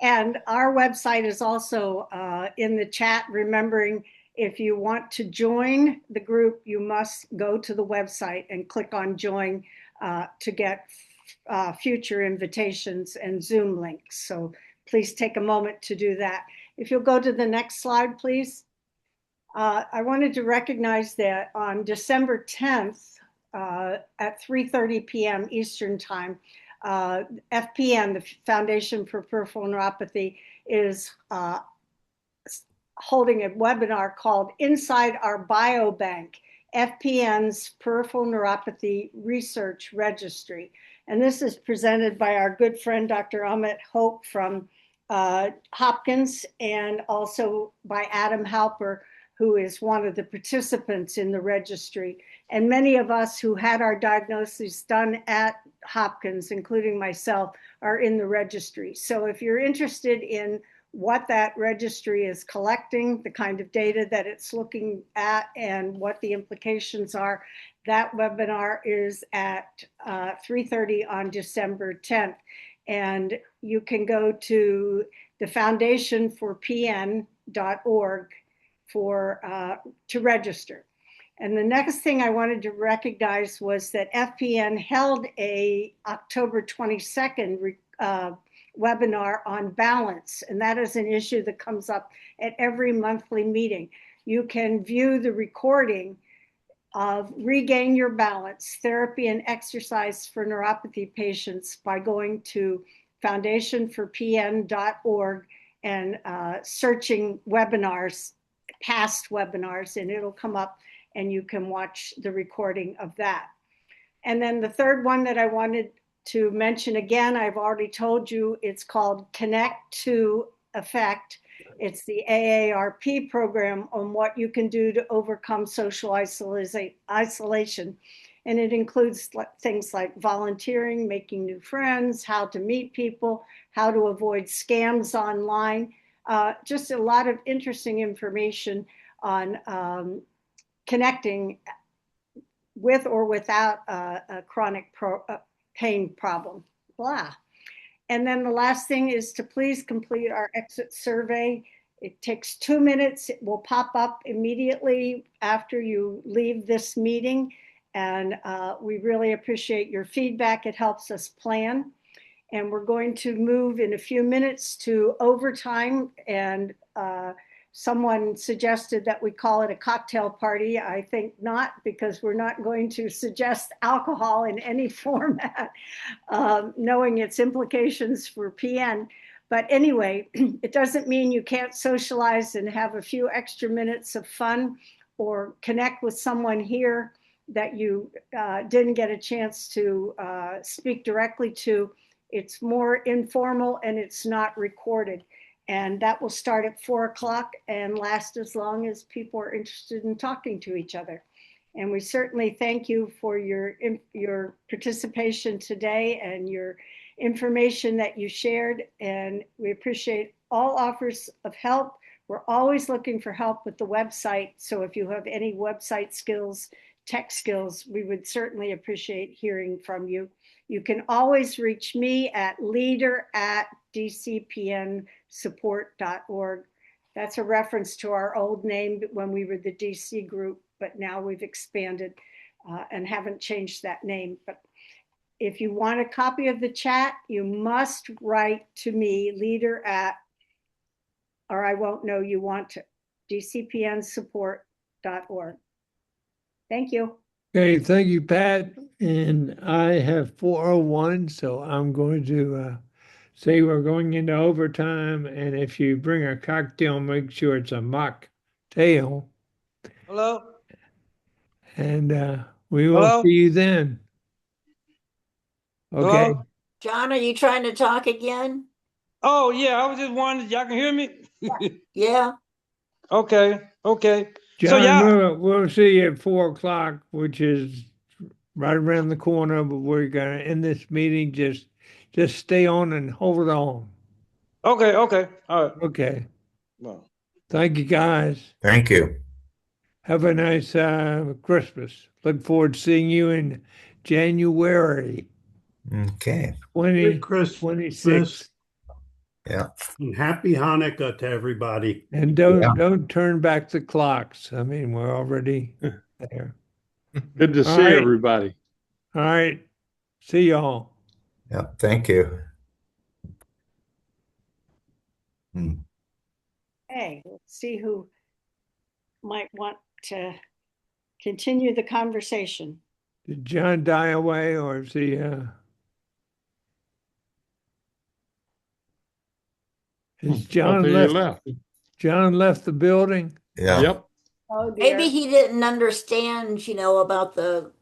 And our website is also in the chat, remembering if you want to join the group, you must go to the website and click on join to get future invitations and Zoom links. So please take a moment to do that. If you'll go to the next slide, please. I wanted to recognize that on December 10th at 3:30 p.m. Eastern Time, FPN, the Foundation for Peripheral Neuropathy, is holding a webinar called Inside Our Biobank, FPN's Peripheral Neuropathy Research Registry. And this is presented by our good friend, Dr. Amit Hope from Hopkins, and also by Adam Halper, who is one of the participants in the registry. And many of us who had our diagnoses done at Hopkins, including myself, are in the registry. So if you're interested in what that registry is collecting, the kind of data that it's looking at, and what the implications are, that webinar is at 3:30 on December 10th. And you can go to the foundationforpn.org to register. And the next thing I wanted to recognize was that FPN held a October 22nd webinar on balance, and that is an issue that comes up at every monthly meeting. You can view the recording of Regain Your Balance, Therapy and Exercise for Neuropathy Patients by going to foundationforpn.org and searching webinars, past webinars, and it'll come up and you can watch the recording of that. And then the third one that I wanted to mention again, I've already told you, it's called Connect to Effect. It's the AARP program on what you can do to overcome social isolation. And it includes things like volunteering, making new friends, how to meet people, how to avoid scams online, just a lot of interesting information on connecting with or without a chronic pain problem, blah. And then the last thing is to please complete our exit survey. It takes 2 minutes. It will pop up immediately after you leave this meeting. And we really appreciate your feedback. It helps us plan. And we're going to move in a few minutes to overtime. And someone suggested that we call it a cocktail party. I think not, because we're not going to suggest alcohol in any format, knowing its implications for PN. But anyway, it doesn't mean you can't socialize and have a few extra minutes of fun or connect with someone here that you didn't get a chance to speak directly to. It's more informal and it's not recorded. And that will start at 4 o'clock and last as long as people are interested in talking to each other. And we certainly thank you for your participation today and your information that you shared. And we appreciate all offers of help. We're always looking for help with the website. So if you have any website skills, tech skills, we would certainly appreciate hearing from you. You can always reach me at leader@dcpnsupport.org. That's a reference to our old name when we were the DC group, but now we've expanded and haven't changed that name. But if you want a copy of the chat, you must write to me, or I won't know you want to, dcpnsupport.org. Thank you. Okay, thank you, Pat. And I have 4:01, so I'm going to say we're going into overtime. And if you bring a cocktail, make sure it's a mocktail. Hello? And we will Hello? see you then. Okay. Hello? John, are you trying to talk again? Oh, yeah, I was just wondering, y'all can hear me? Yeah. Okay, okay. John, so we'll see you at 4 o'clock, which is right around the corner, but we're going to end this meeting. Just stay on and hold on. Okay, all right. Okay. Well. Thank you, guys. Thank you. Have a nice Christmas. Look forward to seeing you in January Okay. 2026. Yeah. And happy Hanukkah to everybody. And don't turn back the clocks. I mean, we're already there. Good to All see right. everybody. All right. See y'all. Yeah. Thank you. Hey, let's see who might want to continue the conversation. Did John die away or is he Has John think he left? left. John left the building? Yeah. Yep. Oh, dear. Maybe he didn't understand, about the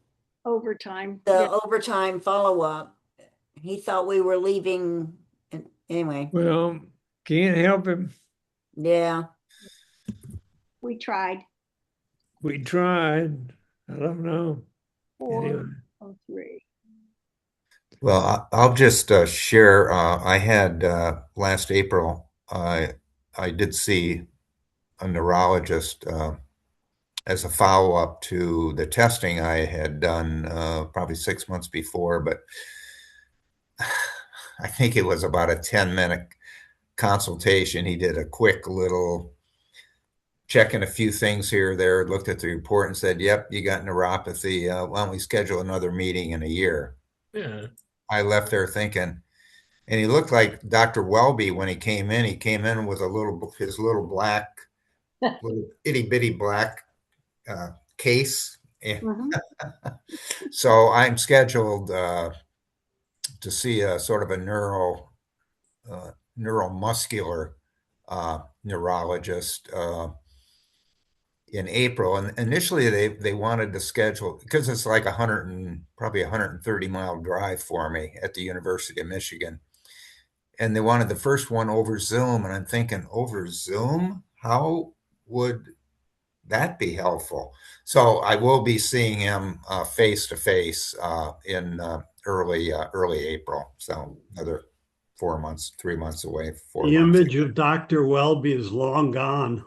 Overtime. overtime follow-up. He thought we were leaving. Anyway, Well, can't help him. yeah. We tried. We tried. I don't know. Anyway. 403. Well, I'll just share. I had last April, I did see a neurologist as a follow-up to the testing I had done probably 6 months before, but I think it was about a 10-minute consultation. He did a quick little checking a few things here or there, looked at the report and said, yep, you got neuropathy. Why don't we schedule another meeting in a year? Yeah. I left there thinking, and he looked like Dr. Welby when he came in. He came in with his little black, little itty bitty black case. So I'm scheduled to see a sort of a neuromuscular neurologist in April. And initially they wanted to schedule, because it's like probably 130-mile drive for me at the University of Michigan. And they wanted the first one over Zoom. And I'm thinking, over Zoom? How would that be helpful? So I will be seeing him face to face in early April. So another 4 months, 3 months away. The image of Dr. Welby is long gone.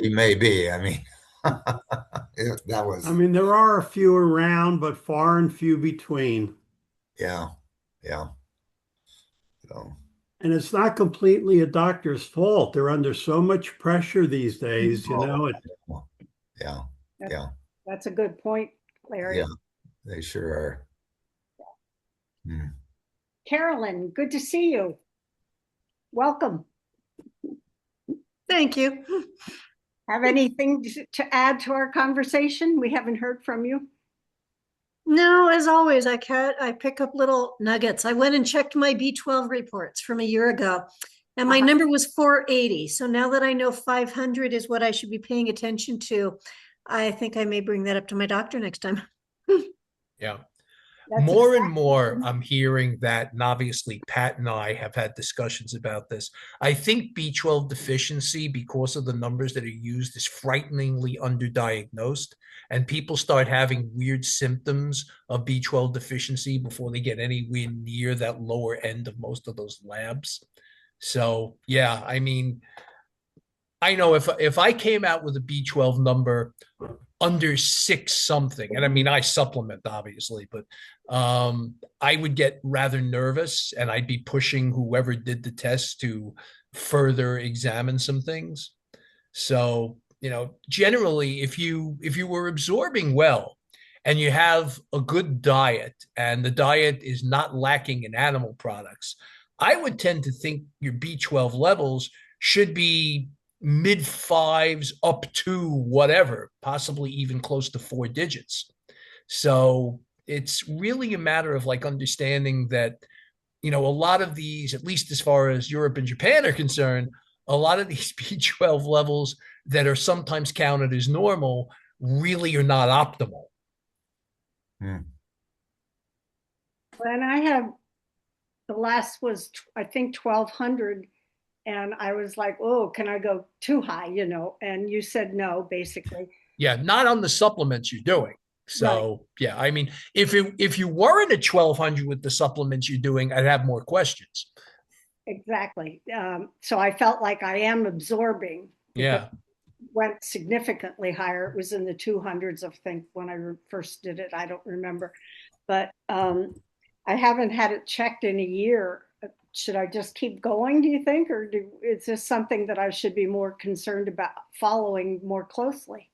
He may be. I mean, that was. I mean, there are a few around, but far and few between. Yeah. So. And it's not completely a doctor's fault. They're under so much pressure these days, Yeah. That's a good point, Larry. Yeah, they sure are. Carolyn, good to see you. Welcome. Thank you. Have anything to add to our conversation? We haven't heard from you. No, as always, I pick up little nuggets. I went and checked my B12 reports from a year ago, and my number was 480. So now that I know 500 is what I should be paying attention to, I think I may bring that up to my doctor next time. Yeah. More and more, I'm hearing that, and obviously Pat and I have had discussions about this. I think B12 deficiency, because of the numbers that are used, is frighteningly underdiagnosed, and people start having weird symptoms of B12 deficiency before they get anywhere near that lower end of most of those labs. So, yeah, I mean, I know if I came out with a B12 number under 6 something, and I mean, I supplement obviously, but I would get rather nervous, and I'd be pushing whoever did the test to further examine some things. So, generally, if you were absorbing well and you have a good diet and the diet is not lacking in animal products, I would tend to think your B12 levels should be mid 5s up to whatever, possibly even close to 4 digits. So it's really a matter of understanding that, a lot of these, at least as far as Europe and Japan are concerned, a lot of these B12 levels that are sometimes counted as normal really are not optimal. And I have, the last was, I think, 1200. And I was like, oh, can I go too high, And you said no, basically. Yeah, not on the supplements you're doing. So, right. Yeah, I mean, if you weren't at 1200 with the supplements you're doing, I'd have more questions. Exactly. So I felt like I am absorbing. Yeah. went significantly higher. It was in the 200s, I think, when I first did it. I don't remember. But I haven't had it checked in a year. Should I just keep going, do you think? Or is this something that I should be more concerned about following more closely?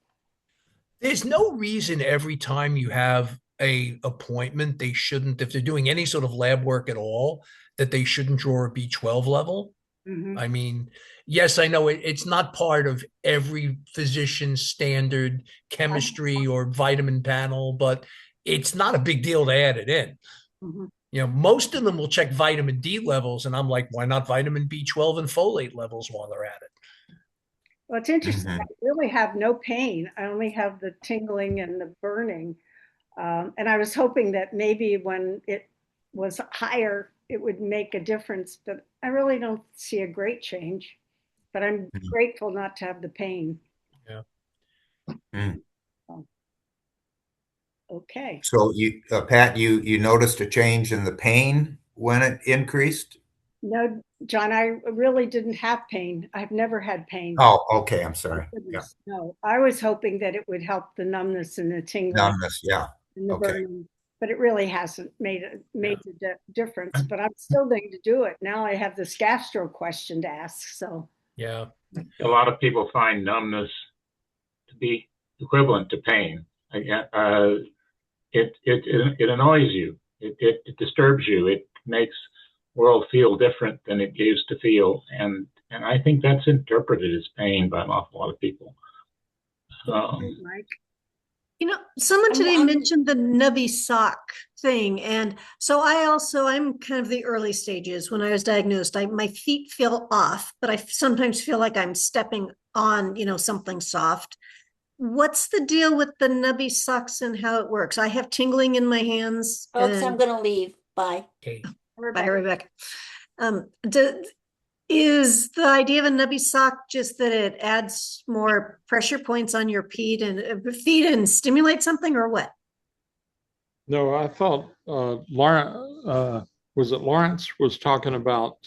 There's no reason every time you have a appointment, they shouldn't, if they're doing any sort of lab work at all, that they shouldn't draw a B12 level. I mean, yes, I know it's not part of every physician's standard chemistry or vitamin panel, but it's not a big deal to add it in. You know, most of them will check vitamin D levels, and I'm like, why not vitamin B12 and folate levels while they're at it? Well, it's interesting. I really have no pain. I only have the tingling and the burning. And I was hoping that maybe when it was higher, it would make a difference, but I really don't see a great change. But I'm grateful not to have the pain. Yeah. Okay. So you, Pat, you noticed a change in the pain when it increased? No, John, I really didn't have pain. I've never had pain. Oh, okay. I'm sorry. Yeah. No, I was hoping that it would help the numbness and the tingling. Numbness, yeah. And the Okay. burning, but it really hasn't made a major difference. But I'm still going to do it. Now I have this gastro question to ask. So Yeah. A lot of people find numbness to be equivalent to pain. It annoys you. It disturbs you. It makes the world feel different than it used to feel, and I think that's interpreted as pain by an awful lot of people. You know, someone today mentioned the nubby sock thing. And so I'm kind of the early stages. When I was diagnosed, my feet feel off, but I sometimes feel like I'm stepping on, something soft. What's the deal with the nubby socks and how it works? I have tingling in my hands. Folks, I'm going to leave. Bye. Okay. Bye, Rebecca. Is the idea of a nubby sock just that it adds more pressure points on your feet and stimulate something, or what? No, I thought Lawrence was talking about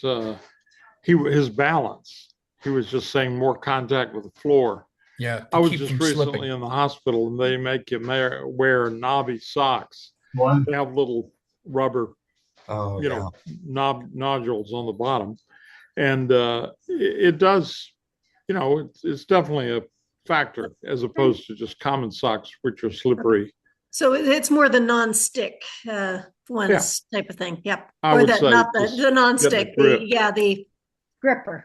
his balance. He was just saying more contact with the floor. Yeah, I was just recently in the hospital, and they make you wear knobby socks. They have little rubber, nodules on the bottom, and it does, it's definitely a factor as opposed to just common socks, which are slippery. So it's more the non-stick ones type of thing. Yep. I would say not the non-stick. The gripper.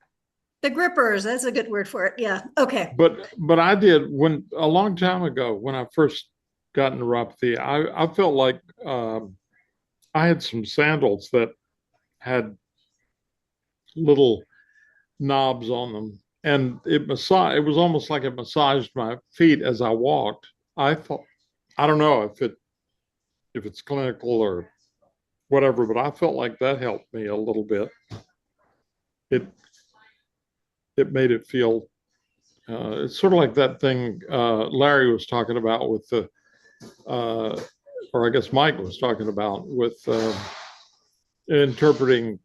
The grippers, that's a good word for it. Yeah. Okay. But I did a long time ago when I first got neuropathy, I felt like I had some sandals that had little knobs on them, and it was almost like it massaged my feet as I walked. I don't know if it's clinical or whatever, but I felt like that helped me a little bit. It made it feel, it's sort of like that thing Larry was talking about with or I guess Mike was talking about with interpreting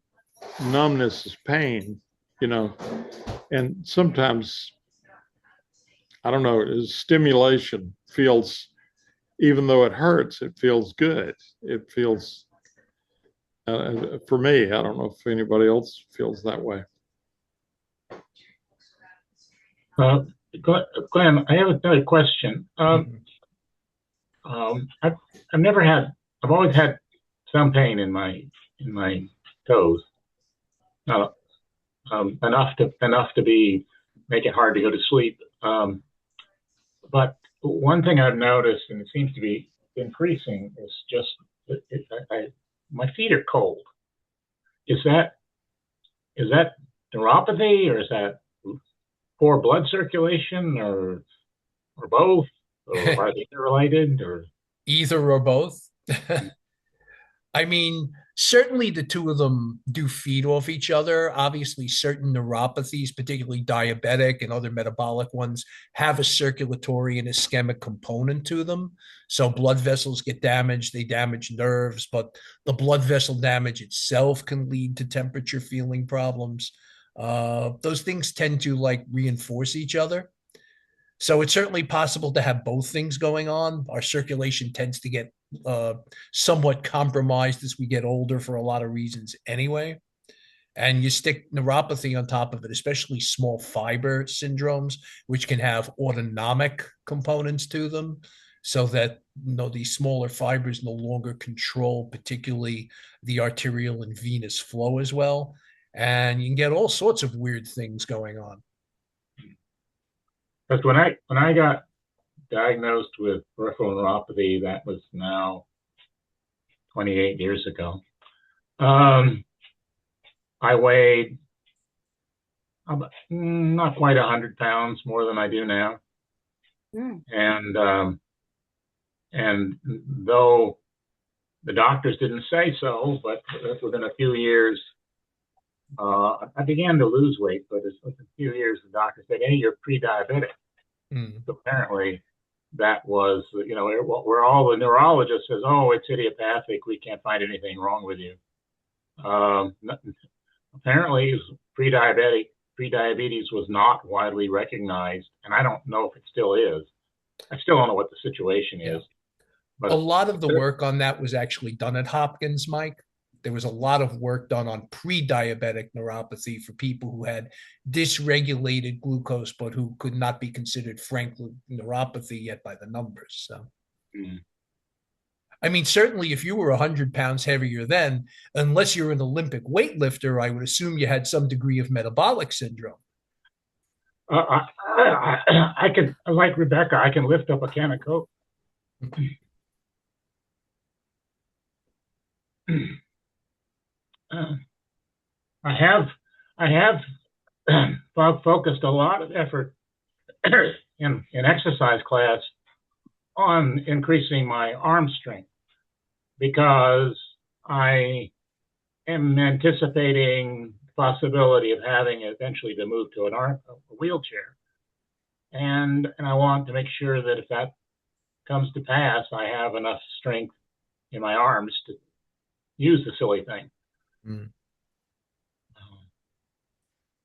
numbness as pain, and sometimes, I don't know, stimulation feels, even though it hurts, it feels good. It feels, for me, I don't know if anybody else feels that way. Glenn, I have another question. I've always had some pain in my toes, enough to make it hard to go to sleep. But one thing I've noticed, and it seems to be increasing, is just my feet are cold. Is that neuropathy, or is that poor blood circulation, or both, or are they interrelated, or either or both? I mean, certainly the two of them do feed off each other. Obviously, certain neuropathies, particularly diabetic and other metabolic ones, have a circulatory and ischemic component to them. So blood vessels get damaged, they damage nerves, but the blood vessel damage itself can lead to temperature feeling problems. Those things tend to reinforce each other. So it's certainly possible to have both things going on. Our circulation tends to get somewhat compromised as we get older for a lot of reasons anyway. And you stick neuropathy on top of it, especially small fiber syndromes, which can have autonomic components to them, so that these smaller fibers no longer control particularly the arterial and venous flow as well. And you can get all sorts of weird things going on. Because when I got diagnosed with peripheral neuropathy, that was now 28 years ago. I weighed not quite 100 pounds more than I do now. And though the doctors didn't say so, but within a few years, I began to lose weight. But within a few years, the doctor said, "Hey, you're pre-diabetic." So apparently, that was, where all the neurologist says, "Oh, it's idiopathic. We can't find anything wrong with you." Apparently, pre-diabetes was not widely recognized, and I don't know if it still is. I still don't know what the situation is. But a lot of the work on that was actually done at Hopkins, Mike. There was a lot of work done on pre-diabetic neuropathy for people who had dysregulated glucose, but who could not be considered frank neuropathy yet by the numbers. So, I mean, certainly if you were 100 pounds heavier then, unless you're an Olympic weightlifter, I would assume you had some degree of metabolic syndrome. I can, like Rebecca, I can lift up a can of Coke. I have focused a lot of effort in exercise class on increasing my arm strength, because I am anticipating the possibility of having eventually to move to a wheelchair, and I want to make sure that if that comes to pass, I have enough strength in my arms to use the silly thing.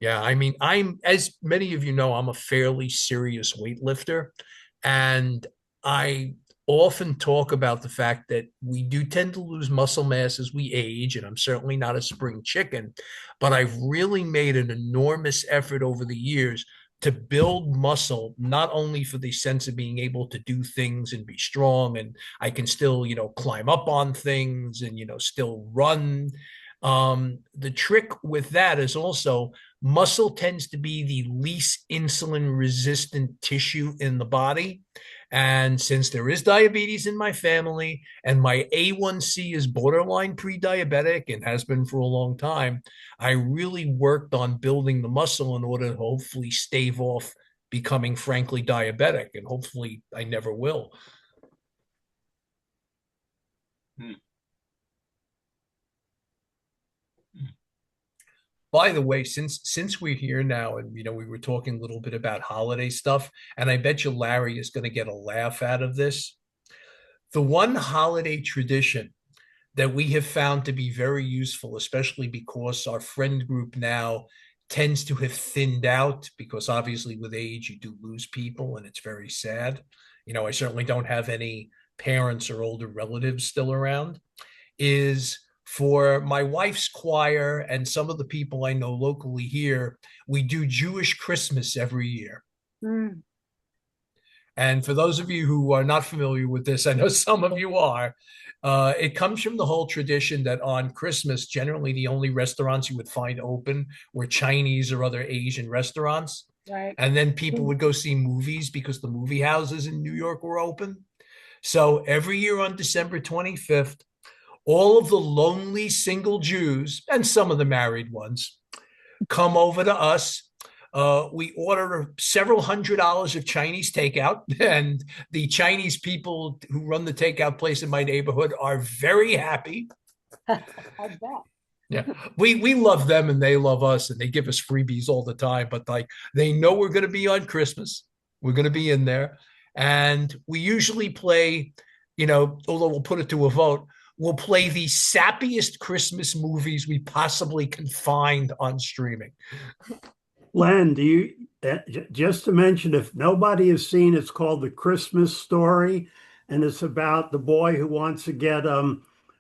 Yeah, I mean, as many of you know, I'm a fairly serious weightlifter, and I often talk about the fact that we do tend to lose muscle mass as we age, and I'm certainly not a spring chicken, but I've really made an enormous effort over the years to build muscle, not only for the sense of being able to do things and be strong, and I can still, climb up on things and, still run. The trick with that is also muscle tends to be the least insulin resistant tissue in the body. And since there is diabetes in my family and my A1C is borderline pre-diabetic and has been for a long time, I really worked on building the muscle in order to hopefully stave off becoming frankly diabetic, and hopefully I never will. By the way, since we're here now, and we were talking a little bit about holiday stuff, and I bet you Larry is going to get a laugh out of this. The one holiday tradition that we have found to be very useful, especially because our friend group now tends to have thinned out, because obviously with age you do lose people, and it's very sad. I certainly don't have any parents or older relatives still around, is for my wife's choir and some of the people I know locally here, we do Jewish Christmas every year. And for those of you who are not familiar with this, I know some of you are, it comes from the whole tradition that on Christmas, generally the only restaurants you would find open were Chinese or other Asian restaurants. Right. And then people would go see movies because the movie houses in New York were open. So every year on December 25th, all of the lonely single Jews and some of the married ones come over to us. We order several $100s of Chinese takeout, and the Chinese people who run the takeout place in my neighborhood are very happy. I bet. Yeah, we love them and they love us, and they give us freebies all the time. But they know we're going to be on Christmas. We're going to be in there, and we usually play. Although we'll put it to a vote, we'll play the sappiest Christmas movies we possibly can find on streaming. Len, just to mention, if nobody has seen, it's called The Christmas Story, and it's about the boy who wants to get a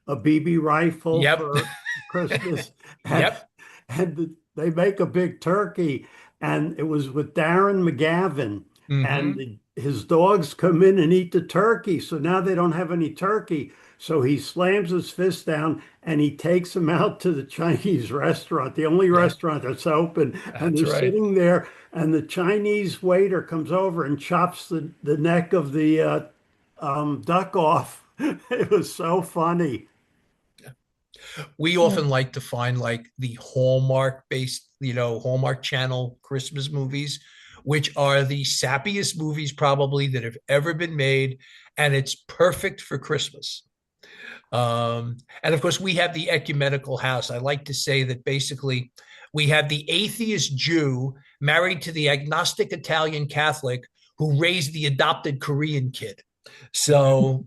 BB rifle Yep. for Christmas. Yep. And they make a big turkey, and it was with Darren McGavin, and his dogs come in and eat the turkey. So now they don't have any turkey. So he slams his fist down and he takes them out to the Chinese restaurant, the only restaurant that's open. And they're right. sitting there, and the Chinese waiter comes over and chops the neck of the duck off. It was so funny. We often like to find like the Hallmark based, Hallmark Channel Christmas movies, which are the sappiest movies probably that have ever been made. And it's perfect for Christmas. And of course, we have the ecumenical house. I like to say that basically we have the atheist Jew married to the agnostic Italian Catholic who raised the adopted Korean kid. So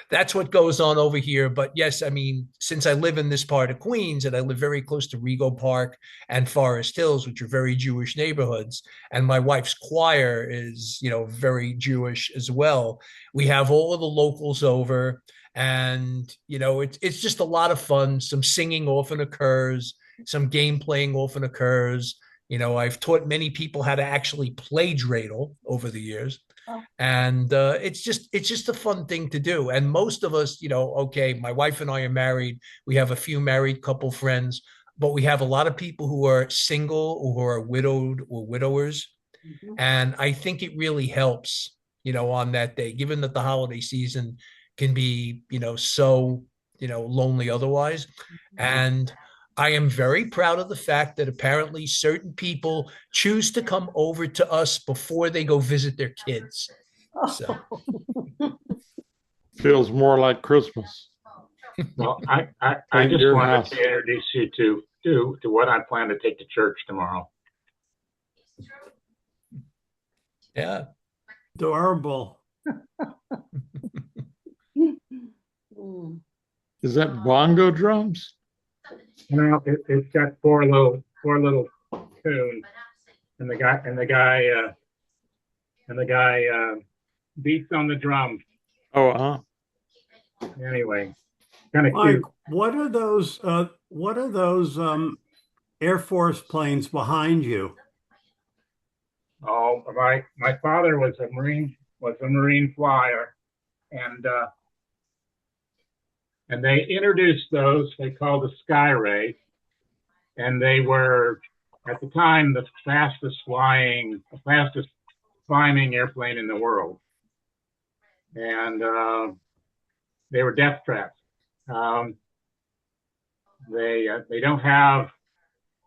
that's what goes on over here. But yes, I mean, since I live in this part of Queens and I live very close to Rego Park and Forest Hills, which are very Jewish neighborhoods, and my wife's choir is, very Jewish as well, we have all of the locals over, and, it's just a lot of fun. Some singing often occurs, some game playing often occurs. I've taught many people how to actually play dreidel over the years. And it's just a fun thing to do. And most of us, okay, my wife and I are married. We have a few married couple friends, but we have a lot of people who are single or who are widowed or widowers. And I think it really helps, on that day, given that the holiday season can be, so, lonely otherwise. And I am very proud of the fact that apparently certain people choose to come over to us before they go visit their kids. So feels more like Christmas. Well, I just wanted to introduce you to what I plan to take to church tomorrow. Yeah. Adorable. Is that bongo drums? Well, it's got four little tunes, and the guy beats on the drums. Oh, Anyway, kind of Mike, cute. what are those Air Force planes behind you? Oh, my father was a Marine flyer, and they introduced those. They called the Skyray, and they were at the time the fastest climbing airplane in the world, and they were death traps. They don't have.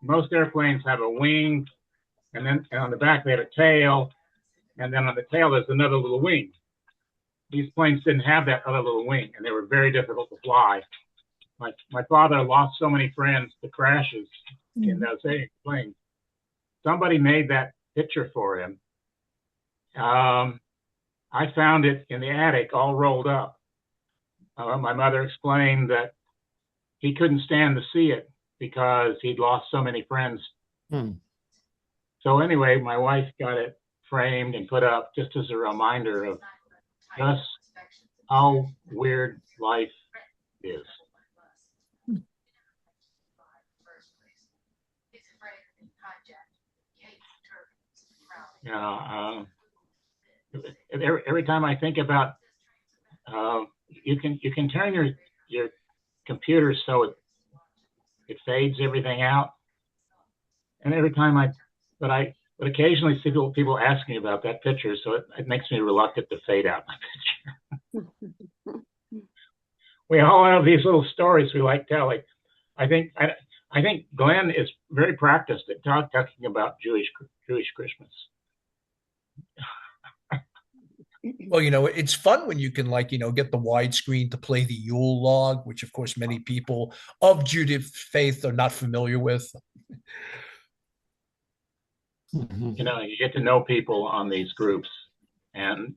Most airplanes have a wing, and on the back they had a tail, and then on the tail there's another little wing. These planes didn't have that other little wing, and they were very difficult to fly. My father lost so many friends to crashes in those planes. Somebody made that picture for him. I found it in the attic, all rolled up. My mother explained that he couldn't stand to see it because he'd lost so many friends. So anyway, my wife got it framed and put up just as a reminder of just how weird life is. Every time I think about, you can turn your computer so it fades everything out, and every time but occasionally see people ask me about that picture, so it makes me reluctant to fade out my picture. We all have these little stories we like telling. I think Glenn is very practiced at talking about Jewish Christmas. Well, it's fun when you can get the widescreen to play the Yule log, which of course many people of Judith faith are not familiar with. You get to know people on these groups, and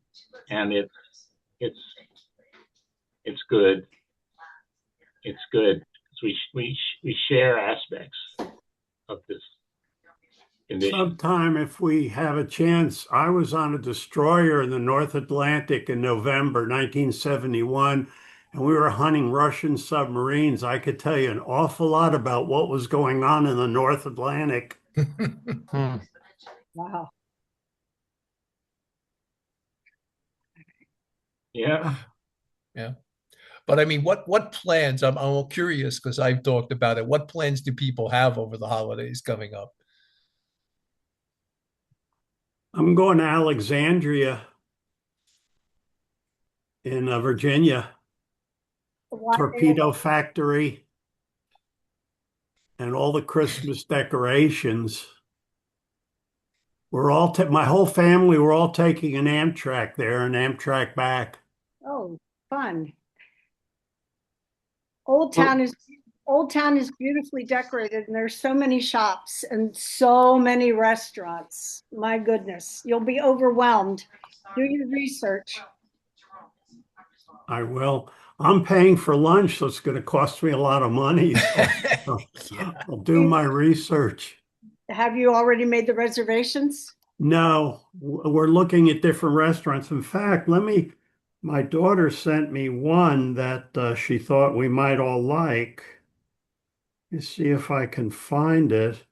it's good. It's good. We share aspects of this conditions. Sometime if we have a chance. I was on a destroyer in the North Atlantic in November 1971, and we were hunting Russian submarines. I could tell you an awful lot about what was going on in the North Atlantic. Wow. Yeah. Yeah. But I mean, what plans? I'm curious because I've talked about it. What plans do people have over the holidays coming up? I'm going to Alexandria in Virginia, torpedo factory, and all the Christmas decorations. We're all my whole family. We're all taking an Amtrak there, an Amtrak back. Oh, fun. Old Town is beautifully decorated, and there's so many shops and so many restaurants. My goodness, you'll be overwhelmed. Do your research. I will. I'm paying for lunch, so it's going to cost me a lot of money. So I'll do my research. Have you already made the reservations? No, we're looking at different restaurants. In fact, my daughter sent me one that she thought we might all like. Let's see if I can find it.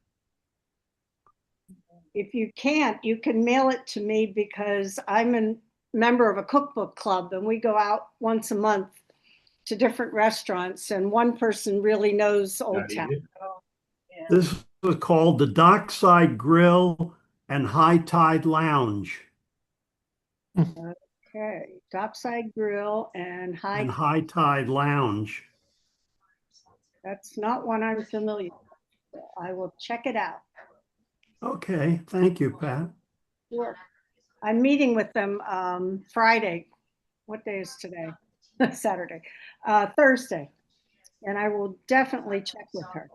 If you can't, you can mail it to me because I'm a member of a cookbook club and we go out once a month to different restaurants, and one person really knows Old Town. This is called the Dockside Grill and High Tide Lounge. Okay, Dockside Grill and High Tide Lounge. That's not one I'm familiar with. I will check it out. Okay, thank you, Pat. Sure. I'm meeting with them Friday. What day is today? Saturday. Thursday. And I will definitely check with her.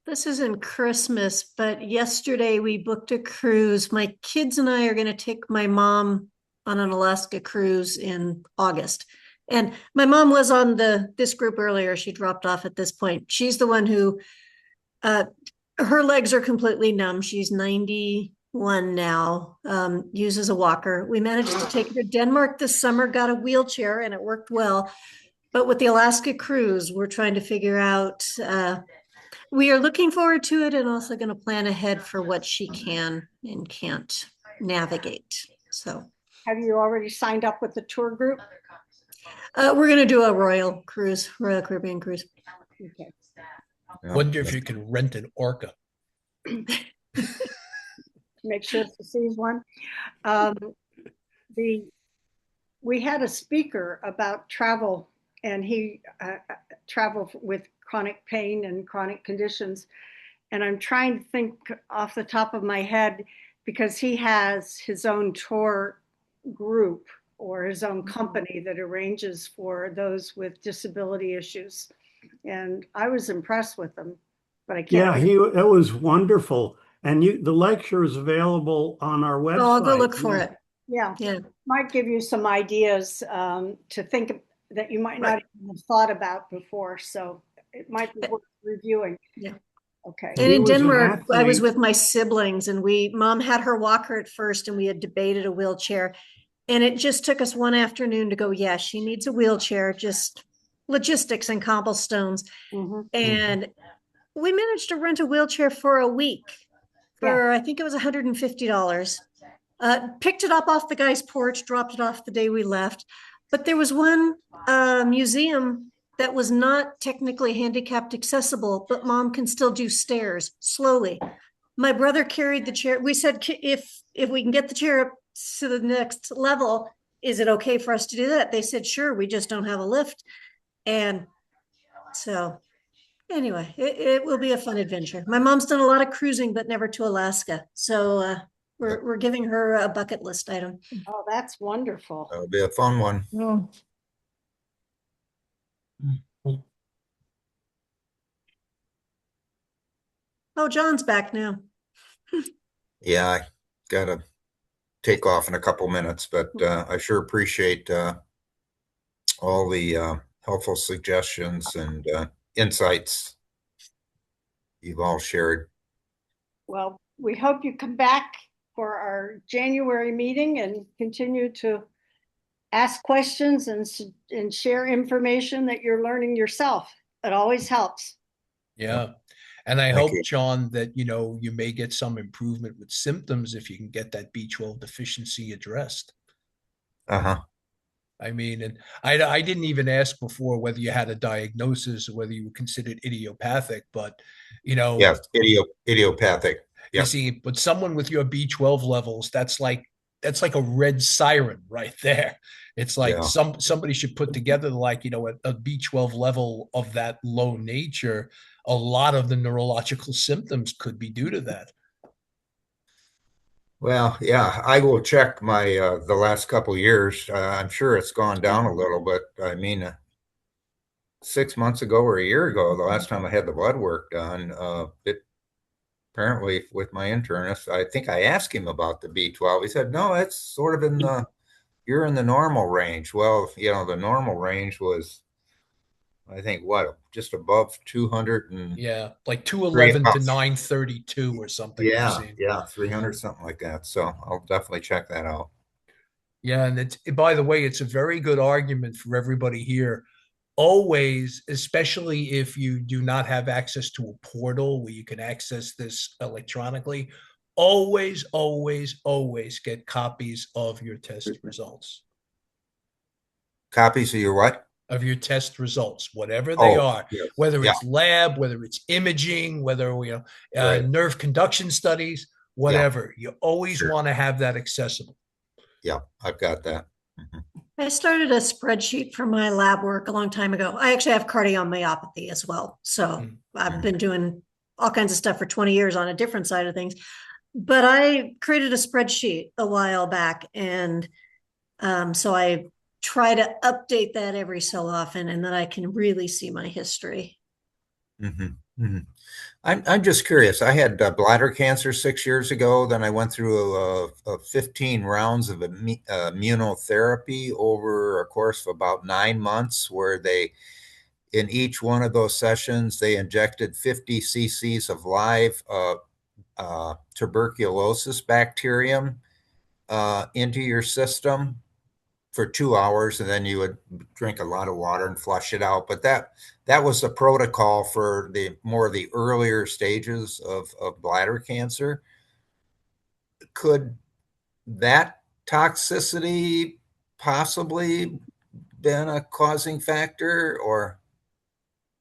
This isn't Christmas, but yesterday we booked a cruise. My kids and I are going to take my mom on an Alaska cruise in August. And my mom was on this group earlier. She dropped off at this point. She's the one who, her legs are completely numb. She's 91 now, uses a walker. We managed to take her to Denmark this summer, got a wheelchair, and it worked well. But with the Alaska cruise, we're trying to figure out, we are looking forward to it and also going to plan ahead for what she can and can't navigate. So, have you already signed up with the tour group? We're going to do a Royal Caribbean cruise. Okay. Wonder if you can rent an orca. Make sure to seize one. We had a speaker about travel, and he traveled with chronic pain and chronic conditions. And I'm trying to think off the top of my head, because he has his own tour group or his own company that arranges for those with disability issues. And I was impressed with them, but I can't. Yeah, it was wonderful. And the lecture is available on our website. Oh, I'll go look for it. Yeah. Yeah. Might give you some ideas to think that you might not even have thought about before. So it might be worth reviewing. Yeah. Okay. And in Denmark, I was with my siblings, and mom had her walker at first, and we had debated a wheelchair. And it just took us one afternoon to go, yeah, she needs a wheelchair, just logistics and cobblestones. And we managed to rent a wheelchair for a week for, I think it was $150. Picked it up off the guy's porch, dropped it off the day we left. But there was one museum that was not technically handicapped accessible, but mom can still do stairs slowly. My brother carried the chair. We said, if we can get the chair up to the next level, is it okay for us to do that? They said, sure, we just don't have a lift. And so anyway, it will be a fun adventure. My mom's done a lot of cruising, but never to Alaska. So we're giving her a bucket list item. Oh, that's wonderful. That'll be a fun one. Oh, John's back now. Yeah, I gotta take off in a couple minutes, but I sure appreciate all the helpful suggestions and insights. you've all shared. Well, we hope you come back for our January meeting and continue to ask questions and share information that you're learning yourself. It always helps. Yeah. And I Thank hope, you. John, that, you may get some improvement with symptoms if you can get that B12 deficiency addressed. Uh-huh. I mean, and I didn't even ask before whether you had a diagnosis or whether you were considered idiopathic, but, Yes, idiopathic. you Yep. see, but someone with your B12 levels, that's like a red siren right there. It's like Yeah. somebody should put together like, a B12 level of that low nature. A lot of the neurological symptoms could be due to that. Well, yeah, I will check my the last couple years. I'm sure it's gone down a little, but I mean, 6 months ago or a year ago, the last time I had the blood work done, it apparently with my internist, I think I asked him about the B12. He said, no, it's sort of you're in the normal range. Well, the normal range was, I think, just above 200 and Yeah, like 211 to 932 or something. yeah, 300, something like that. So I'll definitely check that out. Yeah, and by the way, it's a very good argument for everybody here. Always, especially if you do not have access to a portal where you can access this electronically, always, always, always get copies of your test results. Copies of your what? Of your test results, whatever they are, yes. whether it's lab, whether it's imaging, whether Right. nerve conduction studies, whatever. You always Sure. want to have that accessible. Yeah, I've got that. Mhm. I started a spreadsheet for my lab work a long time ago. I actually have cardiomyopathy as well. So I've been doing all kinds of stuff for 20 years on a different side of things. But I created a spreadsheet a while back. And so I try to update that every so often, and then I can really see my history. Mm-hmm. Mm-hmm. I'm just curious. I had bladder cancer 6 years ago. Then I went through 15 rounds of immunotherapy over a course of about 9 months, where in each one of those sessions, they injected 50 cc's of live tuberculosis bacterium into your system for 2 hours, and then you would drink a lot of water and flush it out. But that was the protocol for the earlier stages of bladder cancer. Could that toxicity possibly been a causing factor, or?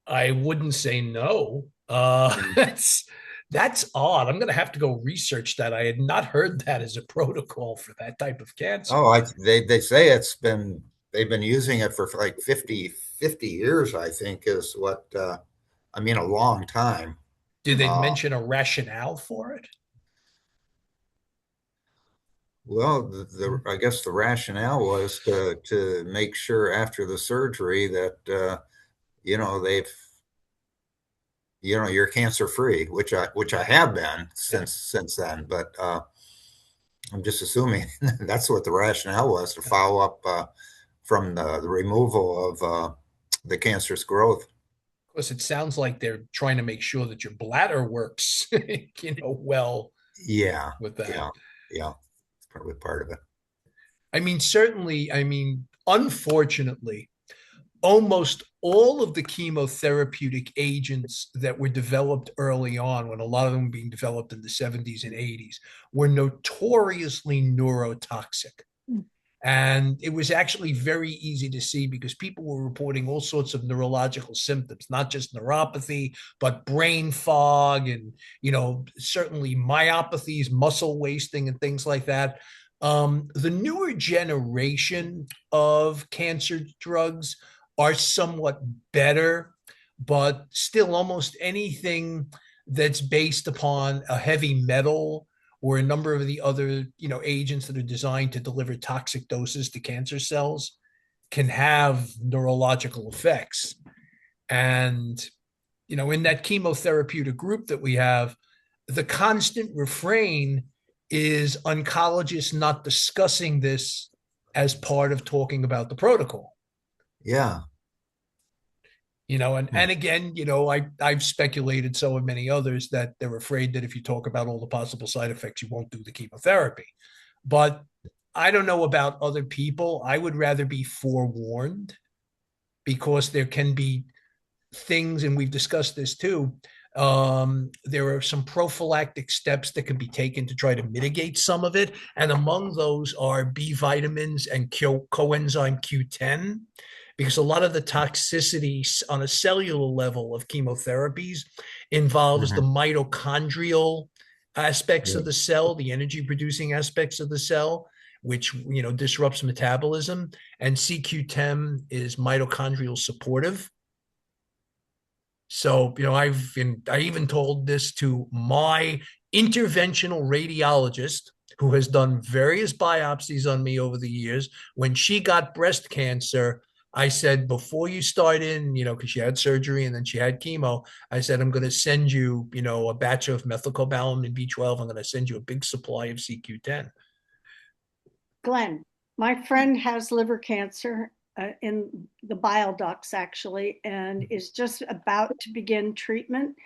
I wouldn't say no. That's odd. I'm going to have to go research that. I had not heard that as a protocol for that type of cancer. Oh, they say they've been using it for like 50 years, I think, is what, a long time. Did they mention a rationale for it? Well, I guess the rationale was to make sure after the surgery that, you're cancer free, which I have been since then. But I'm just assuming that's what the rationale was, to follow up from the removal of the cancerous growth. Of course, it sounds like they're trying to make sure that your bladder works, well. Yeah. With that. Yeah. It's probably part of it. Certainly, unfortunately, almost all of the chemotherapeutic agents that were developed early on, when a lot of them were being developed in the 70s and 80s, were notoriously neurotoxic. And it was actually very easy to see because people were reporting all sorts of neurological symptoms, not just neuropathy, but brain fog and, certainly myopathies, muscle wasting and things like that. The newer generation of cancer drugs are somewhat better, but still almost anything that's based upon a heavy metal or a number of the other, agents that are designed to deliver toxic doses to cancer cells can have neurological effects. And, in that chemotherapeutic group that we have, the constant refrain is oncologists not discussing this as part of talking about the protocol. Yeah. And again, I've speculated, so have many others, that they're afraid that if you talk about all the possible side effects, you won't do the chemotherapy. But I don't know about other people. I would rather be forewarned, because there can be things, and we've discussed this too. There are some prophylactic steps that can be taken to try to mitigate some of it. And among those are B vitamins and coenzyme Q10, because a lot of the toxicity on a cellular level of chemotherapies involves the mitochondrial aspects of the cell, the energy producing aspects of the cell, which disrupts metabolism. And CQ10 is mitochondrial supportive. So, I even told this to my interventional radiologist, who has done various biopsies on me over the years. When she got breast cancer, I said, before you start in, because she had surgery and then she had chemo, I said, I'm going to send you, a batch of methylcobalamin and B12. I'm going to send you a big supply of CQ10. Glenn, my friend has liver cancer in the bile ducts, actually, and is just about to begin treatment.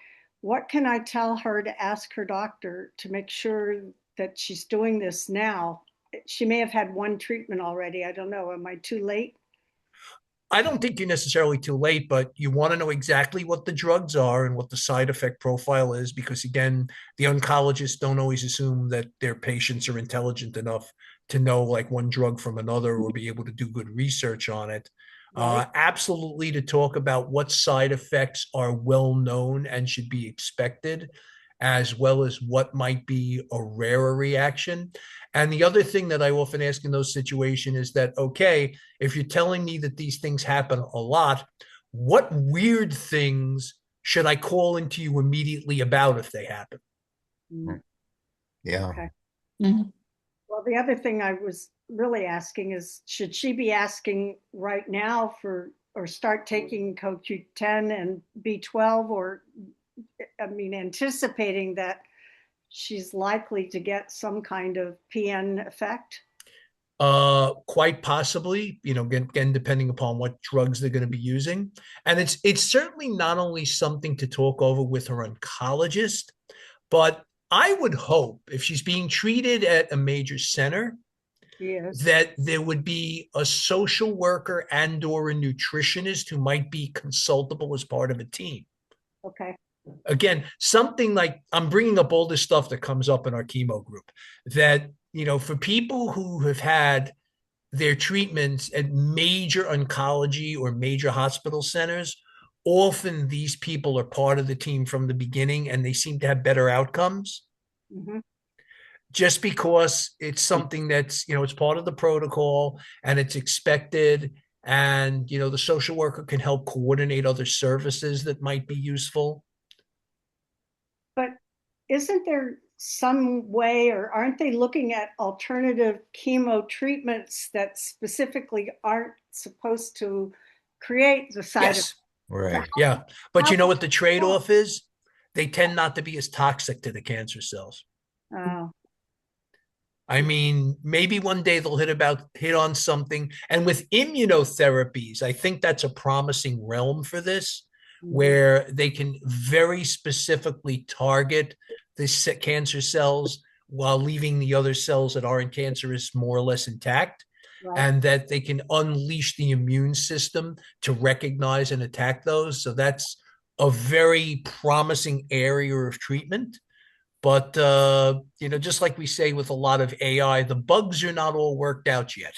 What can I tell her to ask her doctor to make sure that she's doing this now? She may have had one treatment already. I don't know. Am I too late? I don't think you're necessarily too late, but you want to know exactly what the drugs are and what the side effect profile is, because again, the oncologists don't always assume that their patients are intelligent enough to know like one drug from another or be able to do good research on it. Right. Absolutely, to talk about what side effects are well known and should be expected, as well as what might be a rarer reaction. And the other thing that I often ask in those situations is that, okay, if you're telling me that these things happen a lot, what weird things should I call into you immediately about if they happen? Yeah. Okay. Mm-hmm. Well, the other thing I was really asking is, should she be asking right now or start taking CoQ10 and B12, or, anticipating that she's likely to get some kind of PN effect? Quite possibly, again, depending upon what drugs they're going to be using. And it's certainly not only something to talk over with her oncologist, but I would hope if she's being treated at a major center, yes, that there would be a social worker and or a nutritionist who might be consultable as part of a team. Okay. Again, something like, I'm bringing up all this stuff that comes up in our chemo group, that, for people who have had their treatments at major oncology or major hospital centers, often these people are part of the team from the beginning and they seem to have better outcomes. Mm-hmm. Just because it's something that's, it's part of the protocol and it's expected, and, the social worker can help coordinate other services that might be useful. But isn't there some way, or aren't they looking at alternative chemo treatments that specifically aren't supposed to create the side effects? Right. Yeah. But you know what the trade-off is? They tend not to be as toxic to the cancer cells. Oh. Maybe one day they'll hit on something. And with immunotherapies, I think that's a promising realm for this, where they can very specifically target the cancer cells while leaving the other cells that aren't cancerous more or less intact. Right. And that they can unleash the immune system to recognize and attack those. So that's a very promising area of treatment. But, just like we say with a lot of AI, the bugs are not all worked out yet.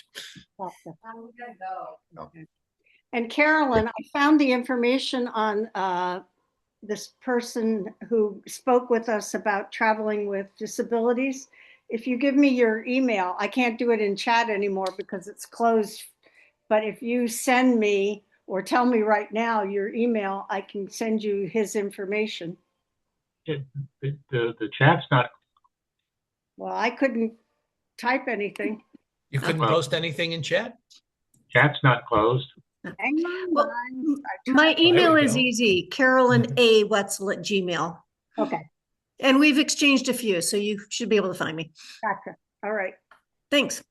And Carolyn, I found the information on this person who spoke with us about traveling with disabilities. If you give me your email, I can't do it in chat anymore because it's closed. But if you send me or tell me right now your email, I can send you his information. The chat's not. Well, I couldn't type anything. You couldn't post anything in chat? Chat's not closed. Hang on. Well, my email is easy, Carolyn A. Wetzel at Gmail. Okay. And we've exchanged a few, so you should be able to find me. Gotcha. All right. Thanks.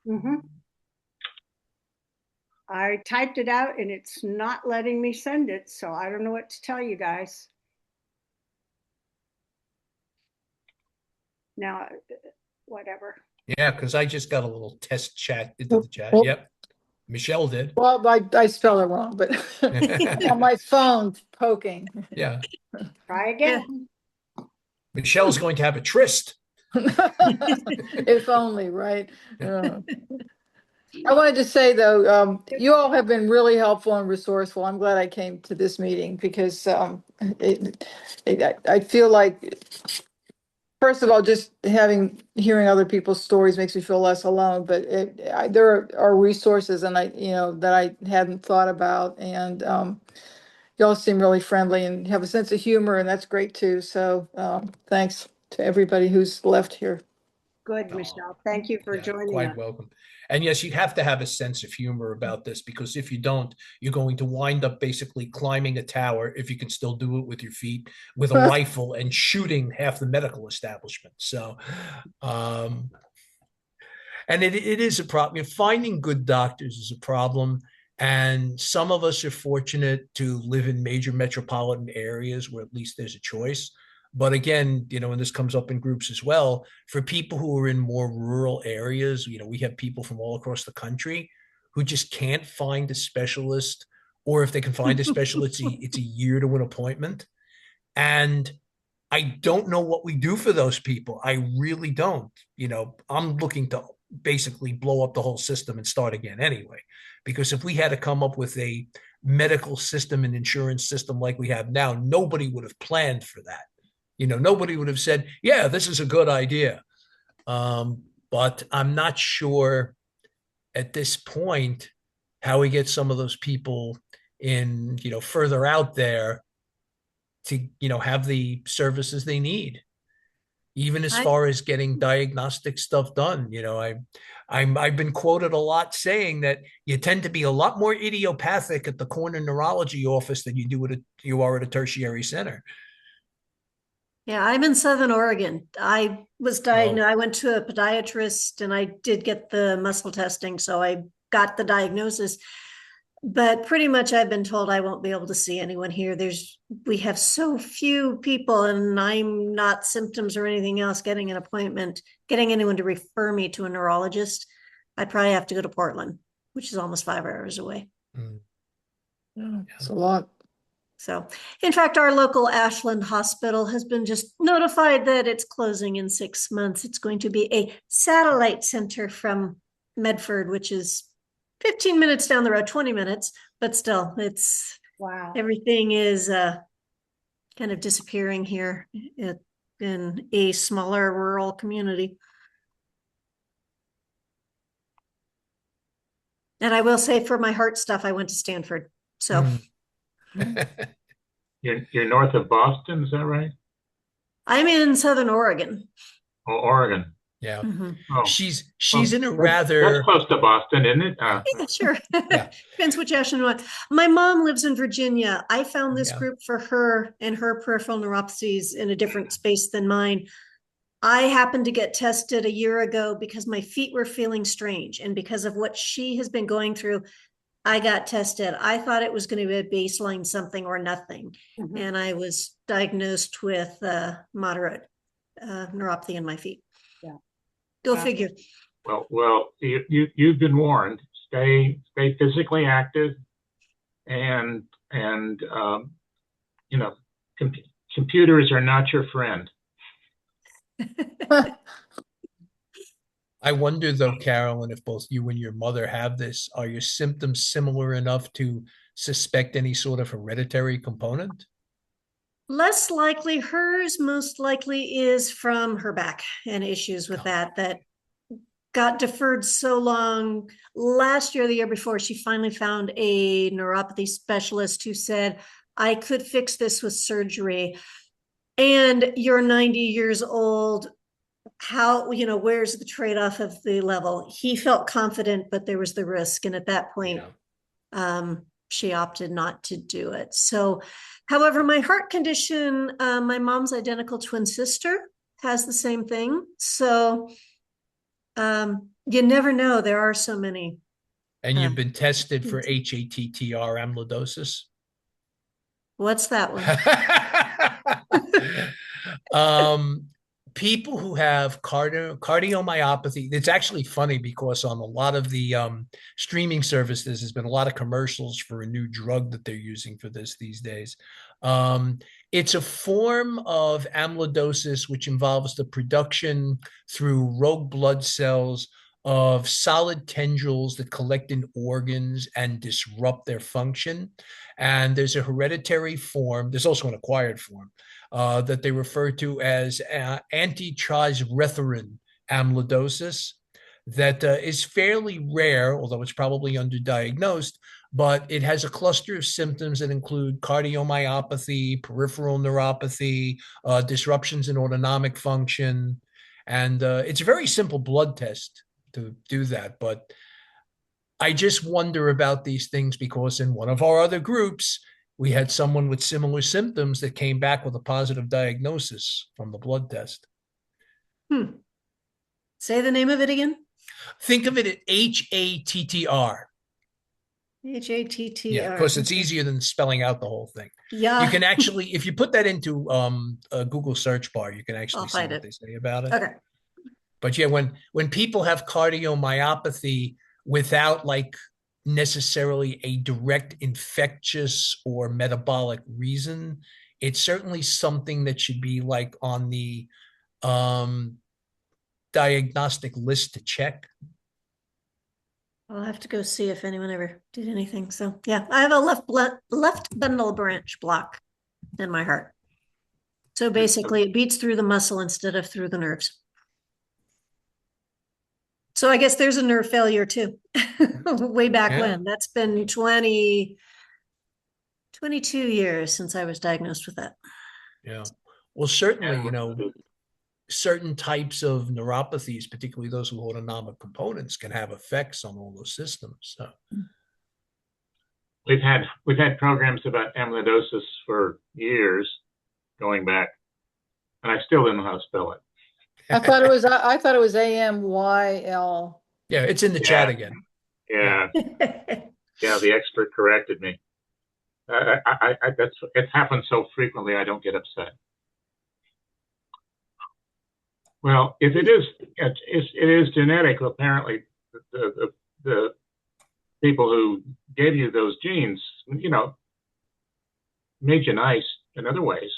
Mm-hmm. I typed it out and it's not letting me send it, so I don't know what to tell you guys. Now, whatever. Yeah, because I just got a little test chat into the chat. Well- Yep. Michelle did. Well, I spell it wrong, but on my phone poking. Yeah. Try again. Michelle's going to have a tryst. If only, right? I wanted to say though, you all have been really helpful and resourceful. I'm glad I came to this meeting because I feel like, first of all, just hearing other people's stories makes me feel less alone. But there are resources, and that I hadn't thought about, and y'all seem really friendly and have a sense of humor, and that's great too. So thanks to everybody who's left here. Good, Michelle. Thank you for joining Quite us. welcome. And yes, you have to have a sense of humor about this, because if you don't, you're going to wind up basically climbing a tower, if you can still do it with your feet, with a rifle and shooting half the medical establishment. So, and it is a problem. Finding good doctors is a problem. And some of us are fortunate to live in major metropolitan areas where at least there's a choice. But again, and this comes up in groups as well, for people who are in more rural areas, we have people from all across the country who just can't find a specialist, or if they can find a specialist, it's a year to an appointment. And I don't know what we do for those people. I really don't. I'm looking to basically blow up the whole system and start again anyway. Because if we had to come up with a medical system and insurance system like we have now, nobody would have planned for that. Nobody would have said, yeah, this is a good idea. But I'm not sure at this point how we get some of those people in, further out there to, have the services they need, even as far as getting diagnostic stuff done. I've been quoted a lot saying that you tend to be a lot more idiopathic at the corner neurology office than you are at a tertiary center. Yeah, I'm in Southern Oregon. I was diagnosed. I went to a podiatrist and I did get the muscle testing. So I got the diagnosis. But pretty much I've been told I won't be able to see anyone here. We have so few people, and I'm not symptoms or anything else getting an appointment, getting anyone to refer me to a neurologist. I'd probably have to go to Portland, which is almost 5 hours away. It's a lot. So, in fact, our local Ashland hospital has been just notified that it's closing in 6 months. It's going to be a satellite center from Medford, which is 15 minutes down the road, 20 minutes, but still, wow. Everything is kind of disappearing here in a smaller rural community. And I will say, for my heart stuff, I went to Stanford. So. You're north of Boston, is that right? I'm in Southern Oregon. Oh, Oregon. Yeah. Mm-hmm. Oh. She's in a rather... That's close to Boston, isn't it? Yeah, sure. Depends which Ashland you want. My mom lives in Virginia. I found this group for her and her peripheral neuropathies in a different space than mine. I happened to get tested a year ago because my feet were feeling strange. And because of what she has been going through, I got tested. I thought it was going to be a baseline something or nothing. Mm-hmm. And I was diagnosed with moderate neuropathy in my feet. Yeah. Go figure. Well, you've been warned. Stay physically active, and computers are not your friend. I wonder though, Carolyn, if both you and your mother have this, are your symptoms similar enough to suspect any sort of hereditary component? Less likely. Hers most likely is from her back and issues with that got deferred so long. Last year, the year before, she finally found a neuropathy specialist who said, I could fix this with surgery. And you're 90 years old. How, where's the trade-off of the level? He felt confident, but there was the risk. And at that point, she opted not to do it. So, however, my heart condition, my mom's identical twin sister has the same thing. So you never know. There are so many And Huh. you've been tested for HATTR amyloidosis? What's that one? People who have cardiomyopathy, it's actually funny because on a lot of the streaming services, there's been a lot of commercials for a new drug that they're using for this these days. It's a form of amyloidosis which involves the production through rogue blood cells of solid tendrils that collect in organs and disrupt their function. And there's a hereditary form, there's also an acquired form, that they refer to as antitrizretherin amyloidosis that is fairly rare, although it's probably underdiagnosed, but it has a cluster of symptoms that include cardiomyopathy, peripheral neuropathy, disruptions in autonomic function. And it's a very simple blood test to do that. But I just wonder about these things because in one of our other groups, we had someone with similar symptoms that came back with a positive diagnosis from the blood test. Say the name of it again. Think of it at HATTR. HATTR. Yeah, because it's easier than spelling out the whole thing. Yeah. You can actually, if you put that into a Google search bar, you can actually see what they say about it. Okay. But yeah, when people have cardiomyopathy without like necessarily a direct infectious or metabolic reason, it's certainly something that should be like on the diagnostic list to check. I'll have to go see if anyone ever did anything. So yeah, I have a left bundle branch block in my heart. So basically it beats through the muscle instead of through the nerves. So I guess there's a nerve failure too. Way back when. That's been 22 years since I was diagnosed with that. Yeah. Well, certainly, you know, certain types of neuropathies, particularly those with autonomic components, can have effects on all those systems. So. We've had programs about amyloidosis for years going back, and I still don't know how to spell it. I thought it was AMYL. Yeah, it's in the chat again. Yeah. Yeah, the expert corrected me. It happens so frequently I don't get upset. Well, if it is genetic, apparently the people who gave you those genes, you know, made you nice in other ways.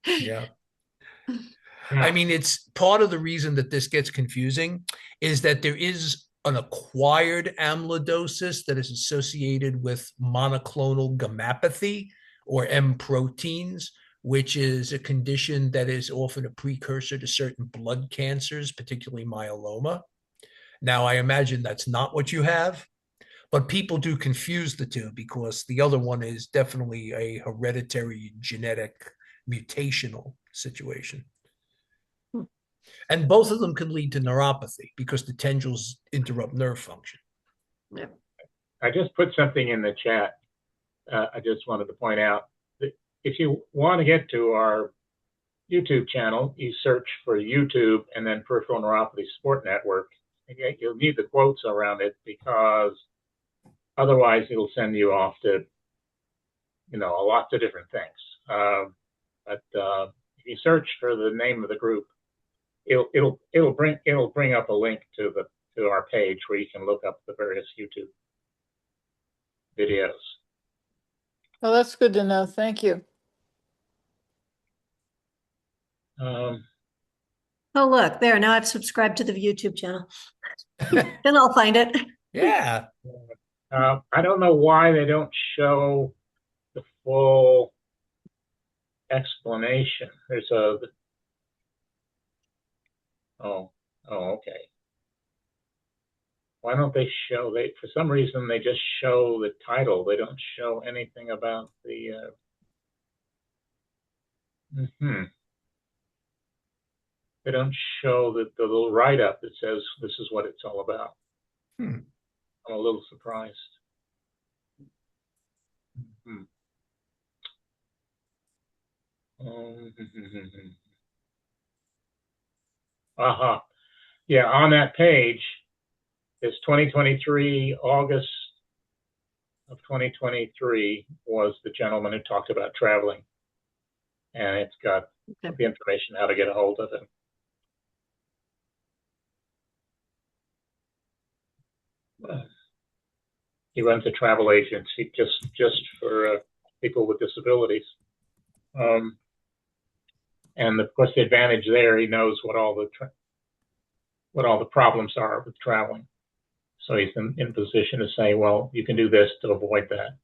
Yeah. I mean, it's part of the reason that this gets confusing is that there is an acquired amyloidosis that is associated with monoclonal gammopathy or M proteins, which is a condition that is often a precursor to certain blood cancers, particularly myeloma. Now, I imagine that's not what you have, but people do confuse the two because the other one is definitely a hereditary genetic mutational situation. And both of them can lead to neuropathy because the tendrils interrupt nerve function. Yeah. I just put something in the chat. I just wanted to point out that if you want to get to our YouTube channel, you search for YouTube and then Peripheral Neuropathy Support Network. And you'll need the quotes around it because otherwise it'll send you off to, you know, lots of different things. But if you search for the name of the group, it'll bring up a link to our page where you can look up the various YouTube videos. Oh, that's good to know. Thank you. Oh, look there. Now I've subscribed to the YouTube channel. Then I'll find it. Yeah. I don't know why they don't show the full explanation. There's a okay. Why don't they show for some reason they just show the title. They don't show anything about the they don't show the little write-up that says this is what it's all about. I'm a little surprised. Yeah, on that page, It's 2023, August of 2023 was the gentleman who talked about traveling. And it's got the information how to get a hold of him. He runs a travel agency just for people with disabilities. And of course, the advantage there, he knows what all the problems are with traveling. So he's in position to say, well, you can do this to avoid that.